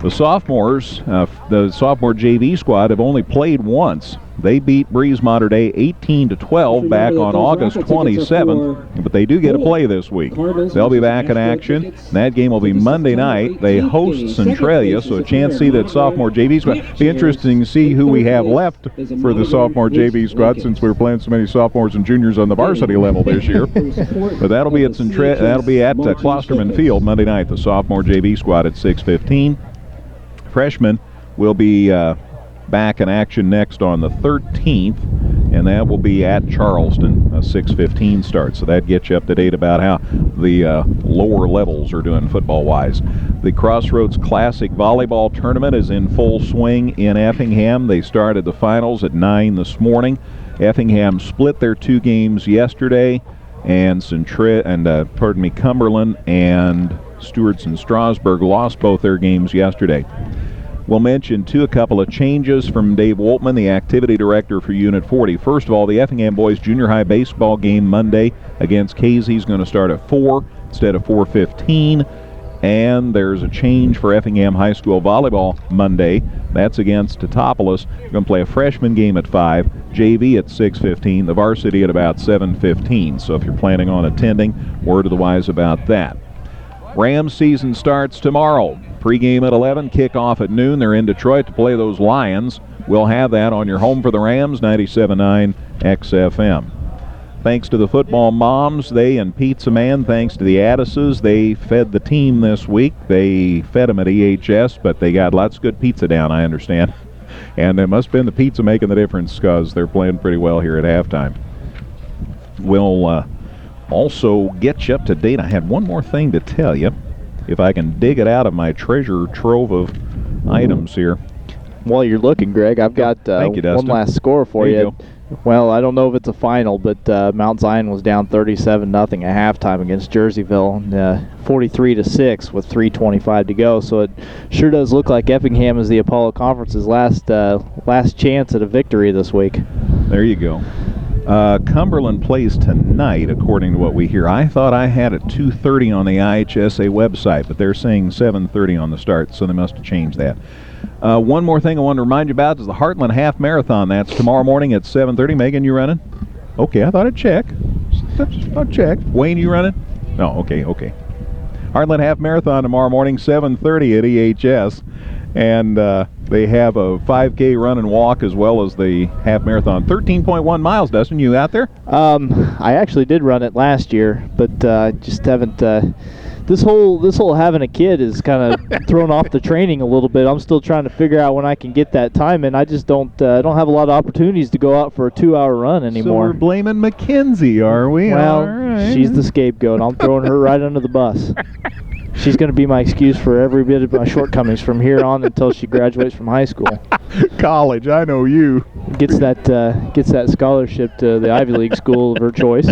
The sophomores, the sophomore JV squad, have only played once. They beat Breeze Mater Dei 18-12 back on August 27th, but they do get a play this week. They'll be back in action. That game will be Monday night. They host Centralia, so a chance to see that sophomore JV squad. Be interesting to see who we have left for the sophomore JV squad since we're playing so many sophomores and juniors on the varsity level this year. But that'll be at Klosterman Field Monday night. The sophomore JV squad at 6:15. Freshmen will be back in action next on the 13th, and that will be at Charleston, a 6:15 start. So that gets you up to date about how the lower levels are doing football-wise. The Crossroads Classic Volleyball Tournament is in full swing in Effingham. They started the finals at 9 this morning. Effingham split their 2 games yesterday, and Cumberland and Stewardson-Strasburg lost both their games yesterday. We'll mention, too, a couple of changes from Dave Woltman, the activity director for Unit 40. First of all, the Effingham boys junior high baseball game Monday against Casey is going to start at 4 instead of 4:15. And there's a change for Effingham High School volleyball Monday. That's against Teutopolis. We're going to play a freshman game at 5, JV at 6:15, the varsity at about 7:15. So if you're planning on attending, word of the wise about that. Rams season starts tomorrow. Pre-game at 11, kickoff at noon. They're in Detroit to play those Lions. We'll have that on your home for the Rams, 97.9 XFM. Thanks to the football moms, they and Pizza Man, thanks to the Addises, they fed the team this week. They fed them at EHS, but they got lots of good pizza down, I understand. And it must have been the pizza making the difference because they're playing pretty well here at halftime. We'll also get you up to date. I had one more thing to tell you, if I can dig it out of my treasure trove of items here. While you're looking, Greg, I've got one last score for you. Well, I don't know if it's a final, but Mount Zion was down 37-0 at halftime against Jerseyville, 43-6 with 3:25 to go. So it sure does look like Effingham is the Apollo Conference's last chance at a victory this week. There you go. Cumberland plays tonight, according to what we hear. I thought I had it 2:30 on the IHSA website, but they're saying 7:30 on the start, so they must have changed that. One more thing I want to remind you about is the Heartland Half Marathon. That's tomorrow morning at 7:30. Megan, you running? Okay, I thought I'd check. I'll check. Wayne, you running? No, okay. Heartland Half Marathon tomorrow morning, 7:30 at EHS. And they have a 5K run and walk as well as the half marathon. 13.1 miles, Dustin. You out there? I actually did run it last year, but just haven't. This whole having a kid is kind of thrown off the training a little bit. I'm still trying to figure out when I can get that time, and I just don't have a lot of opportunities to go out for a 2-hour run anymore. So we're blaming Mackenzie, are we? Well, right. She's the scapegoat. I'm throwing her right under the bus. She's going to be my excuse for every bit of my shortcomings from here on until she graduates from high school. College, I know you. Gets that scholarship to the Ivy League school of her choice.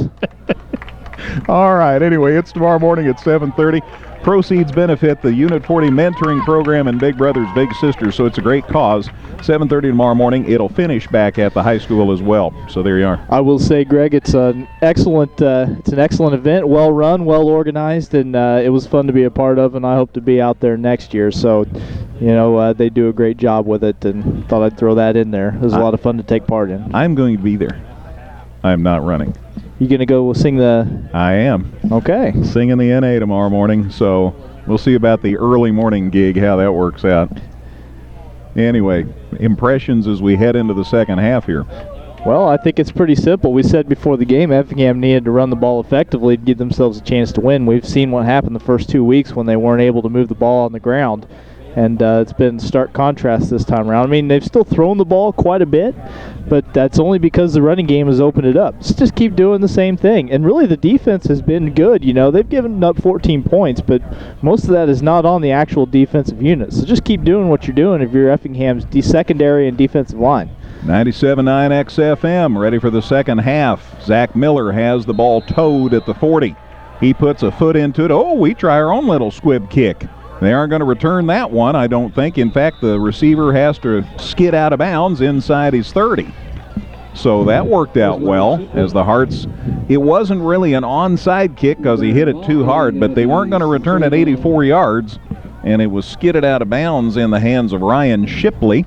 All right, anyway, it's tomorrow morning at 7:30. Proceeds benefit the Unit 40 mentoring program and Big Brothers Big Sisters, so it's a great cause. 7:30 tomorrow morning. It'll finish back at the high school as well. So there you are. I will say, Greg, it's an excellent event, well run, well organized, and it was fun to be a part of, and I hope to be out there next year. So, they do a great job with it, and thought I'd throw that in there. It was a lot of fun to take part in. I'm going to be there. I'm not running. You going to go sing the... I am. Okay. Singing the NA tomorrow morning, so we'll see about the early morning gig, how that works out. Anyway, impressions as we head into the second half here. Well, I think it's pretty simple. We said before the game Effingham needed to run the ball effectively to give themselves a chance to win. We've seen what happened the first 2 weeks when they weren't able to move the ball on the ground. And it's been stark contrast this time around. I mean, they've still thrown the ball quite a bit, but that's only because the running game has opened it up. So just keep doing the same thing. And really, the defense has been good. They've given up 14 points, but most of that is not on the actual defensive unit. So just keep doing what you're doing if you're Effingham's secondary and defensive line. 97.9 XFM, ready for the second half. Zach Miller has the ball towed at the 40. He puts a foot into it. Oh, we try our own little squib kick. They aren't going to return that one, I don't think. In fact, the receiver has to skid out of bounds inside his 30. So that worked out well as the Hearts. It wasn't really an onside kick because he hit it too hard, but they weren't going to return it 84 yards, and it was skidded out of bounds in the hands of Ryan Shipley,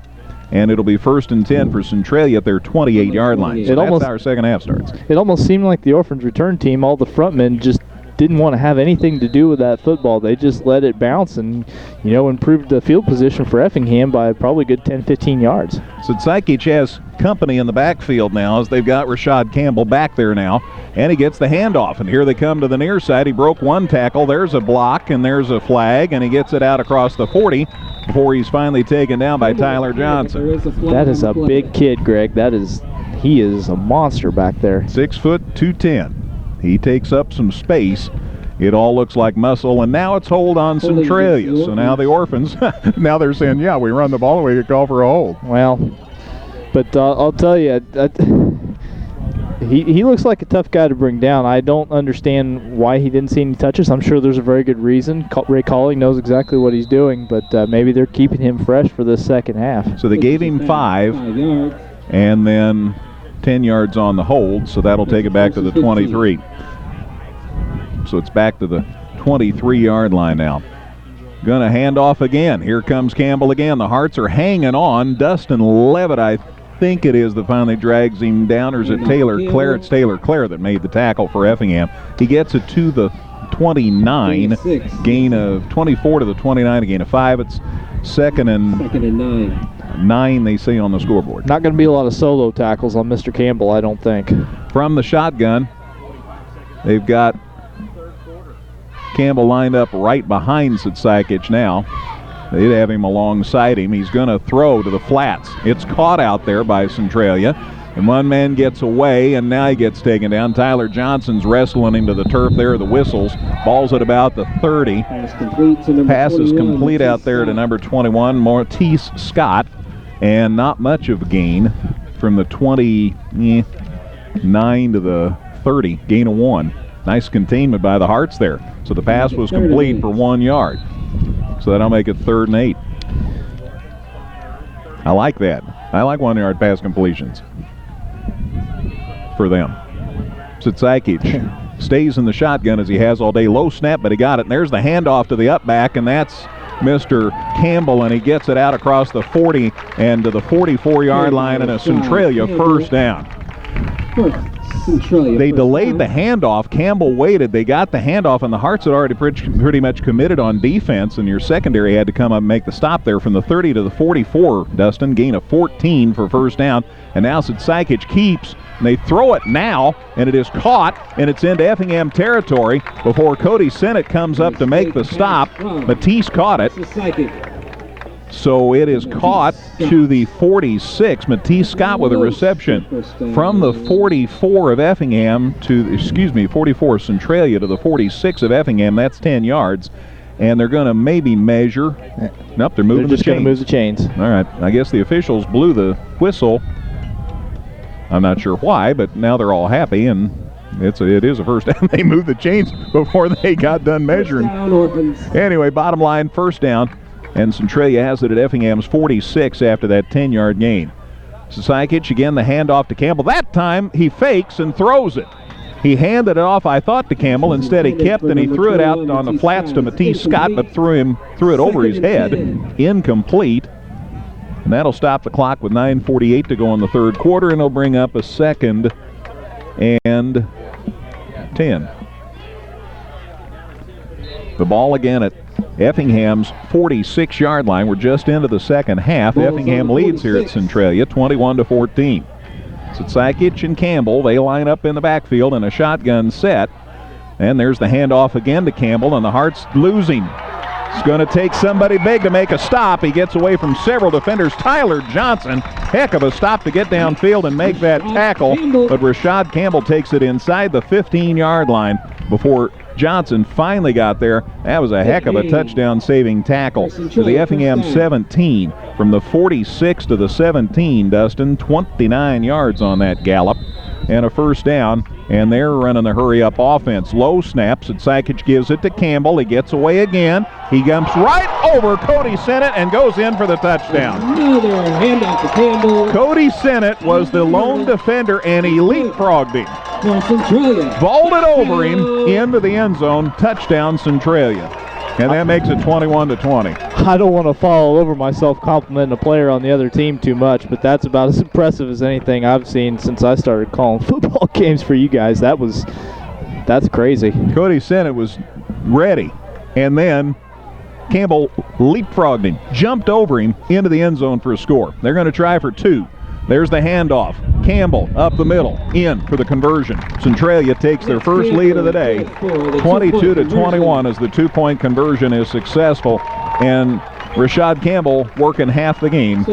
and it'll be 1st and 10 for Centralia at their 28-yard line. So that's how our second half starts. It almost seemed like the Orphans return team, all the frontmen just didn't want to have anything to do with that football. They just let it bounce and, improved the field position for Effingham by probably a good 10-15 yards. So Psychic has company in the backfield now as they've got Rashad Campbell back there now, and he gets the handoff, and here they come to the near side. He broke one tackle. There's a block, and there's a flag, and he gets it out across the 40 before he's finally taken down by Tyler Johnson. That is a big kid, Greg. He is a monster back there. 6 foot 210. He takes up some space. It all looks like muscle, and now it's hold on Centralia. So now the Orphans, now they're saying, yeah, we run the ball and we could call for a hold. Well, but I'll tell you, He looks like a tough guy to bring down. I don't understand why he didn't see any touches. I'm sure there's a very good reason. Ray Calling knows exactly what he's doing, but maybe they're keeping him fresh for this second half. So they gave him 5 and then 10 yards on the hold, so that'll take it back to the 23. So it's back to the 23-yard line now. Going to hand off again. Here comes Campbell again. The Hearts are hanging on. Dustin Levitt, I think it is, that finally drags him down, or is it Taylor Clare? It's Taylor Clare that made the tackle for Effingham. He gets it to the 29, gain of 24 to the 29, a gain of 5. It's second and 9, they say on the scoreboard. Not going to be a lot of solo tackles on Mr. Campbell, I don't think. From the shotgun, they've got Campbell lined up right behind Sitsakic now. They'd have him alongside him. He's going to throw to the flats. It's caught out there by Centralia. And one man gets away, and now he gets taken down. Tyler Johnson's wrestling him to the turf there, the whistles. Ball's at about the 30. Pass is complete out there to number 21, Mortice Scott. And not much of a gain from the 29 to the 30. Gain of 1. Nice containment by the Hearts there. So the pass was complete for 1 yard. So that'll make it 3rd and 8. I like that. I like 1-yard pass completions for them. Sitsakic stays in the shotgun as he has all day. Low snap, but he got it. And there's the handoff to the up back, and that's Mr. Campbell, and he gets it out across the 40 and to the 44-yard line, and a Centralia first down. They delayed the handoff. Campbell waited. They got the handoff, and the Hearts had already pretty much committed on defense, and your secondary had to come up and make the stop there from the 30 to the 44, Dustin. Gain of 14 for first down, and now Sitsakic keeps, and they throw it now, and it is caught, and it's into Effingham territory before Cody Sennett comes up to make the stop. Matisse caught it. So it is caught to the 46. Matisse Scott with a reception from the 44 of Effingham to, 44 of Centralia to the 46 of Effingham. That's 10 yards. And they're going to maybe measure. Nope, they're moving the chains. They're just going to move the chains. All right. I guess the officials blew the whistle. I'm not sure why, but now they're all happy, and it is a first down. They moved the chains before they got done measuring. Anyway, bottom line, first down. And Centralia has it at Effingham's 46 after that 10-yard gain. Sitsakic again, the handoff to Campbell. That time he fakes and throws it. He handed it off, I thought, to Campbell. Instead he kept, and he threw it out on the flats to Matisse Scott, but threw it over his head. Incomplete. And that'll stop the clock with 9:48 to go in the third quarter, and it'll bring up a 2nd and 10. The ball again at Effingham's 46-yard line. We're just into the second half. Effingham leads here at Centralia, 21-14. Sitsakic and Campbell, they line up in the backfield in a shotgun set. And there's the handoff again to Campbell, and the Hearts losing. It's going to take somebody big to make a stop. He gets away from several defenders. Tyler Johnson, heck of a stop to get downfield and make that tackle. But Rashad Campbell takes it inside the 15-yard line before Johnson finally got there. That was a heck of a touchdown-saving tackle. To the Effingham 17. From the 46 to the 17, Dustin, 29 yards on that gallop. And a first down, and they're running the hurry-up offense. Low snaps, and Sakic gives it to Campbell. He gets away again. He jumps right over Cody Sennett and goes in for the touchdown. Another handoff to Campbell. Cody Sennett was the lone defender, and he leapfrogged him. Centralia. Vaulted over him into the end zone. Touchdown, Centralia. And that makes it 21-20. I don't want to fall over myself complimenting a player on the other team too much, but that's about as impressive as anything I've seen since I started calling football games for you guys. That's crazy. Cody Sennett was ready, and then Campbell leapfrogged him, jumped over him into the end zone for a score. They're going to try for 2. There's the handoff. Campbell up the middle, in for the conversion. Centralia takes their first lead of the day, 22-21, as the 2-point conversion is successful. And Rashad Campbell, working half the game,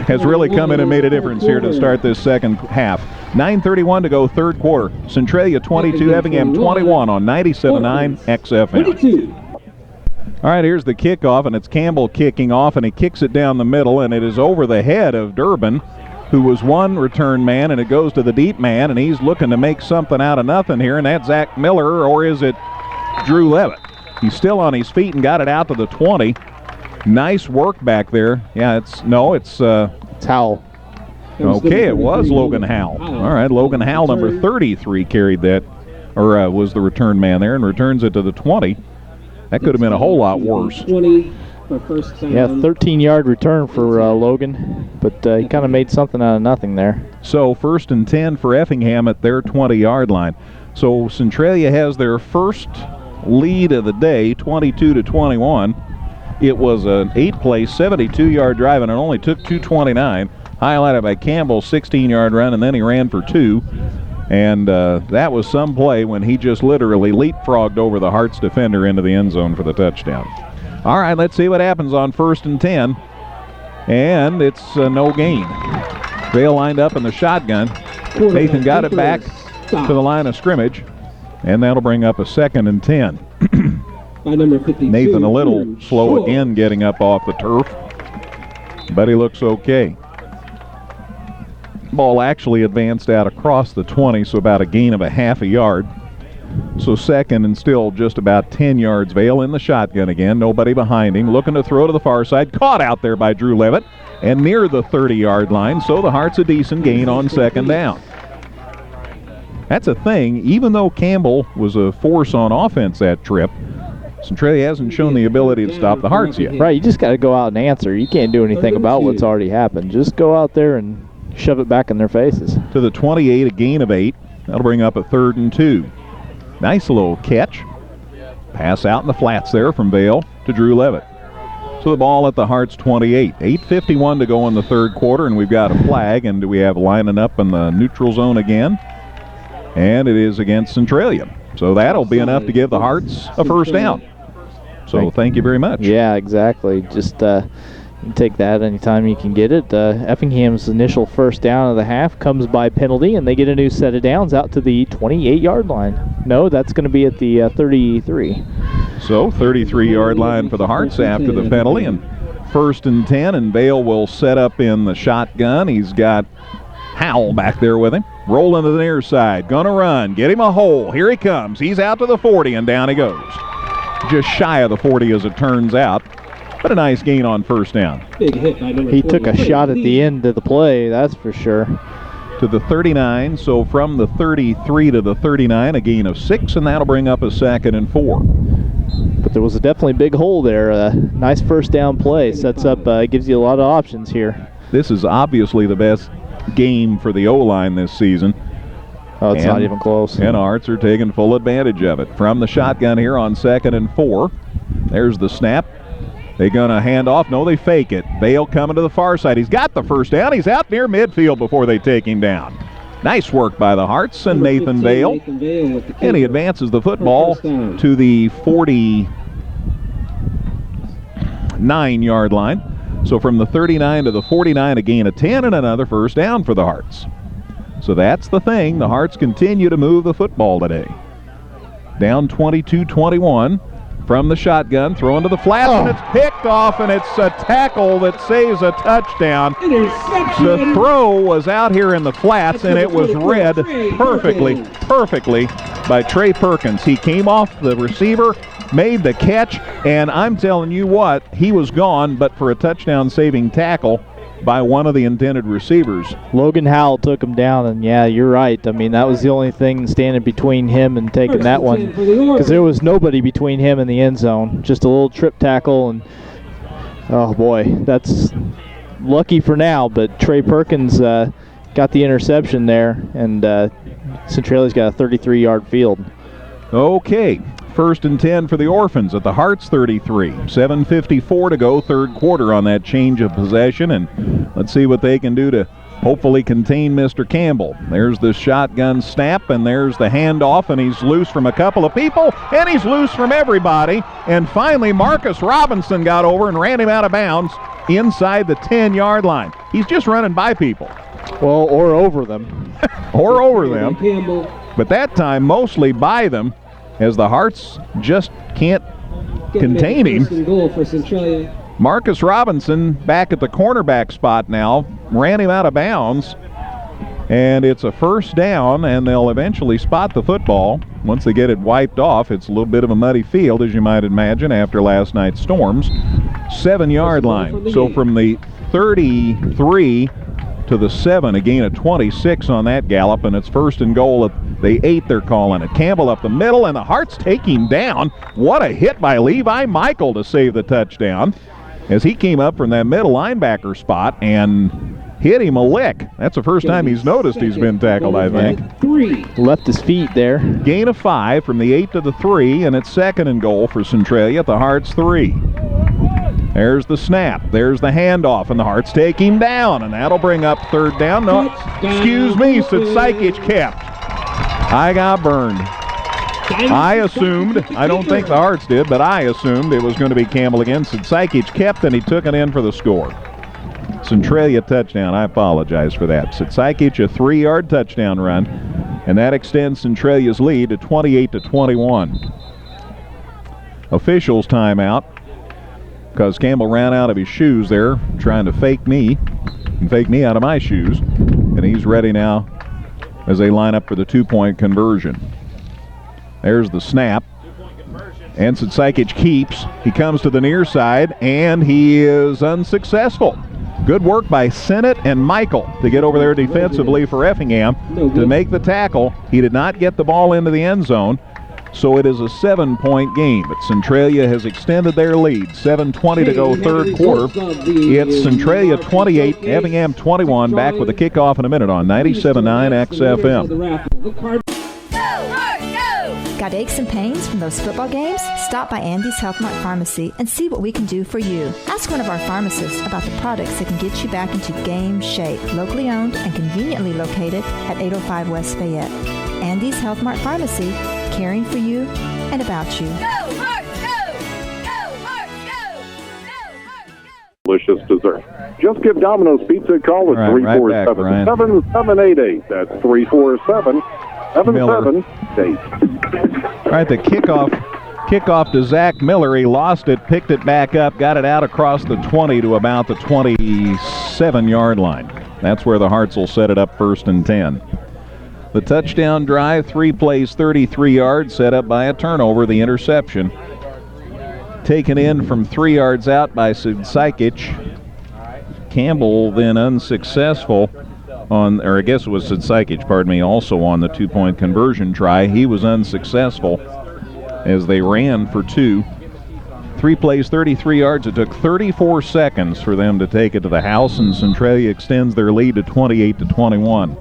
has really come in and made a difference here to start this second half. 9:31 to go, third quarter. Centralia 22, Effingham 21 on 97.9 XFM. All right, here's the kickoff, and it's Campbell kicking off, and he kicks it down the middle, and it is over the head of Durbin. who was one return man, and it goes to the deep man, and he's looking to make something out of nothing here, and that's Zach Miller, or is it Drew Levitt? He's still on his feet and got it out to the 20. Nice work back there. Yeah, it's Howell. Okay, it was Logan Howell. All right, Logan Howell, number 33, carried that, or was the return man there, and returns it to the 20. That could have been a whole lot worse. 20 for first time. Yeah, 13-yard return for Logan, but he kind of made something out of nothing there. So 1st and 10 for Effingham at their 20-yard line. So Centralia has their first lead of the day, 22-21. It was an 8-play, 72-yard drive, and it only took 2:29. Highlighted by Campbell's 16-yard run, and then he ran for 2. And that was some play when he just literally leapfrogged over the Hearts defender into the end zone for the touchdown. All right, let's see what happens on 1st and 10. And it's no gain. Vale lined up in the shotgun. Nathan got it back to the line of scrimmage, and that'll bring up a 2nd and 10. By number 52, Nathan a little slow again getting up off the turf, but he looks okay. Ball actually advanced out across the 20, so about a gain of a half a yard. So 2nd and still just about 10 yards. Vale in the shotgun again, nobody behind him, looking to throw to the far side. Caught out there by Drew Levitt and near the 30-yard line, so the Hearts a decent gain on 2nd down. That's a thing, even though Campbell was a force on offense that trip, Centralia hasn't shown the ability to stop the Hearts yet. Right, you just got to go out and answer. You can't do anything about what's already happened. Just go out there and shove it back in their faces. To the 28, a gain of 8. That'll bring up a 3rd and 2. Nice little catch. Pass out in the flats there from Vale to Drew Levitt. So the ball at the Hearts 28. 8:51 to go in the 3rd quarter, and we've got a flag, and we have lining up in the neutral zone again. And it is against Centralia. So that'll be enough to give the Hearts a 1st down. So thank you very much. Yeah, exactly. Just you take that anytime you can get it. Effingham's initial 1st down of the half comes by penalty, and they get a new set of downs out to the 28-yard line. No, that's going to be at the 33. So 33-yard line for the Hearts after the penalty, and 1st and 10, and Vale will set up in the shotgun. He's got Howell back there with him. Rolling to the near side. Gonna run. Get him a hole. Here he comes. He's out to the 40, and down he goes. Just shy of the 40 as it turns out. But a nice gain on 1st down. Big hit by number he took a shot at the end of the play, that's for sure. To the 39, so from the 33 to the 39, a gain of 6, and that'll bring up a 2nd and 4. But there was a definitely big hole there. Nice 1st down play. Sets up, gives you a lot of options here. This is obviously the best game for the O-line this season. Oh, it's not even close. And Hearts are taking full advantage of it. From the shotgun here on 2nd and 4. There's the snap. They're going to hand off. No, they fake it. Vale coming to the far side. He's got the 1st down. He's out near midfield before they take him down. Nice work by the Hearts and Nathan Vale. And he advances the football to the 49-yard line. So from the 39 to the 49, a gain of 10 and another 1st down for the Hearts. So that's the thing. The Hearts continue to move the football today. Down 22-21 from the shotgun, thrown to the flats, and it's picked off, and it's a tackle that saves a touchdown. The throw was out here in the flats, and it was read perfectly by Trey Perkins. He came off the receiver, made the catch, and I'm telling you what, he was gone, but for a touchdown-saving tackle by one of the intended receivers. Logan Howell took him down, and yeah, you're right. I mean, that was the only thing standing between him and taking that one, because there was nobody between him and the end zone. Just a little trip tackle, and oh boy, that's lucky for now, but Trey Perkins got the interception there, and Centralia's got a 33-yard field. Okay. 1st and 10 for the Orphans at the Hearts 33. 7:54 to go, 3rd quarter on that change of possession, and let's see what they can do to hopefully contain Mr. Campbell. There's the shotgun snap, and there's the handoff, and he's loose from a couple of people, and he's loose from everybody, and finally Marcus Robinson got over and ran him out of bounds inside the 10-yard line. He's just running by people. Well, or over them. Or over them. But that time mostly by them, as the Hearts just can't contain him. Goal for Centralia. Marcus Robinson back at the cornerback spot now, ran him out of bounds. And it's a first down, and they'll eventually spot the football. Once they get it wiped off, it's a little bit of a muddy field, as you might imagine, after last night's storms. 7-yard line. So from the 33 to the 7, a gain of 26 on that gallop, and it's first and goal at the 8 they're calling it. Campbell up the middle, and the Hearts take him down. What a hit by Levi Michael to save the touchdown as he came up from that middle linebacker spot and hit him a lick. That's the first time he's noticed he's been tackled, I think. Left his feet there. Gain of 5 from the 8 to the 3, and it's second and goal for Centralia at the Hearts 3. There's the snap. There's the handoff, and the Hearts take him down, and that'll bring up third down. No, excuse me, Sidsakic kept. I got burned. I assumed, I don't think the Hearts did, but I assumed it was going to be Campbell again. Sidsakic kept, and he took it in for the score. Centralia touchdown. I apologize for that. Sidsakic, a 3-yard touchdown run, and that extends Centralia's lead to 28-21. Officials timeout because Campbell ran out of his shoes there trying to fake me and fake me out of my shoes, and he's ready now as they line up for the 2-point conversion. There's the snap, and Sidsakic keeps. He comes to the near side, and he is unsuccessful. Good work by Sennett and Michael to get over there defensively for Effingham to make the tackle. He did not get the ball into the end zone, so it is a 7-point game. But Centralia has extended their lead. 7:20 to go, third quarter. It's Centralia 28, Effingham 21. Back with a kickoff in a minute on 97.9 XFM. Got aches and pains from those football games? Stop by Andy's Health Mart Pharmacy and see what we can do for you. Ask one of our pharmacists about the products that can get you back into game shape. Locally owned and conveniently located at 805 West Fayette. Andy's Health Mart Pharmacy, caring for you and about you. Go, Hearts, go! Go, Hearts, go! Go, Hearts, go! Delicious dessert. Just give Domino's Pizza a call at 347-7788. That's 347-7788. All right, the kickoff to Zach Miller. He lost it, picked it back up, got it out across the 20 to about the 27-yard line. That's where the Hearts will set it up first and 10. The touchdown drive, 3 plays, 33 yards, set up by a turnover, the interception. Taken in from 3 yards out by Sidsakic. Campbell then unsuccessful on, or I guess it was Sidsakic, pardon me, also on the 2-point conversion try. He was unsuccessful as they ran for 2. 3 plays, 33 yards. It took 34 seconds for them to take it to the house, and Centralia extends their lead to 28-21.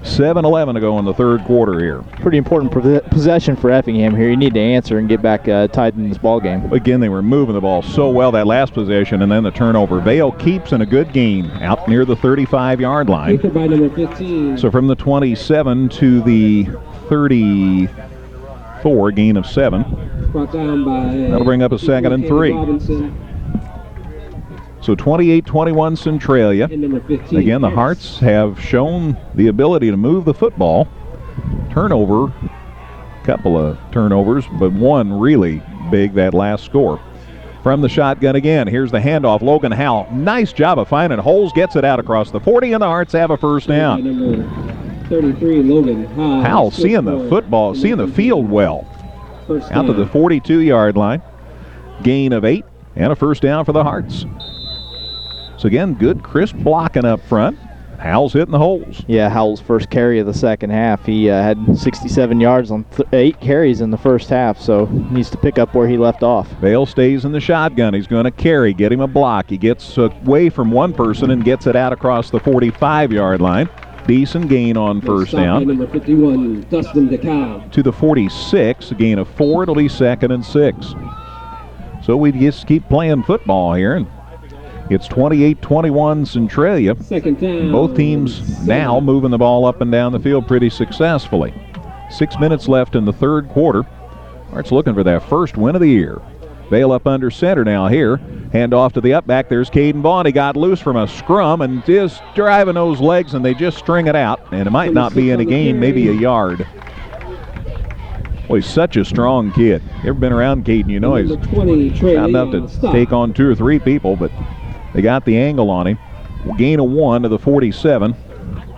7:11 to go in the third quarter here. Pretty important possession for Effingham here. You need to answer and get back tied in this ball game. Again, they were moving the ball so well that last possession, and then the turnover. Vale keeps in a good gain out near the 35-yard line. By number 15. So from the 27 to the 34, gain of 7. Brought down by that'll bring up a second and 3. Robinson. So 28-21 Centralia. Again, the Hearts have shown the ability to move the football. Turnover, couple of turnovers, but one really big, that last score. From the shotgun again, here's the handoff. Logan Howell, nice job of finding holes, gets it out across the 40, and the Hearts have a first down. Number 33, Logan Howell. Howell seeing the football, seeing the field well. Out to the 42-yard line. Gain of 8 and a first down for the Hearts. So again, good crisp blocking up front. Howell's hitting the holes. Yeah, Howell's first carry of the second half. He had 67 yards on 8 carries in the first half, so needs to pick up where he left off. Vale stays in the shotgun. He's going to carry, get him a block. He gets away from one person and gets it out across the 45-yard line. Decent gain on first down. Number 51, Dustin DeKalb. To the 46, a gain of 4. It'll be second and 6. So we just keep playing football here, and it's 28-21 Centralia. Second down. Both teams now moving the ball up and down the field pretty successfully. 6 minutes left in the third quarter. Hearts looking for that first win of the year. Vale up under center now here. Hand off to the up back. There's Caden Vaughn. He got loose from a scrum and just driving those legs, and they just string it out. And it might not be in a game, maybe a yard. Boy, he's such a strong kid. You ever been around Caden, you know he's not enough to take on 2 or 3 people, but they got the angle on him. Gain of 1 to the 47,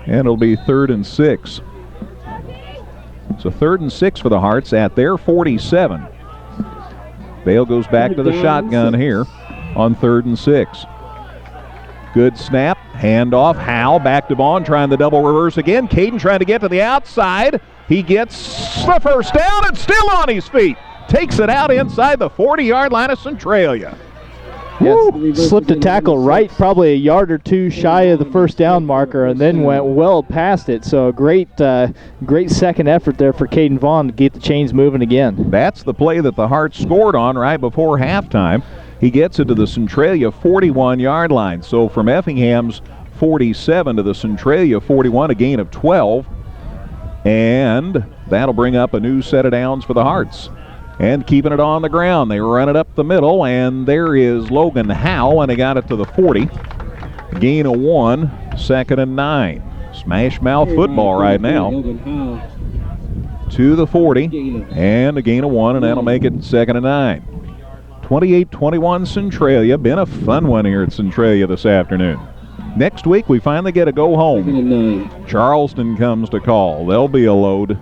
and it'll be 3rd and 6. So 3rd and 6 for the Hearts at their 47. Vale goes back to the shotgun here on 3rd and 6. Good snap, handoff, Howell back to Vaughn, trying the double reverse again. Caden trying to get to the outside. He gets the first down and still on his feet. Takes it out inside the 40-yard line of Centralia. Yes, slipped a tackle right, probably a yard or two shy of the first down marker, and then went well past it. So a great second effort there for Caden Vaughn to get the chains moving again. That's the play that the Hearts scored on right before halftime. He gets it to the Centralia 41-yard line. So from Effingham's 47 to the Centralia 41, a gain of 12. And that'll bring up a new set of downs for the Hearts. And keeping it on the ground, they run it up the middle, and there is Logan Howe, and they got it to the 40. Gain of 1, 2nd and 9. Smash mouth football right now. To the 40, and a gain of 1, and that'll make it 2nd and 9. 28-21 Centralia. Been a fun one here at Centralia this afternoon. Next week, we finally get a go home. Charleston comes to call. They'll be a load.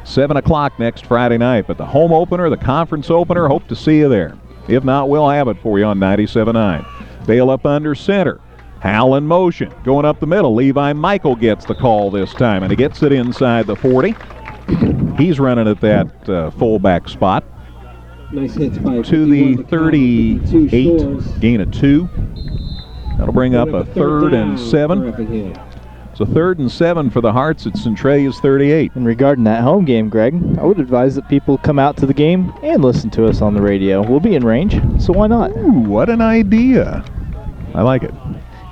7 o'clock next Friday night. But the home opener, the conference opener, hope to see you there. If not, we'll have it for you on 97.9. Vale up under center. Howell in motion. Going up the middle. Levi Michael gets the call this time, and he gets it inside the 40. He's running at that fullback spot. Nice hits by to the 38. Gain of 2. That'll bring up a 3rd and 7. So 3rd and 7 for the Hearts at Centralia's 38. And regarding that home game, Greg, I would advise that people come out to the game and listen to us on the radio. We'll be in range, so why not? Ooh, what an idea. I like it.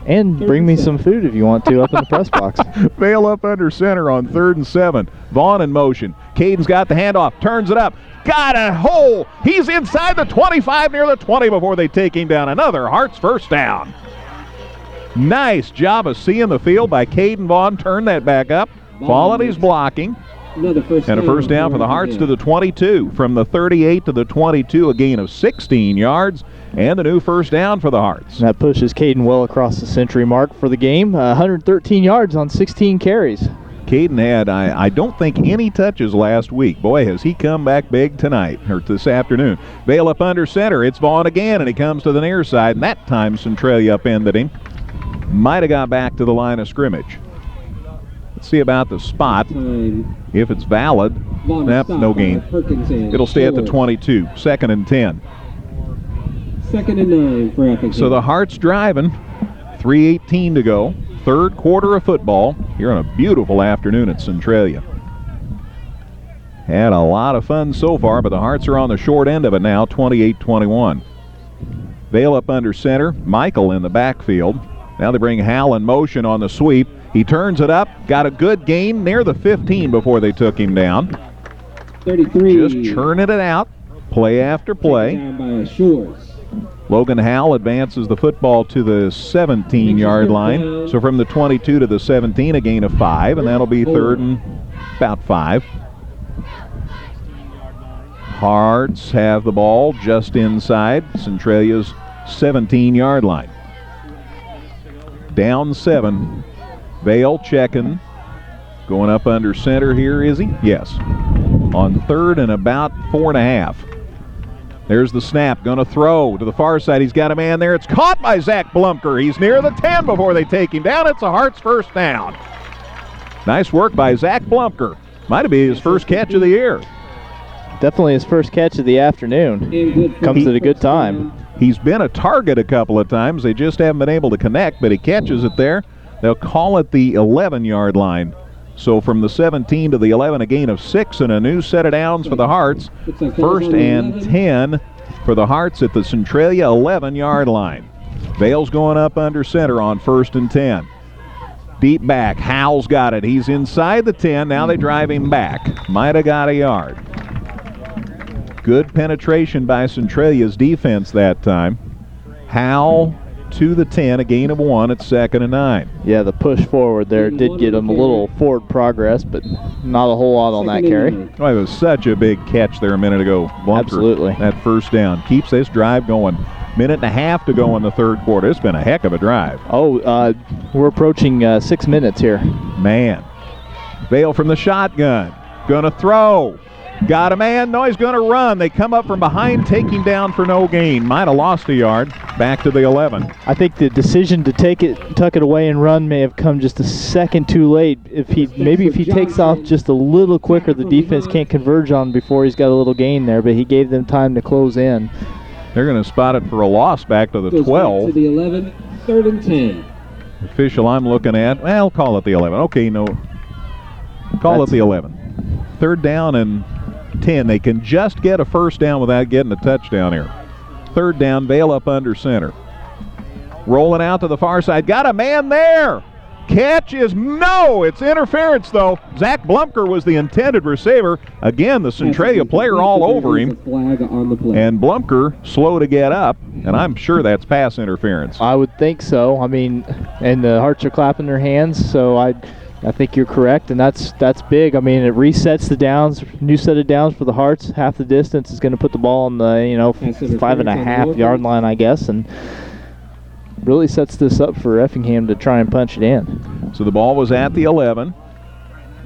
And bring me some food if you want to up in the press box. Vale up under center on 3rd and 7. Vaughn in motion. Caden's got the handoff, turns it up. Got a hole. He's inside the 25, near the 20 before they take him down. Another Hearts first down. Nice job of seeing the field by Caden Vaughn. Turn that back up. Followed his blocking. And a first down for the Hearts to the 22. From the 38 to the 22, a gain of 16 yards. And a new first down for the Hearts. That pushes Caden well across the century mark for the game. 113 yards on 16 carries. Caden had, I don't think, any touches last week. Boy, has he come back big tonight, or this afternoon. Vale up under center. It's Vaughn again, and he comes to the near side. And that time, Centralia upended him. Might have got back to the line of scrimmage. Let's see about the spot. If it's valid, no gain. It'll stay at the 22. 2nd and 10. 2nd and 9 for Effingham. So the Hearts driving. 3:18 to go. 3rd quarter of football here on a beautiful afternoon at Centralia. Had a lot of fun so far, but the Hearts are on the short end of it now, 28-21. Vale up under center. Michael in the backfield. Now they bring Hal in motion on the sweep. He turns it up, got a good gain near the 15 before they took him down. 33. Just churning it out, play after play. Down by Shores. Logan Howell advances the football to the 17-yard line. So from the 22 to the 17, a gain of 5, and that'll be 3rd and about 5. Hearts have the ball just inside Centralia's 17-yard line. Down 7. Vale checking. Going up under center here, is he? Yes. On 3rd and about 4.5. There's the snap. Going to throw to the far side. He's got a man there. It's caught by Zach Blumker. He's near the 10 before they take him down. It's a Hearts first down. Nice work by Zach Blumker. Might have been his first catch of the year. Definitely his first catch of the afternoon. Comes at a good time. He's been a target a couple of times. They just haven't been able to connect, but he catches it there. They'll call it the 11-yard line. So from the 17 to the 11, a gain of 6 and a new set of downs for the Hearts. 1st and 10 for the Hearts at the Centralia 11-yard line. Vale's going up under center on 1st and 10. Deep back, Howell's got it. He's inside the 10. Now they drive him back. Might have got a yard. Good penetration by Centralia's defense that time. Howell to the 10, a gain of 1 at 2nd and 9. Yeah, the push forward there did get him a little forward progress, but not a whole lot on that carry. Oh, it was such a big catch there a minute ago. Blumker, absolutely. That first down keeps this drive going. Minute and a half to go in the third quarter. It's been a heck of a drive. Oh, we're approaching 6 minutes here. Man. Vale from the shotgun. Gonna throw. Got a man. No, he's gonna run. They come up from behind, take him down for no gain. Might have lost a yard. Back to the 11. I think the decision to tuck it away and run may have come just a second too late. If he takes off just a little quicker, the defense can't converge on before he's got a little gain there, but he gave them time to close in. They're going to spot it for a loss back to the 12. Back to the 11, 3rd and 10. Official I'm looking at, well, call it the 11. Okay, no. Call it the 11. 3rd down and 10. They can just get a first down without getting a touchdown here. 3rd down, Vale up under center. Rolling out to the far side. Got a man there. Catch is no. It's interference, though. Zach Blumker was the intended receiver. Again, the Centralia player all over him. And Blumker slow to get up, and I'm sure that's pass interference. I would think so. I mean, and the Hearts are clapping their hands, so I think you're correct, and that's big. I mean, it resets the downs, new set of downs for the Hearts. Half the distance is going to put the ball on the 5.5 yard line, I guess, and really sets this up for Effingham to try and punch it in. So the ball was at the 11.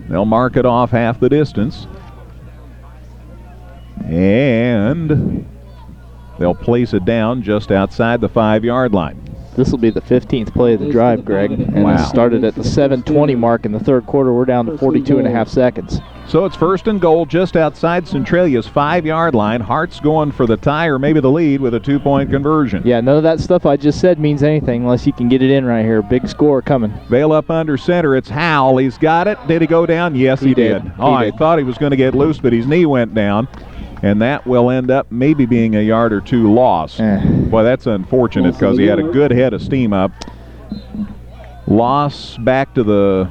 They'll mark it off half the distance. And they'll place it down just outside the 5 yard line. This will be the 15th play of the drive, Greg. And it started at the 7:20 mark in the third quarter. We're down to 42.5 seconds. So it's 1st and goal just outside Centralia's 5 yard line. Hearts going for the tie or maybe the lead with a 2-point conversion. Yeah, none of that stuff I just said means anything unless you can get it in right here. Big score coming. Vale up under center. It's Howell. He's got it. Did he go down? Yes, he did. I thought he was going to get loose, but his knee went down. And that will end up maybe being a yard or two loss. Boy, that's unfortunate because he had a good head of steam up. Loss back to the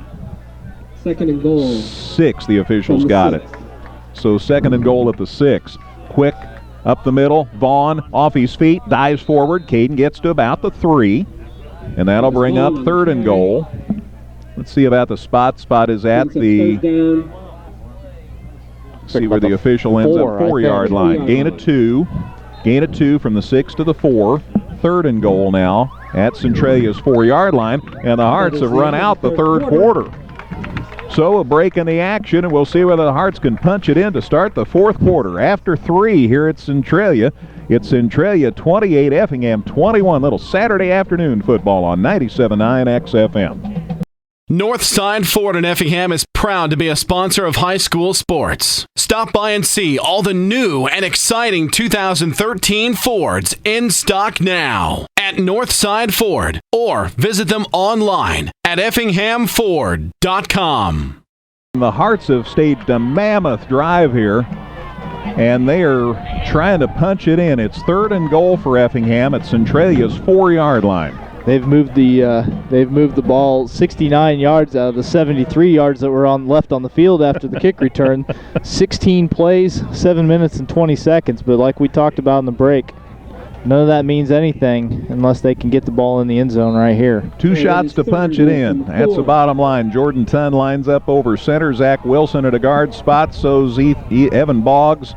2nd and goal. 6. The officials got it. So 2nd and goal at the 6. Quick up the middle. Vaughn off his feet, dives forward. Caden gets to about the 3. And that'll bring up 3rd and goal. Let's see about the spot. Spot is at the... See where the official ends up, 4 yard line. Gain of 2. Gain of 2 from the 6 to the 4. 3rd and goal now at Centralia's 4 yard line. And the Hearts have run out the third quarter. So a break in the action, and we'll see whether the Hearts can punch it in to start the fourth quarter. After 3 here at Centralia, it's Centralia 28, Effingham 21. Little Saturday afternoon football on 97.9 XFM. Northside Ford in Effingham is proud to be a sponsor of high school sports. Stop by and see all the new and exciting 2013 Fords in stock now at Northside Ford, or visit them online at effinghamford.com. The Hearts have staged a mammoth drive here, and they are trying to punch it in. It's 3rd and goal for Effingham at Centralia's 4 yard line. They've moved the ball 69 yards out of the 73 yards that were left on the field after the kick return. 16 plays, 7 minutes and 20 seconds. But like we talked about in the break, none of that means anything unless they can get the ball in the end zone right here. 2 shots to punch it in. That's the bottom line. Jordan Tunn lines up over center. Zach Wilson at a guard spot. So's Evan Boggs.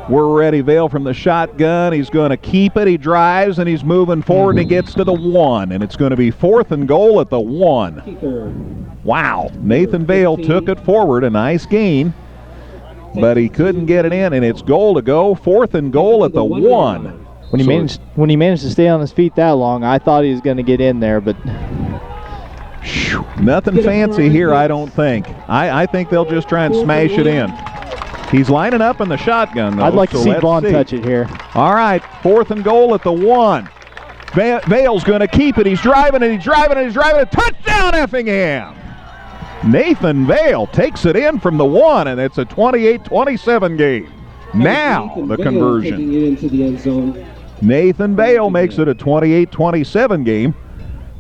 We're ready. Vale from the shotgun. He's going to keep it. He drives, and he's moving forward, and he gets to the 1. And it's going to be 4th and goal at the 1. Wow. Nathan Vale took it forward. A nice gain. But he couldn't get it in, and it's goal to go. 4th and goal at the 1. When he managed to stay on his feet that long, I thought he was going to get in there, but... Nothing fancy here, I don't think. I think they'll just try and smash it in. He's lining up in the shotgun, though. I'd like to see Vaughn touch it here. All right, 4th and goal at the 1. Vale's going to keep it. He's driving and he's driving and he's driving. Touchdown, Effingham! Nathan Vale takes it in from the 1, and it's a 28-27 game. Now the conversion. Nathan Vale makes it a 28-27 game.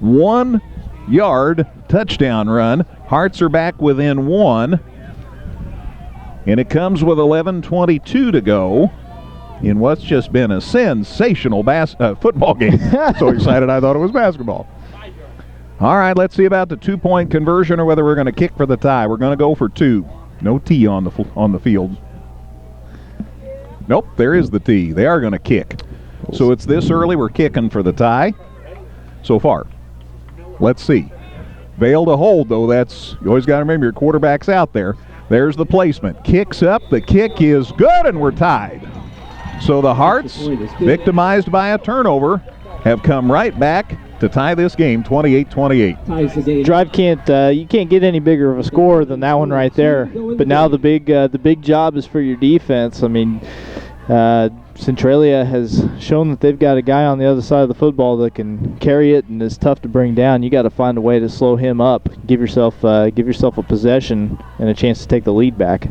1 yard touchdown run. Hearts are back within 1. And it comes with 11:22 to go in what's just been a sensational football game. So excited I thought it was basketball. All right, let's see about the 2-point conversion or whether we're going to kick for the tie. We're going to go for 2. No tee on the field. Nope, there is the tee. They are going to kick. So it's this early. We're kicking for the tie so far. Let's see. Vail to hold, though. You always got to remember your quarterback's out there. There's the placement. Kicks up. The kick is good, and we're tied. So the Hearts, victimized by a turnover, have come right back to tie this game 28-28. Drive you can't get any bigger of a score than that one right there. But now the big job is for your defense. I mean, Centralia has shown that they've got a guy on the other side of the football that can carry it and is tough to bring down. You got to find a way to slow him up, give yourself a possession and a chance to take the lead back.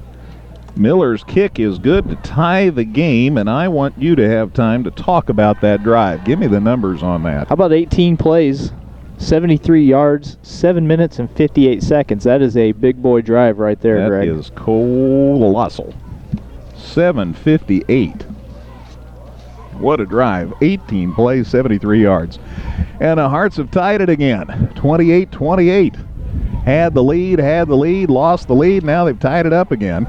Miller's kick is good to tie the game, and I want you to have time to talk about that drive. Give me the numbers on that. How about 18 plays, 73 yards, 7 minutes and 58 seconds? That is a big boy drive right there, Greg. That is colossal. 7:58. What a drive. 18 plays, 73 yards. And the Hearts have tied it again, 28-28. Had the lead, lost the lead, now they've tied it up again.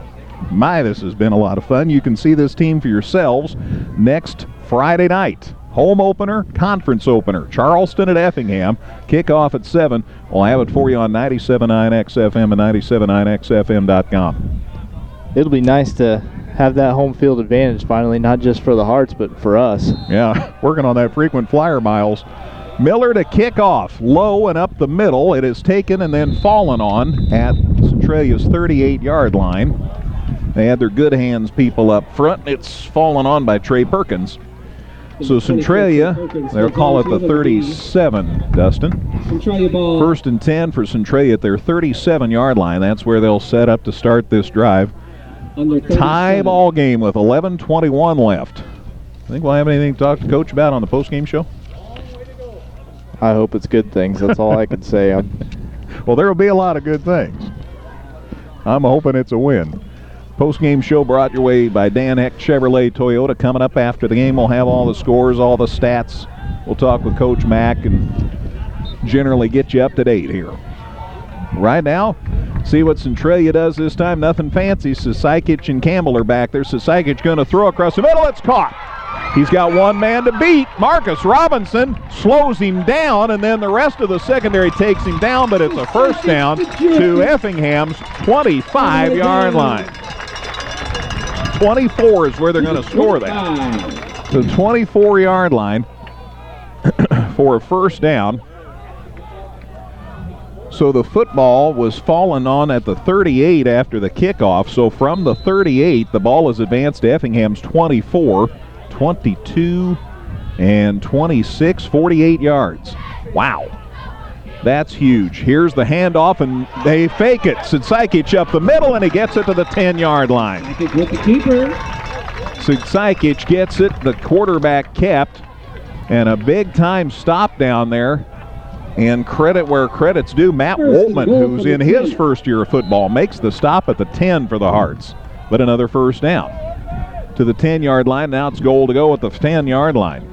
My, this has been a lot of fun. You can see this team for yourselves next Friday night. Home opener, conference opener. Charleston at Effingham. Kickoff at 7. We'll have it for you on 97.9 XFM and 97.9XFM.com. It'll be nice to have that home field advantage finally, not just for the Hearts, but for us. Yeah, working on that frequent flyer miles. Miller to kick off, low and up the middle. It is taken and then fallen on at Centralia's 38-yard line. They had their good hands people up front. It's fallen on by Trey Perkins. So Centralia, they'll call it the 37, Dustin. Centralia ball. 1st and 10 for Centralia at their 37-yard line. That's where they'll set up to start this drive. Tie ball game with 11:21 left. Think we'll have anything to talk to Coach about on the postgame show? I hope it's good things. That's all I can say. Well, there will be a lot of good things. I'm hoping it's a win. Post-game show brought your way by Dan Heck Chevrolet Toyota. Coming up after the game, we'll have all the scores, all the stats. We'll talk with Coach Mack and generally get you up to date here. Right now, see what Centralia does this time. Nothing fancy. Sisaikic and Campbell are back there. Sisaikic going to throw across the middle. It's caught. He's got one man to beat. Marcus Robinson slows him down, and then the rest of the secondary takes him down, but it's a first down to Effingham's 25-yard line. 24 is where they're going to score that. So 24-yard line for a first down. So the football was fallen on at the 38 after the kickoff. So from the 38, the ball is advanced to Effingham's 24, 22, and 26, 48 yards. Wow. That's huge. Here's the handoff, and they fake it. Sisaikic up the middle, and he gets it to the 10-yard line. With the keeper. Sisaikic gets it. The quarterback kept, and a big-time stop down there. And credit where credit's due. Matt Woltman, who's in his first year of football, makes the stop at the 10 for the Hearts. But another first down. To the 10-yard line. Now it's goal to go at the 10-yard line.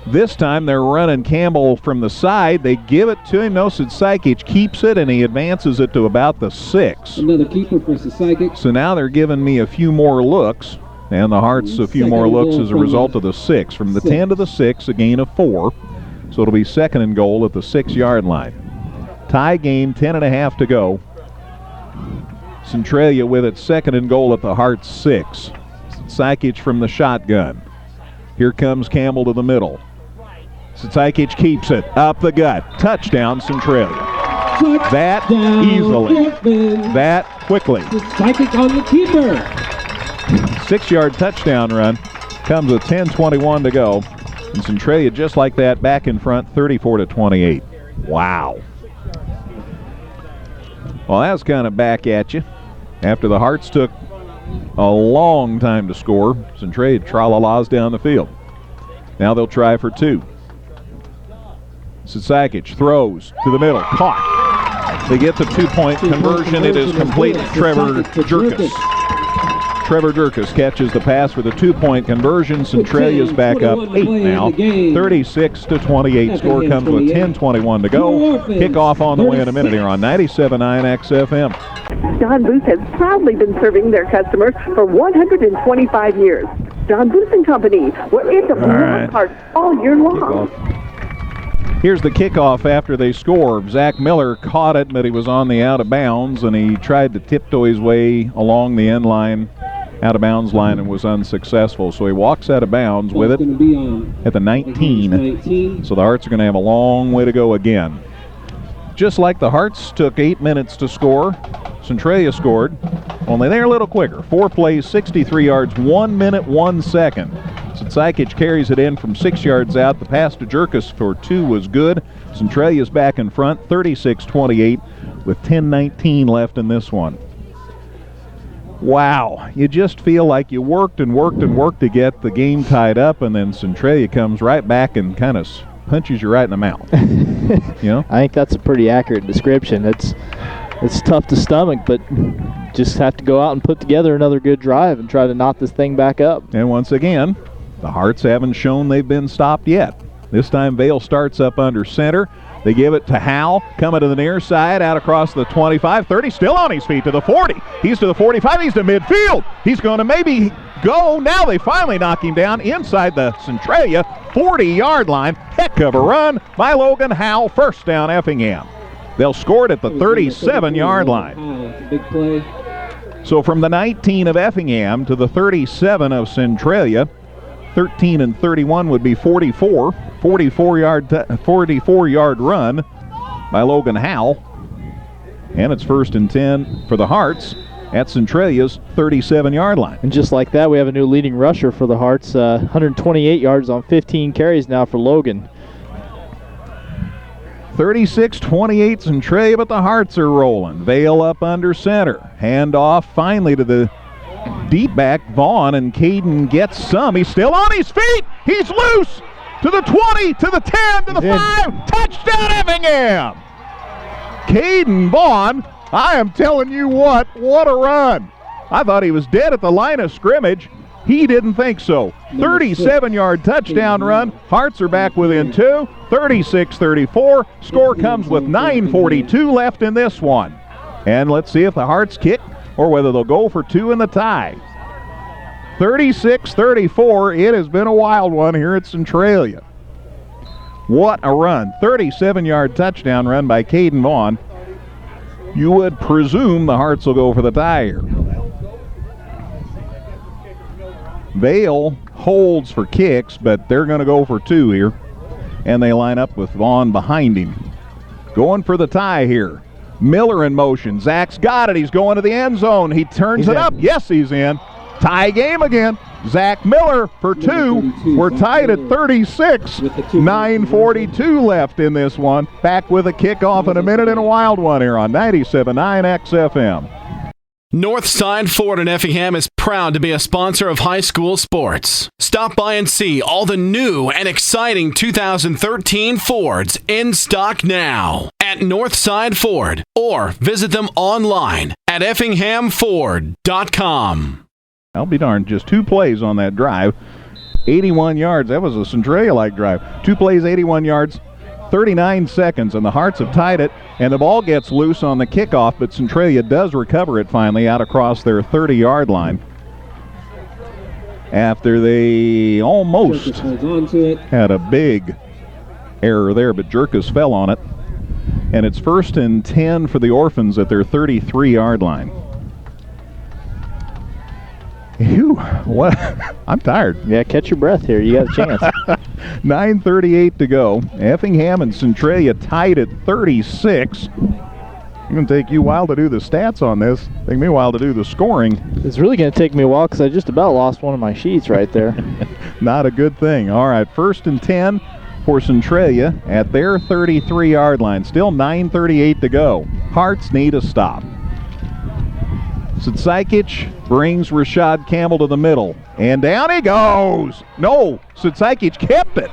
This time they're running Campbell from the side. They give it to him. No, Sisaikic keeps it, and he advances it to about the 6. Another keeper for Sisaikic. So now they're giving me a few more looks. And the Hearts a few more looks as a result of the 6. From the 10 to the 6, a gain of 4. So it'll be 2nd and goal at the 6-yard line. Tie game, 10.5 to go. Centralia with its 2nd and goal at the Hearts 6. Sisaikic from the shotgun. Here comes Campbell to the middle. Sisaikic keeps it up the gut. Touchdown, Centralia. That easily. That quickly. Sisaikic on the keeper. 6-yard touchdown run. Comes with 10:21 to go. And Centralia just like that back in front, 34-28. Wow. Well, that was kind of back at you. After the Hearts took a long time to score, Centralia tra-la-las down the field. Now they'll try for 2. Sisaikic throws to the middle. Caught. They get the 2-point conversion. It is complete. Trevor Jerkus. Trevor Jerkus catches the pass for the 2-point conversion. Centralia's back up 8 now. 36-28. Score comes with 10:21 to go. Kickoff on the way in a minute here on 97.9 XFM. Don Booth has proudly been serving their customers for 125 years. John Boosting Company, where it's a block cart all year long. Here's the kickoff after they score. Zach Miller caught it, but he was on the out of bounds, and he tried to tiptoe his way along the end line, out of bounds line, and was unsuccessful. So he walks out of bounds with it at the 19. So the Hearts are going to have a long way to go again. Just like the Hearts took 8 minutes to score, Centralia scored, only they're a little quicker. 4 plays, 63 yards, 1 minute, 1 second. Sitsakic carries it in from 6 yards out. The pass to Jerkus for 2 was good. Centralia's back in front, 36-28, with 10:19 left in this one. Wow, you just feel like you worked and worked and worked to get the game tied up, and then Centralia comes right back and kind of punches you right in the mouth. You know? I think that's a pretty accurate description. It's tough to stomach, but just have to go out and put together another good drive and try to knock this thing back up. And once again, the Hearts haven't shown they've been stopped yet. This time Vale starts up under center. They give it to Howell, coming to the near side, out across the 25, 30, still on his feet to the 40. He's to the 45, he's to midfield. He's going to maybe go. Now they finally knock him down inside the Centralia 40-yard line. Heck of a run by Logan Howell, first down Effingham. They'll score it at the 37-yard line. Big play. So from the 19 of Effingham to the 37 of Centralia, 13 and 31 would be 44-yard run by Logan Howell. And it's 1st and 10 for the Hearts at Centralia's 37-yard line. And just like that, we have a new leading rusher for the Hearts. 128 yards on 15 carries now for Logan. 36-28 Centralia, but the Hearts are rolling. Vale up under center. Hand off finally to the deep back, Vaughn, and Caden gets some. He's still on his feet. He's loose to the 20, to the 10, to the 5. Touchdown Effingham! Caden Vaughn, I am telling you what a run. I thought he was dead at the line of scrimmage. He didn't think so. 37-yard touchdown run. Hearts are back within 2. 36-34. Score comes with 9:42 left in this one. And let's see if the Hearts kick or whether they'll go for 2 in the tie. 36-34. It has been a wild one here at Centralia. What a run. 37-yard touchdown run by Caden Vaughn. You would presume the Hearts will go for the tie here. Vale holds for kicks, but they're going to go for 2 here. And they line up with Vaughn behind him. Going for the tie here. Miller in motion. Zach's got it. He's going to the end zone. He turns it up. Yes, he's in. Tie game again. Zach Miller for 2. We're tied at 36. 9:42 left in this one. Back with a kickoff in a minute and a wild one here on 97.9 XFM. Northside Ford in Effingham is proud to be a sponsor of high school sports. Stop by and see all the new and exciting 2013 Fords in stock now at Northside Ford, or visit them online at effinghamford.com. I'll be darned, just 2 plays on that drive. 81 yards. That was a Centralia-like drive. 2 plays, 81 yards, 39 seconds, and the Hearts have tied it, and the ball gets loose on the kickoff, but Centralia does recover it finally out across their 30-yard line after they almost had a big error there, but Jerkus fell on it. And it's 1st and 10 for the Orphans at their 33-yard line. Phew, what? I'm tired. Yeah, catch your breath here. You got a chance. 9:38 to go. Effingham and Centralia tied at 36. It's going to take you a while to do the stats on this. Take me a while to do the scoring. It's really going to take me a while because I just about lost one of my sheets right there. Not a good thing. All right, 1st and 10 for Centralia at their 33-yard line. Still 9:38 to go. Hearts need a stop. Sitsakic brings Rashad Campbell to the middle. And down he goes. No, Sitsakic kept it.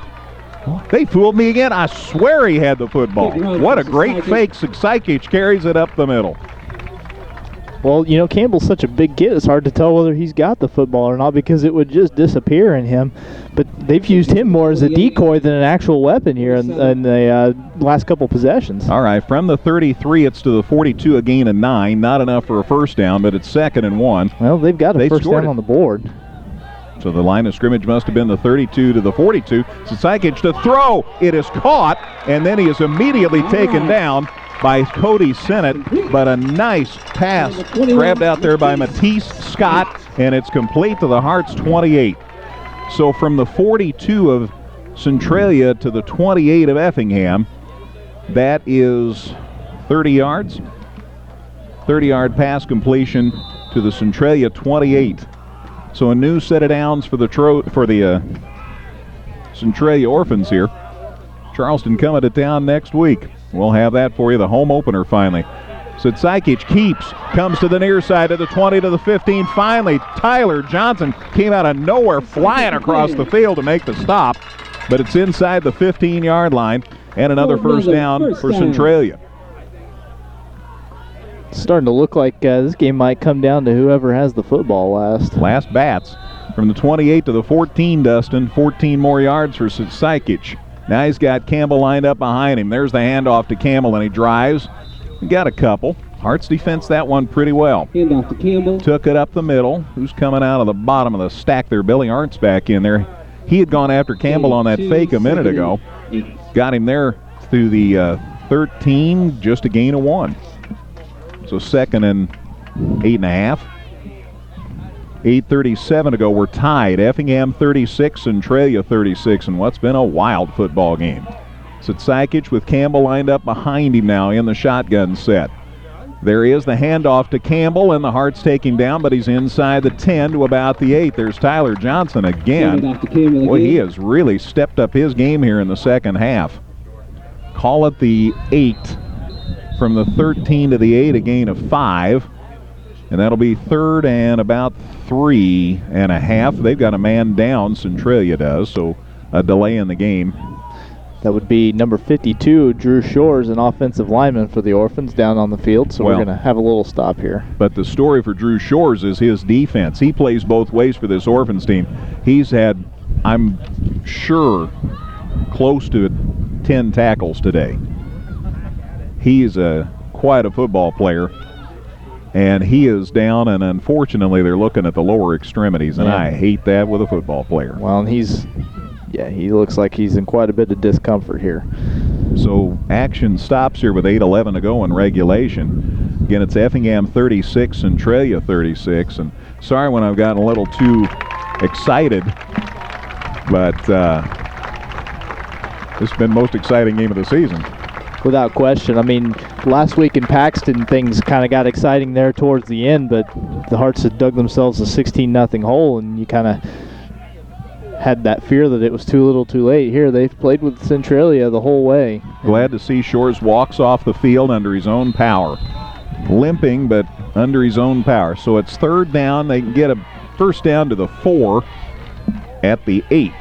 They fooled me again. I swear he had the football. What a great fake. Sitsakic carries it up the middle. Well, you know, Campbell's such a big kid, it's hard to tell whether he's got the football or not because it would just disappear in him. But they've used him more as a decoy than an actual weapon here in the last couple possessions. All right, from the 33, it's to the 42, a gain of 9. Not enough for a first down, but it's 2nd and 1. Well, they've got a first down on the board. So the line of scrimmage must have been the 32 to the 42. Sitsakic to throw. It is caught, and then he is immediately taken down by Cody Sennett. But a nice pass grabbed out there by Matisse Scott, and it's complete to the Hearts 28. So from the 42 of Centralia to the 28 of Effingham, that is 30 yards. 30-yard pass completion to the Centralia 28. So a new set of downs for the Centralia Orphans here. Charleston coming to town next week. We'll have that for you, the home opener finally. Sitsakic keeps, comes to the near side of the 20 to the 15. Finally, Tyler Johnson came out of nowhere flying across the field to make the stop, but it's inside the 15-yard line, and another first down for Centralia. It's starting to look like this game might come down to whoever has the football last. Last bats from the 28 to the 14, Dustin. 14 more yards for Sitsakic. Now he's got Campbell lined up behind him. There's the handoff to Campbell, and he drives. He got a couple. Hearts defense that one pretty well. Handoff to Campbell. Took it up the middle. Who's coming out of the bottom of the stack there? Billy Arndt's back in there. He had gone after Campbell on that fake a minute ago. Got him there through the 13, just a gain of 1. So 2nd and 8.5. 8:37 to go. We're tied. Effingham 36, Centralia 36, and what's been a wild football game. Sitsakic with Campbell lined up behind him now in the shotgun set. There is the handoff to Campbell, and the Hearts take him down, but he's inside the 10 to about the 8. There's Tyler Johnson again. Boy, he has really stepped up his game here in the second half. Call it the 8 from the 13 to the 8, a gain of 5. And that'll be 3rd and about 3.5. They've got a man down, Centralia does, so a delay in the game. That would be number 52, Drew Shores, an offensive lineman for the Orphans, down on the field. So we're going to have a little stop here. But the story for Drew Shores is his defense. He plays both ways for this Orphans team. He's had, I'm sure, close to 10 tackles today. He's quite a football player. And he is down, and unfortunately they're looking at the lower extremities, and I hate that with a football player. Well, and he looks like he's in quite a bit of discomfort here. So action stops here with 8:11 to go in regulation. Again, it's Effingham 36, Centralia 36, and sorry when I've gotten a little too excited, but this has been the most exciting game of the season. Without question. I mean, last week in Paxton, things kind of got exciting there towards the end, but the Hearts had dug themselves a 16-0 hole, and you kind of had that fear that it was too little too late. Here, they've played with Centralia the whole way. Glad to see Shores walks off the field under his own power. Limping, but under his own power. So it's 3rd down. They can get a first down to the 4 at the 8.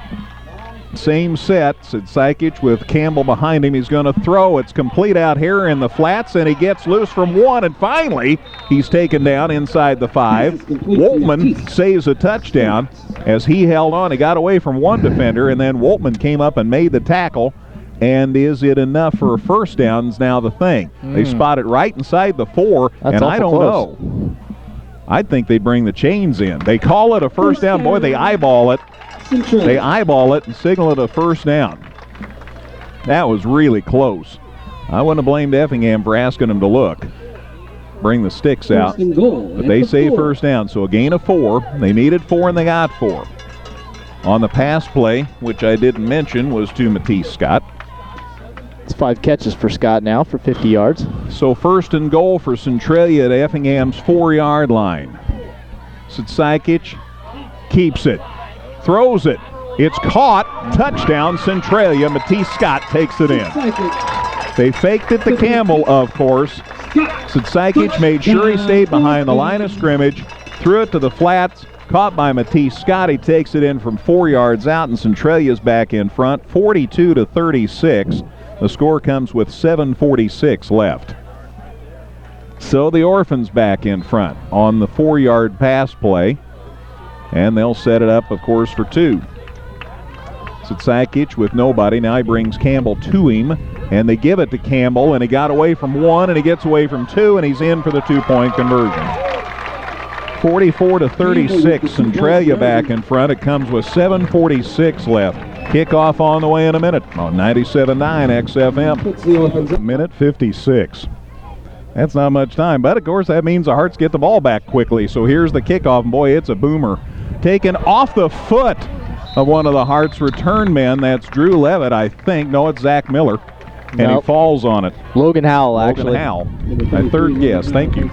Same set. Sitsakic with Campbell behind him. He's going to throw. It's complete out here in the flats, and he gets loose from 1, and finally he's taken down inside the 5. Woltman saves a touchdown as he held on. He got away from one defender, and then Woltman came up and made the tackle. And is it enough for a first down is now the thing. They spot it right inside the 4, and I don't know. I think they bring the chains in. They call it a first down. Boy, they eyeball it. They eyeball it and signal it a first down. That was really close. I wouldn't have blamed Effingham for asking them to look. Bring the sticks out. But they say first down, so a gain of 4. They needed 4, and they got 4. On the pass play, which I didn't mention, was to Matisse Scott. It's 5 catches for Scott now for 50 yards. So 1st and goal for Centralia at Effingham's 4-yard line. Sitsakic keeps it. Throws it. It's caught. Touchdown, Centralia. Matisse Scott takes it in. They faked it to Campbell, of course. Sitsakic made sure he stayed behind the line of scrimmage, threw it to the flats, caught by Matisse Scott. He takes it in from 4 yards out, and Centralia's back in front, 42-36. The score comes with 7:46 left. So the Orphans back in front on the 4-yard pass play. And they'll set it up, of course, for 2. Sitsakic with nobody. Now he brings Campbell to him, and they give it to Campbell, and he got away from 1, and he gets away from 2, and he's in for the 2-point conversion. 44-36, Centralia back in front. It comes with 7:46 left. Kickoff on the way in a minute on 97.9 XFM. Minute 56. That's not much time, but of course that means the Hearts get the ball back quickly. So here's the kickoff, and boy, it's a boomer. Taken off the foot of one of the Hearts return men. That's Drew Levitt, I think. No, it's Zach Miller. And he falls on it. Logan Howell, actually. Logan Howell. My third guess. Thank you.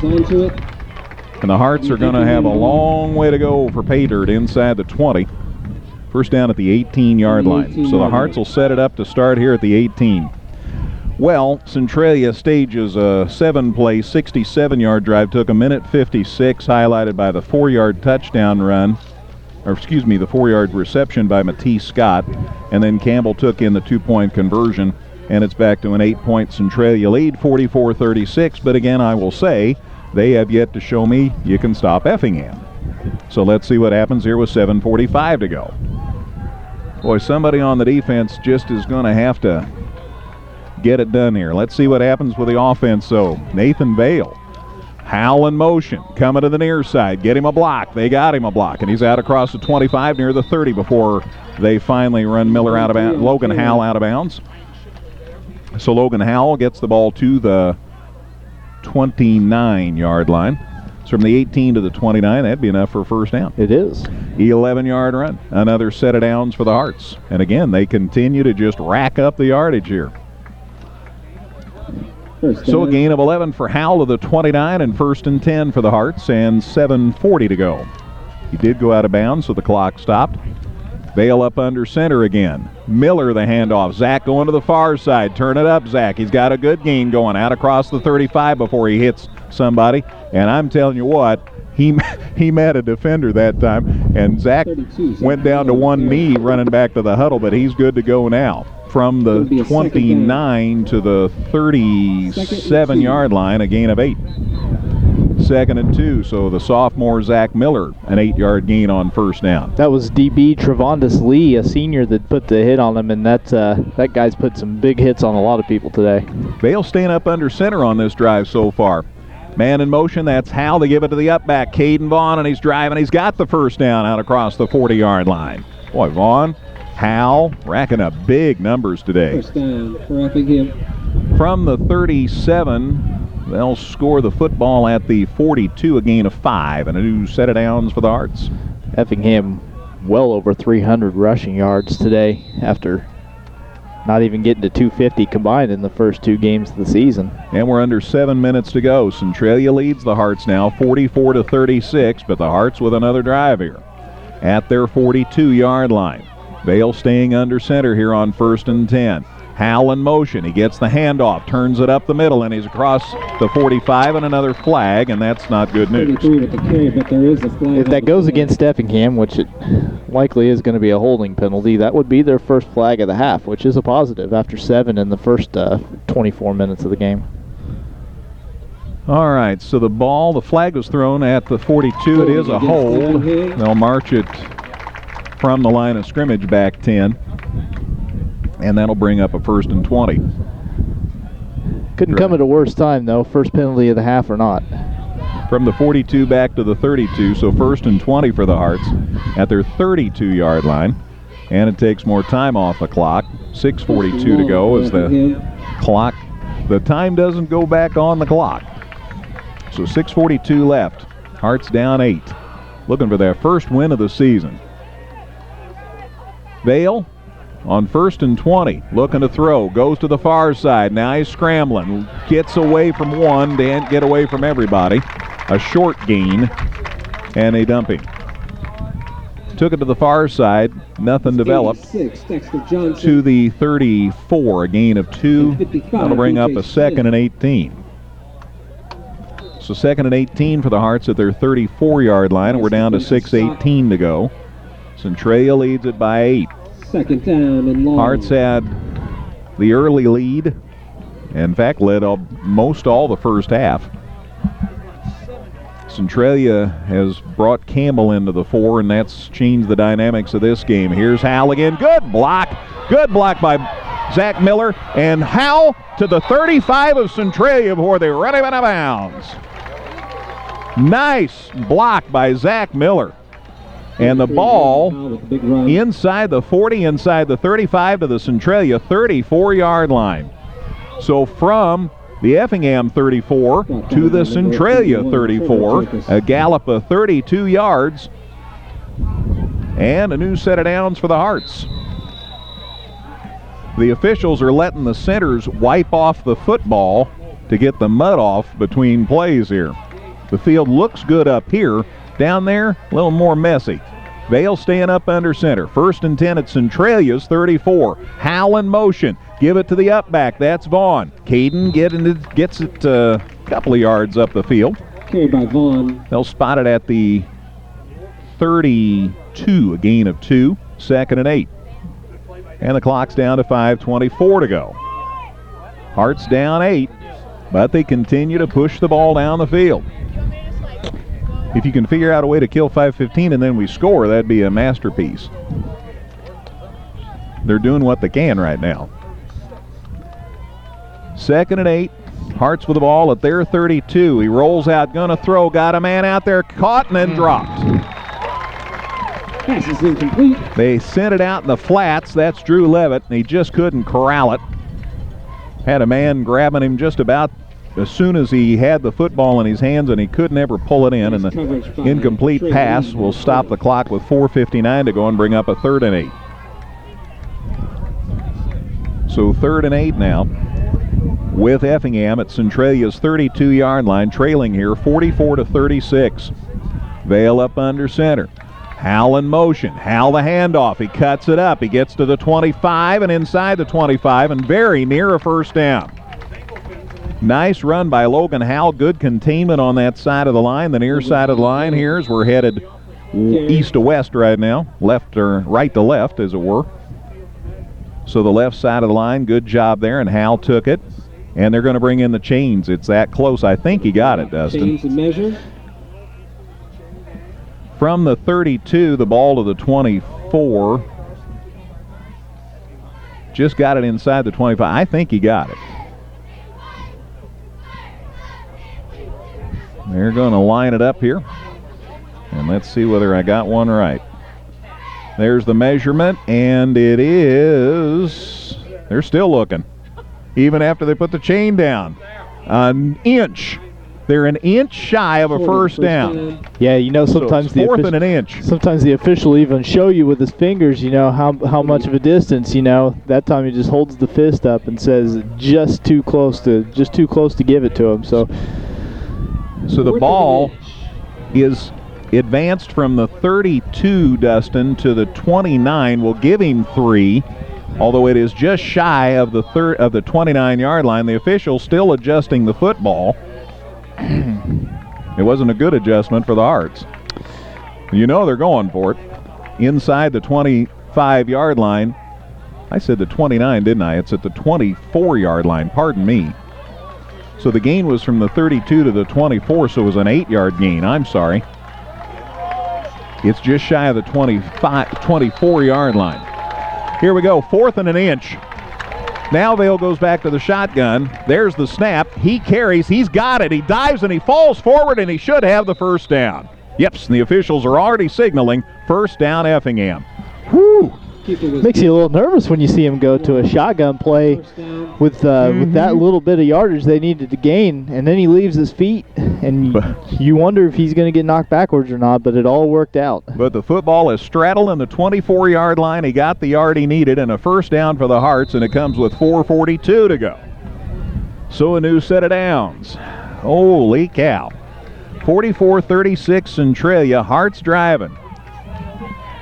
And the Hearts are going to have a long way to go for pay dirt inside the 20. First down at the 18-yard line. So the Hearts will set it up to start here at the 18. Well, Centralia stages a 7-play, 67-yard drive. Took a minute 56, highlighted by the 4-yard touchdown run. Or excuse me, the 4-yard reception by Matisse Scott. And then Campbell took in the 2-point conversion. And it's back to an 8-point Centralia lead, 44-36. But again, I will say, they have yet to show me you can stop Effingham. So let's see what happens here with 7:45 to go. Boy, somebody on the defense just is going to have to get it done here. Let's see what happens with the offense. So Nathan Vale, Howell in motion, coming to the near side. Get him a block. They got him a block, and he's out across the 25 near the 30 before they finally run Miller out of bounds. Logan Howell out of bounds. So Logan Howell gets the ball to the 29-yard line. So from the 18 to the 29, that'd be enough for a first down. It is. 11-yard run. Another set of downs for the Hearts. And again, they continue to just rack up the yardage here. So a gain of 11 for Howell to the 29 and 1st and 10 for the Hearts and 7:40 to go. He did go out of bounds, so the clock stopped. Vale up under center again. Miller the handoff. Zach going to the far side. Turn it up, Zach. He's got a good gain going out across the 35 before he hits somebody. And I'm telling you what, he met a defender that time. And Zach went down to one knee running back to the huddle, but he's good to go now. From the 29 to the 37-yard line, a gain of 8. 2nd and 2, so the sophomore Zach Miller, an 8-yard gain on first down. That was DB Trevondis Lee, a senior, that put the hit on him, and that guy's put some big hits on a lot of people today. Vale staying up under center on this drive so far. Man in motion, that's Hal. They give it to the up back, Caden Vaughn, and he's driving. He's got the first down out across the 40-yard line. Boy, Vaughn, Hal, racking up big numbers today. First down for Effingham. From the 37, they'll score the football at the 42, a gain of 5, and a new set of downs for the Hearts. Effingham well over 300 rushing yards today after not even getting to 250 combined in the first 2 games of the season. And we're under 7 minutes to go. Centralia leads the Hearts now 44-36, but the Hearts with another drive here at their 42-yard line. Vale staying under center here on 1st and 10. Hal in motion. He gets the handoff, turns it up the middle, and he's across the 45 and another flag, and that's not good news. With the carry, but there is a flag. If that goes against Effingham, which it likely is going to be a holding penalty, that would be their first flag of the half, which is a positive after 7 in the first 24 minutes of the game. All right, so the flag was thrown at the 42. It is a hold. They'll march it from the line of scrimmage back 10. And that'll bring up a 1st and 20. Couldn't come at a worse time, though, first penalty of the half or not. From the 42 back to the 32, so 1st and 20 for the Hearts at their 32-yard line. And it takes more time off the clock. 6:42 to go as the time doesn't go back on the clock. So 6:42 left. Hearts down 8. Looking for their first win of the season. Vale on 1st and 20, looking to throw, goes to the far side. Now he's scrambling, gets away from one, didn't get away from everybody. A short gain, and a dumping. Took it to the far side, nothing developed. To the 34, a gain of 2. That'll bring up a 2nd and 18. So 2nd and 18 for the Hearts at their 34-yard line, and we're down to 6:18 to go. Centralia leads it by 8. 2nd down and long. Hearts had the early lead. In fact, led most all the first half. Centralia has brought Campbell into the 4, and that's changed the dynamics of this game. Here's Hal again. Good block by Zach Miller. And Hal to the 35 of Centralia before they run him out of bounds. Nice block by Zach Miller. And the ball inside the 40, inside the 35 to the Centralia 34-yard line. So from the Effingham 34 to the Centralia 34, a gallop of 32 yards, and a new set of downs for the Hearts. The officials are letting the centers wipe off the football to get the mud off between plays here. The field looks good up here. Down there, a little more messy. Vale staying up under center. 1st and 10 at Centralia's 34. Howell in motion. Give it to the up back. That's Vaughn. Caden gets it a couple of yards up the field. Carried by Vaughn. They'll spot it at the 32, a gain of 2. 2nd and 8. And the clock's down to 5:24 to go. Hearts down 8, but they continue to push the ball down the field. If you can figure out a way to kill 5:15 and then we score, that'd be a masterpiece. They're doing what they can right now. 2nd and 8. Hearts with the ball at their 32. He rolls out, gonna throw, got a man out there, caught and then dropped. Pass is incomplete. They sent it out in the flats. That's Drew Levitt, and he just couldn't corral it. Had a man grabbing him just about as soon as he had the football in his hands, and he couldn't ever pull it in, and the incomplete pass will stop the clock with 4:59 to go and bring up a 3rd and 8. So 3rd and 8 now with Effingham at Centralia's 32-yard line, trailing here 44-36. Vale up under center. Howell in motion. Howell the handoff. He cuts it up. He gets to the 25 and inside the 25 and very near a 1st down. Nice run by Logan Howell. Good containment on that side of the line. The near side of the line here as we're headed east to west right now. Left or right to left, as it were. So the left side of the line, good job there, and Howell took it. And they're going to bring in the chains. It's that close. I think he got it, Dustin. Chains and measure. From the 32, the ball to the 24. Just got it inside the 25. I think he got it. They're going to line it up here. And let's see whether I got one right. There's the measurement, and it is... They're still looking. Even after they put the chain down. An inch. They're an inch shy of a 1st down. Yeah, you know, sometimes so 4th and an inch. Sometimes the official even show you with his fingers, you know, how much of a distance, you know. That time he just holds the fist up and says just too close to give it to him. So the ball is advanced from the 32, Dustin, to the 29. We'll give him 3. Although it is just shy of the 29-yard line. The official still adjusting the football. It wasn't a good adjustment for the Hearts. You know they're going for it. Inside the 25-yard line. I said the 29, didn't I? It's at the 24-yard line. Pardon me. So the gain was from the 32 to the 24, so it was an 8-yard gain. I'm sorry. It's just shy of the 24-yard line. Here we go, 4th and an inch. Now Vale goes back to the shotgun. There's the snap. He carries. He's got it. He dives and he falls forward, and he should have the 1st down. Yep, and the officials are already signaling 1st down Effingham. Whew. Makes you a little nervous when you see him go to a shotgun play with that little bit of yardage they needed to gain, and then he leaves his feet, and you wonder if he's going to get knocked backwards or not, but it all worked out. But the football is straddling the 24-yard line. He got the yard he needed, and a 1st down for the Hearts, and it comes with 4:42 to go. So a new set of downs. Holy cow. 44-36 Centralia. Hearts driving.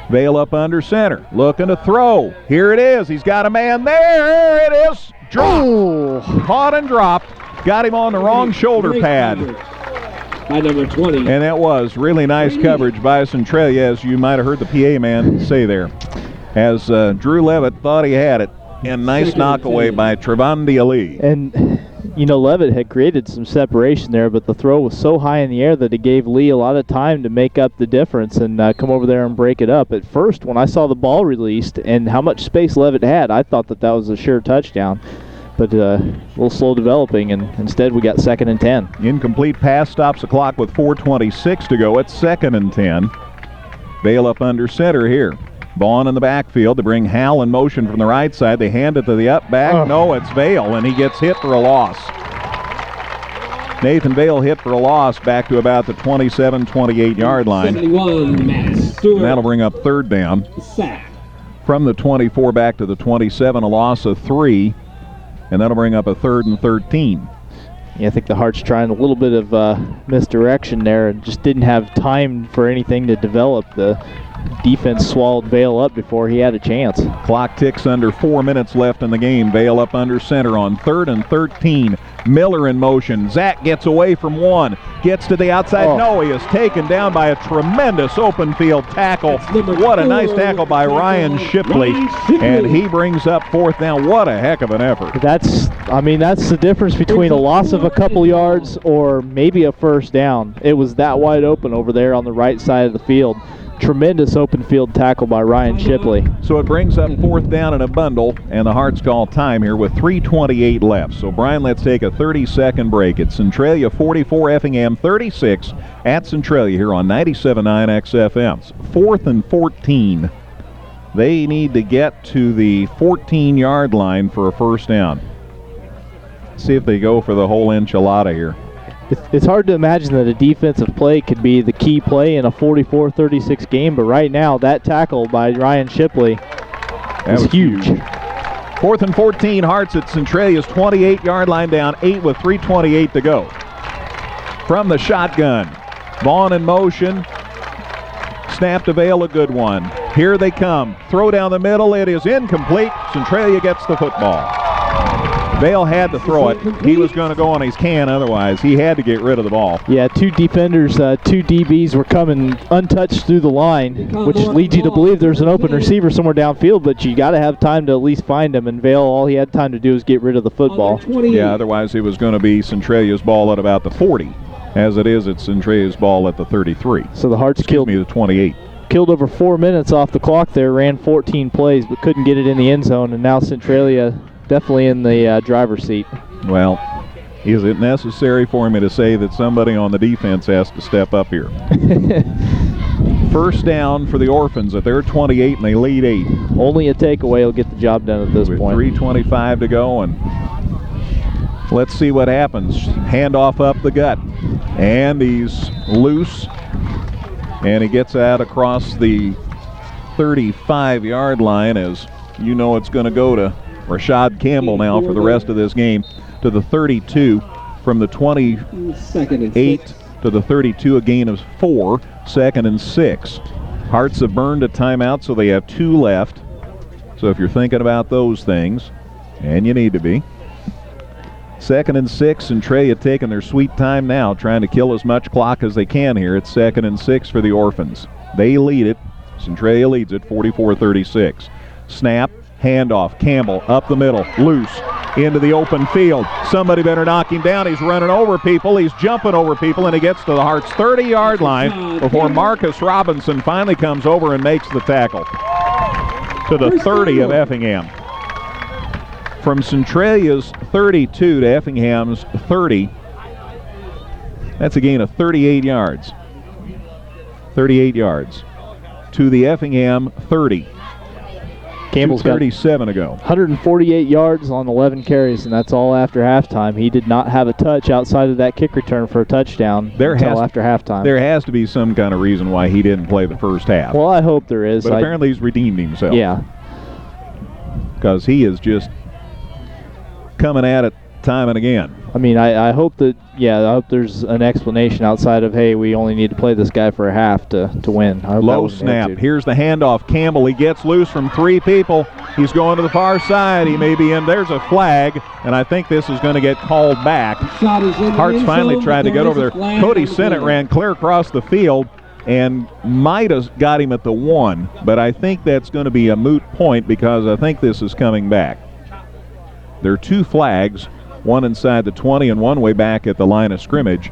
Vale up under center, looking to throw. Here it is. He's got a man there. It is. Dropped. Oh. Caught and dropped. Got him on the wrong shoulder pad. By number 20. And that was really nice coverage by Centralia, as you might have heard the PA man say there. As Drew Levitt thought he had it. And nice knockaway by Trevandi Ali. And, you know, Levitt had created some separation there, but the throw was so high in the air that it gave Lee a lot of time to make up the difference and come over there and break it up. At first, when I saw the ball released and how much space Levitt had, I thought that was a sure touchdown. but a little slow developing, and instead we got 2nd and 10. Incomplete pass stops the clock with 4:26 to go. It's 2nd and 10. Vale up under center here. Vaughn in the backfield to bring Hal in motion from the right side. They hand it to the up back. Oh. No, it's Vale, and he gets hit for a loss. Nathan Vale hit for a loss back to about the 27-28 yard line. 71, Matt Stewart. And that'll bring up 3rd down. Sack. From the 24 back to the 27, a loss of 3, and that'll bring up a 3rd and 13. Yeah, I think the Hearts trying a little bit of misdirection there and just didn't have time for anything to develop. The defense swallowed Vale up before he had a chance. Clock ticks under 4 minutes left in the game. Vale up under center on 3rd and 13. Miller in motion. Zach gets away from one. Gets to the outside. Oh. No, he is taken down by a tremendous open field tackle. What a nice tackle by Ryan Shipley. And he brings up 4th down. What a heck of an effort. That's the difference between a loss of a couple yards or maybe a 1st down. It was that wide open over there on the right side of the field. Tremendous open field tackle by Ryan Shipley. So it brings up 4th down in a bundle, and the Hearts call time here with 3:28 left. So, Brian, let's take a 30-second break. It's Centralia 44, Effingham 36 at Centralia here on 97.9 XFM. 4th and 14. They need to get to the 14-yard line for a 1st down. See if they go for the whole enchilada here. It's hard to imagine that a defensive play could be the key play in a 44-36 game, but right now that tackle by Ryan Shipley is huge. 4th and 14, Hearts at Centralia's 28-yard line, down 8 with 3:28 to go. From the shotgun, Vaughn in motion. Snap to Vale, a good one. Here they come. Throw down the middle. It is incomplete. Centralia gets the football. Vale had to throw it. He was going to go on his can otherwise. He had to get rid of the ball. Yeah, 2 defenders, 2 DBs were coming untouched through the line, which leads you to believe there's an open receiver somewhere downfield, but you got to have time to at least find him, and Vale, all he had time to do was get rid of the football. Yeah, otherwise it was going to be Centralia's ball at about the 40. As it is, it's Centralia's ball at the 33. So the Hearts killed the 28. Killed over 4 minutes off the clock there, ran 14 plays, but couldn't get it in the end zone, and now Centralia definitely in the driver's seat. Well, is it necessary for me to say that somebody on the defense has to step up here? 1st down for the Orphans at their 28, and they lead 8. Only a takeaway will get the job done at this point. 3:25 to go, and let's see what happens. Handoff up the gut, and he's loose, and he gets out across the 35-yard line. As you know, it's going to go to Rashad Campbell now for the rest of this game, to the 32. From the 28 to the 32, a gain of 4, 2nd and 6. Hearts have burned a timeout, so they have 2 left. So if you're thinking about those things, and you need to be, 2nd and 6, Centralia taking their sweet time now, trying to kill as much clock as they can here. It's 2nd and 6 for the Orphans. They lead it. Centralia leads it 44-36. Snap. Handoff, Campbell up the middle, loose, into the open field. Somebody better knock him down. He's running over people. He's jumping over people, and he gets to the Hearts' 30-yard line before Marcus Robinson finally comes over and makes the tackle to the 30 of Effingham. From Centralia's 32 to Effingham's 30, that's a gain of 38 yards. 38 yards to the Effingham 30. Campbell's got 37 ago. 148 yards on 11 carries, and that's all after halftime. He did not have a touch outside of that kick return for a touchdown until after halftime. There has to be some kind of reason why he didn't play the first half. Well, I hope there is. But apparently he's redeemed himself. Yeah. Because he is just coming at it time and again. I mean, I hope that, I hope there's an explanation outside of, hey, we only need to play this guy for a half to win. Low snap. Here's the handoff. Campbell, he gets loose from 3 people. He's going to the far side. He may be in. There's a flag, and I think this is going to get called back. Hearts finally tried to get over there. Cody Sennett ran clear across the field and might have got him at the 1, but I think that's going to be a moot point because I think this is coming back. There are 2 flags, one inside the 20 and one way back at the line of scrimmage.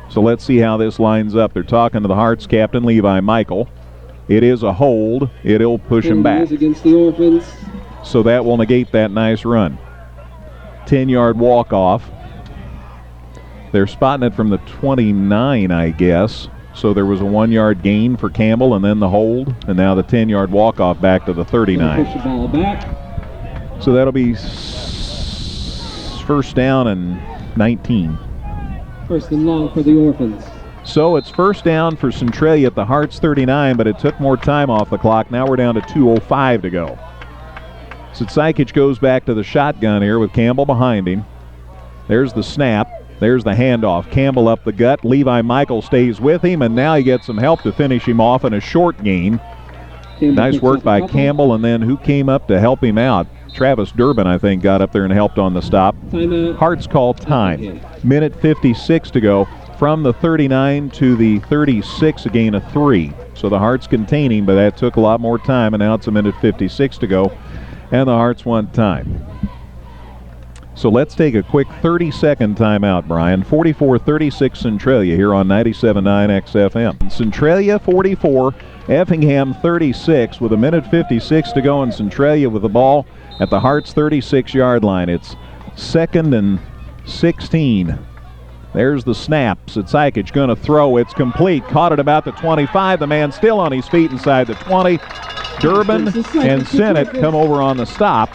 So let's see how this lines up. They're talking to the Hearts captain, Levi Michael. It is a hold. It'll push him back. Against the Orphans. So that will negate that nice run. 10-yard walk-off. They're spotting it from the 29, I guess. So there was a 1-yard gain for Campbell and then the hold, and now the 10-yard walk-off back to the 39. Push the ball back. So that'll be first down and 19. First and long for the Orphans. So it's first down for Centralia at the Hearts 39, but it took more time off the clock. Now we're down to 2:05 to go. Sitsikich goes back to the shotgun here with Campbell behind him. There's the snap. There's the handoff. Campbell up the gut. Levi Michael stays with him, and now he gets some help to finish him off in a short gain. Nice work by Campbell, and then who came up to help him out? Travis Durbin, I think, got up there and helped on the stop. Hearts call time. Minute 56 to go. From the 39 to the 36, a gain of 3. So the Hearts containing, but that took a lot more time, and now it's a minute 56 to go, and the Hearts want time. So let's take a quick 30-second timeout, Brian. 44-36 Centralia here on 97.9 XFM. Centralia 44, Effingham 36 with a minute 56 to go, and Centralia with the ball at the Hearts 36-yard line. It's 2nd and 16. There's the snap. Sitsikich going to throw. It's complete. Caught at about the 25. The man still on his feet inside the 20. Durbin and Sinnott come over on the stop,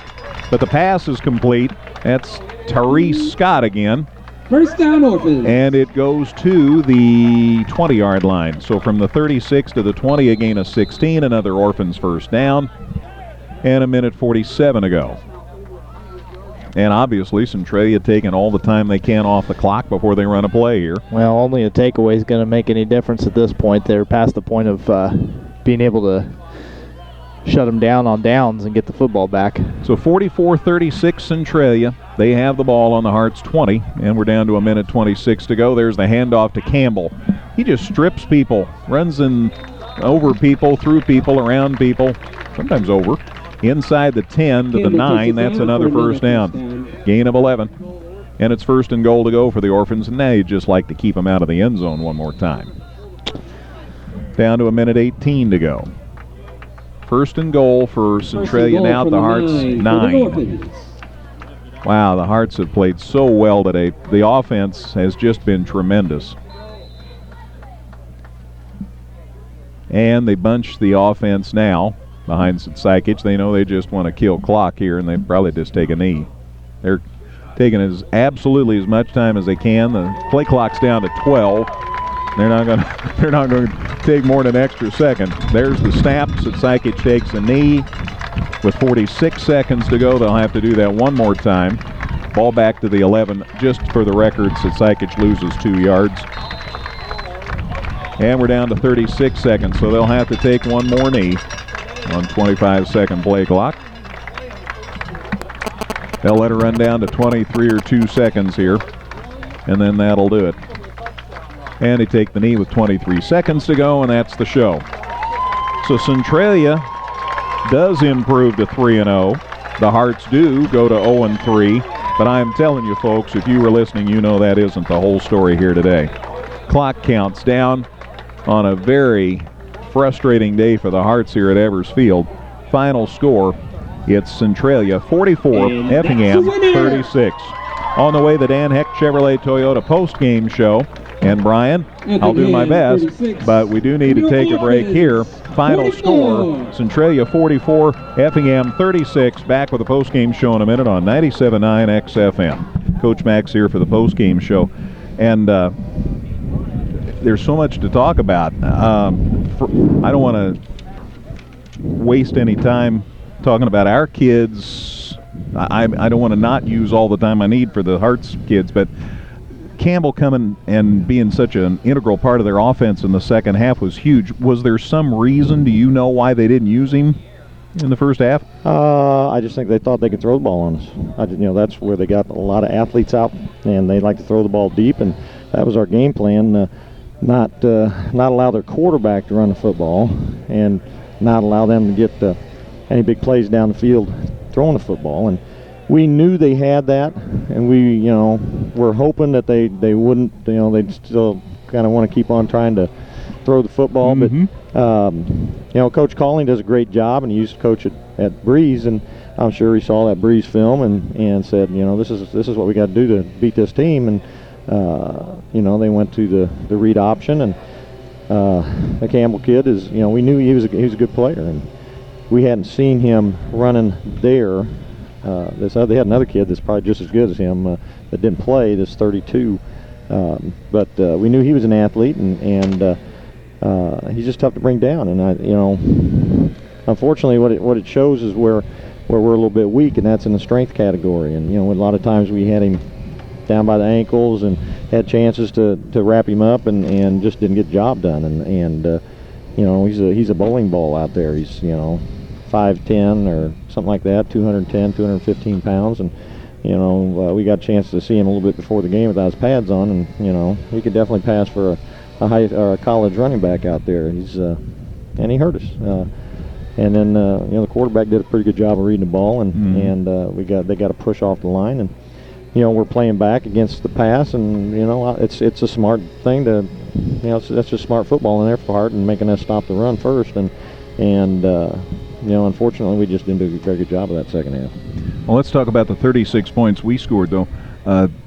but the pass is complete. That's Tyrese Scott again. First down, Orphans. And it goes to the 20-yard line. So from the 36 to the 20, a gain of 16. Another Orphans first down. And a minute 47 to go. And obviously, Centralia taking all the time they can off the clock before they run a play here. Well, only a takeaway is going to make any difference at this point. They're past the point of being able to shut them down on downs and get the football back. So 44-36 Centralia. They have the ball on the Hearts 20, and we're down to a minute 26 to go. There's the handoff to Campbell. He just strips people, runs in over people, through people, around people, sometimes over. Inside the 10 to the 9, that's another first down. Gain of 11. And it's 1st and goal to go for the Orphans, and now you'd just like to keep them out of the end zone one more time. Down to a minute 18 to go. 1st and goal for Centralia now at the Hearts 9. Wow, the Hearts have played so well today. The offense has just been tremendous. And they bunch the offense now behind Sitsikich. They know they just want to kill clock here, and they probably just take a knee. They're taking absolutely as much time as they can. The play clock's down to 12. They're not going to take more than an extra second. There's the snap. Sitsikich takes a knee. With 46 seconds to go, they'll have to do that one more time. Ball back to the 11. Just for the record, Sitsikich loses 2 yards. And we're down to 36 seconds, so they'll have to take one more knee on 25-second play clock. They'll let it run down to 23 or 2 seconds here, and then that'll do it. And they take the knee with 23 seconds to go, and that's the show. So Centralia does improve to 3-0. The Hearts do go to 0-3, but I'm telling you folks, if you were listening, you know that isn't the whole story here today. Clock counts down on a very frustrating day for the Hearts here at Evers Field. Final score, it's Centralia 44, Effingham 36. On the way, the Dan Heck Chevrolet Toyota post-game show. And Brian, I'll do my best, but we do need to take a break here. Final score, Centralia 44, Effingham 36. Back with the post-game show in a minute on 97.9 XFM. Coach Max here for the post-game show. And there's so much to talk about. I don't want to waste any time talking about our kids. I don't want to not use all the time I need for the Hearts kids, but Campbell coming and being such an integral part of their offense in the second half was huge. Was there some reason, do you know, why they didn't use him in the first half? I just think they thought they could throw the ball on us. That's where they got a lot of athletes out, and they like to throw the ball deep, and that was our game plan. Not allow their quarterback to run the football, and not allow them to get any big plays down the field throwing the football. And we knew they had that, and we, were hoping that they wouldn't, they'd still kind of want to keep on trying to throw the football. Mm-hmm. But, Coach Calling does a great job, and he used to coach at Breeze, and I'm sure he saw that Breeze film and said, this is what we got to do to beat this team. And they went to the read option, and the Campbell kid is, we knew he was a good player, and we hadn't seen him running there. They had another kid that's probably just as good as him that didn't play. This 32, but we knew he was an athlete, and he's just tough to bring down. And unfortunately, what it shows is where we're a little bit weak, and that's in the strength category. And a lot of times we had him down by the ankles and had chances to wrap him up and just didn't get the job done. And he's a bowling ball out there. He's 5'10" or something like that, 210, 215 pounds, and we got a chance to see him a little bit before the game without his pads on, and he could definitely pass for a high or a college running back out there. And he hurt us. And then the quarterback did a pretty good job of reading the ball, and they got to push off the line, and we're playing back against the pass, and it's a smart thing to that's just smart football on their part and making us stop the run first, and unfortunately we just didn't do a very good job of that second half. Well, let's talk about the 36 points we scored, though.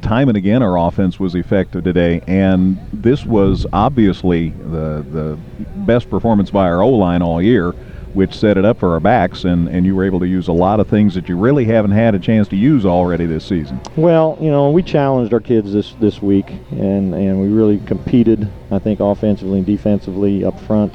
Time and again our offense was effective today, and this was obviously the best performance by our O-line all year, which set it up for our backs, and you were able to use a lot of things that you really haven't had a chance to use already this season. Well, we challenged our kids this week, and we really competed, I think, offensively and defensively up front.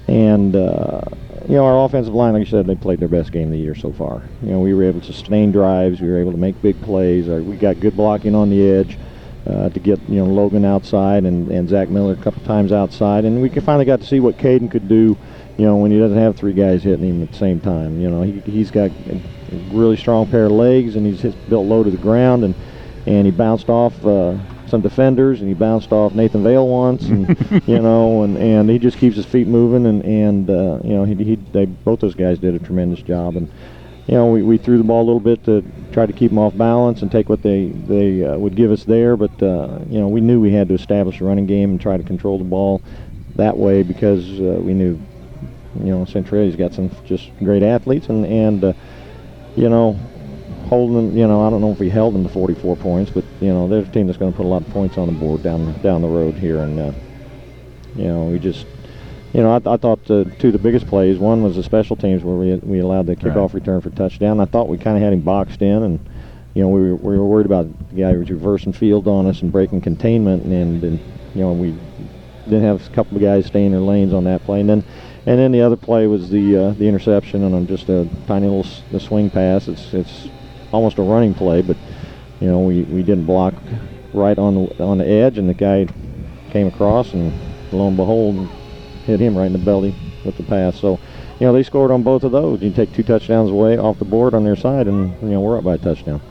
And, our offensive line, like you said, they played their best game of the year so far. We were able to sustain drives. We were able to make big plays. We got good blocking on the edge to get, Logan outside and Zach Miller a couple times outside. And we finally got to see what Caden could do, when he doesn't have three guys hitting him at the same time. He's got a really strong pair of legs, and he's built low to the ground, and he bounced off some defenders, and he bounced off Nathan Vale once, and and he just keeps his feet moving, and both those guys did a tremendous job. And we threw the ball a little bit to try to keep them off balance and take what they would give us there, but we knew we had to establish a running game and try to control the ball that way, because we knew Centralia's got some just great athletes, and holding them, I don't know if we held them to 44 points, but they're a team that's going to put a lot of points on the board down the road here, and we just I thought two of the biggest plays, one was the special teams where we allowed the kickoff return for touchdown. I thought we kind of had him boxed in, and we were worried about the guy who was reversing field on us and breaking containment, and we didn't have a couple of guys staying in their lanes on that play, and then the other play was the interception on just a tiny little swing pass. It's almost a running play, but we didn't block right on the edge, and the guy came across, and lo and behold, hit him right in the belly with the pass. So they scored on both of those. You take two touchdowns away off the board on their side, and we're up by a touchdown.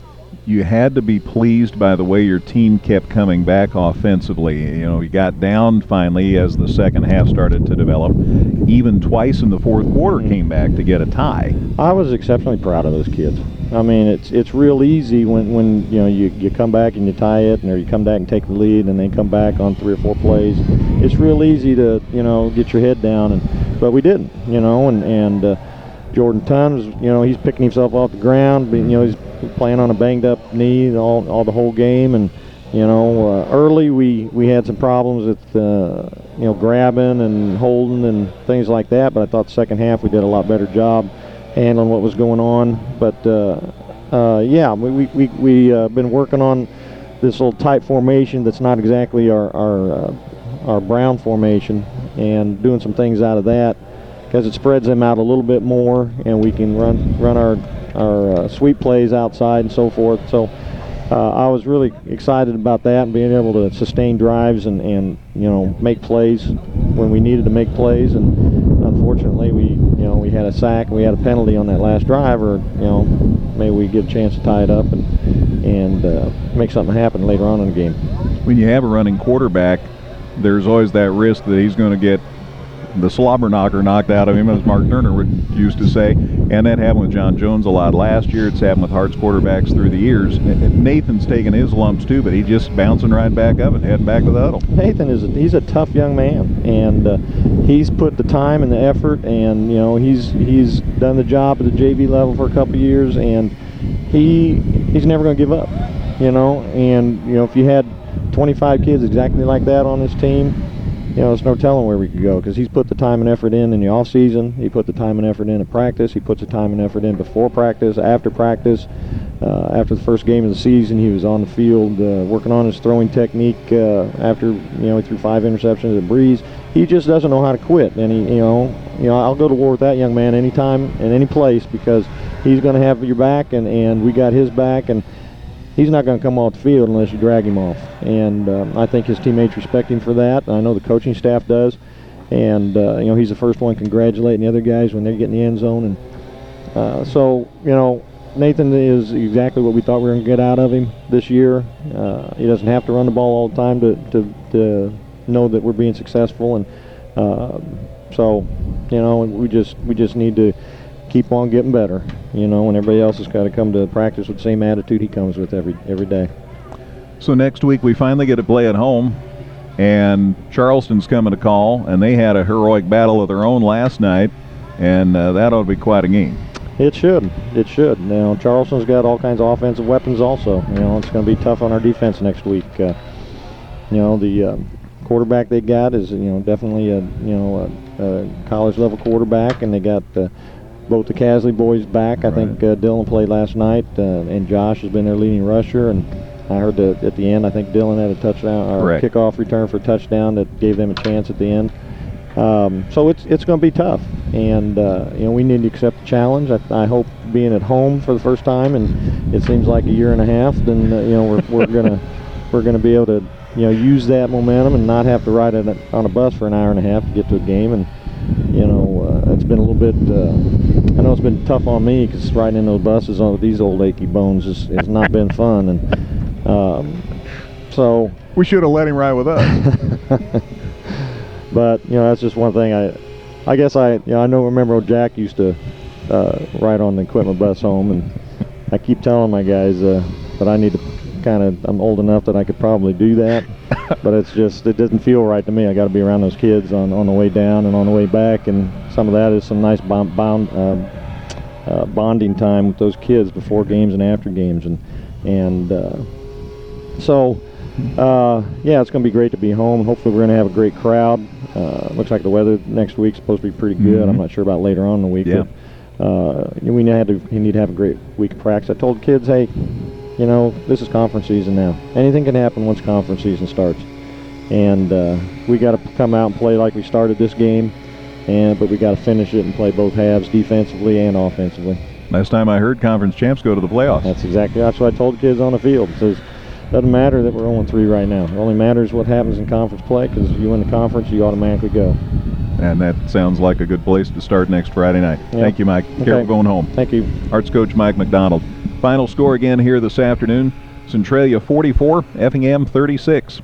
You had to be pleased by the way your team kept coming back offensively. You got down finally as the second half started to develop. Even twice in the fourth quarter came back to get a tie. I was exceptionally proud of those kids. I mean, it's real easy when you come back and you tie it, or you come back and take the lead, and then come back on 3 or 4 plays. It's real easy to get your head down, but we didn't. And Jordan Tunn was he's picking himself off the ground, but he's playing on a banged up knee all the whole game, and early we had some problems with grabbing and holding and things like that, but I thought the second half we did a lot better job handling what was going on. But we been working on this little tight formation that's not exactly our Brown formation, and doing some things out of that because it spreads them out a little bit more, and we can run our sweep plays outside and so forth. So I was really excited about that, and being able to sustain drives and make plays when we needed to make plays. And unfortunately, we had a sack and we had a penalty on that last drive, or maybe we get a chance to tie it up and make something happen later on in the game. When you have a running quarterback, there's always that risk that he's going to get the slobber knocker knocked out of him, as Mark Turner used to say. And that happened with John Jones a lot last year. It's happened with Hart's quarterbacks through the years. Nathan's taking his lumps too, but he's just bouncing right back up and heading back to the huddle. Nathan he's a tough young man, and he's put the time and the effort, and he's done the job at the JV level for a couple of years, and he's never going to give up. And if you had 25 kids exactly like that on his team, there's no telling where we could go, because he's put the time and effort in the off season. He put the time and effort in at practice. He puts the time and effort in before practice, after practice. After the first game of the season, he was on the field working on his throwing technique. After he threw 5 interceptions at Breeze, he just doesn't know how to quit. And I'll go to war with that young man anytime and any place, because he's going to have your back, and we got his back, and he's not going to come off the field unless you drag him off. And I think his teammates respect him for that. I know the coaching staff does. And he's the first one congratulating the other guys when they get in the end zone. And so Nathan is exactly what we thought we were going to get out of him this year. He doesn't have to run the ball all the time to know that we're being successful, and so we just need to keep on getting better, and everybody else has got to come to practice with the same attitude he comes with every day. So next week we finally get to play at home, and Charleston's coming to call, and they had a heroic battle of their own last night, and that ought to be quite a game. It should. Charleston's got all kinds of offensive weapons also. It's going to be tough on our defense next week. The quarterback they got is, definitely a college level quarterback, and they got both the Casley boys back. I think Dylan played last night, and Josh has been their leading rusher, and I heard that at the end, I think Dylan had a touchdown or a kickoff return for a touchdown that gave them a chance at the end. So it's going to be tough, and we need to accept the challenge. I hope being at home for the first time, and it seems like a year and a half, then we're gonna be able to use that momentum and not have to ride on a bus for an hour and a half to get to a game. And it's been a little bit. I know it's been tough on me, because riding in those buses with these old achy bones has not been fun, and so we should have let him ride with us. But that's just one thing. I guess I remember Jack used to ride on the equipment bus home, and I keep telling my guys that I need to I'm old enough that I could probably do that, but it doesn't feel right to me. I got to be around those kids on the way down and on the way back, and some of that is some nice bonding time with those kids before games and after games, and so. It's going to be great to be home. Hopefully we're going to have a great crowd. Looks like the weather next week's supposed to be pretty good. Mm-hmm. I'm not sure about later on in the week. Yeah. But we need to have a great week of practice. I told kids, hey, this is conference season now. Anything can happen once conference season starts. And we got to come out and play like we started this game, but we got to finish it and play both halves defensively and offensively. Last time I heard, conference champs go to the playoffs. That's what I told the kids on the field. It says, doesn't matter that we're 0-3 right now. It only matters what happens in conference play, because if you win the conference, you automatically go. And that sounds like a good place to start next Friday night. Yep. Thank you, Mike. Okay. Careful going home. Thank you. Arts coach Mike McDonald. Final score again here this afternoon. Centralia 44, Effingham 36.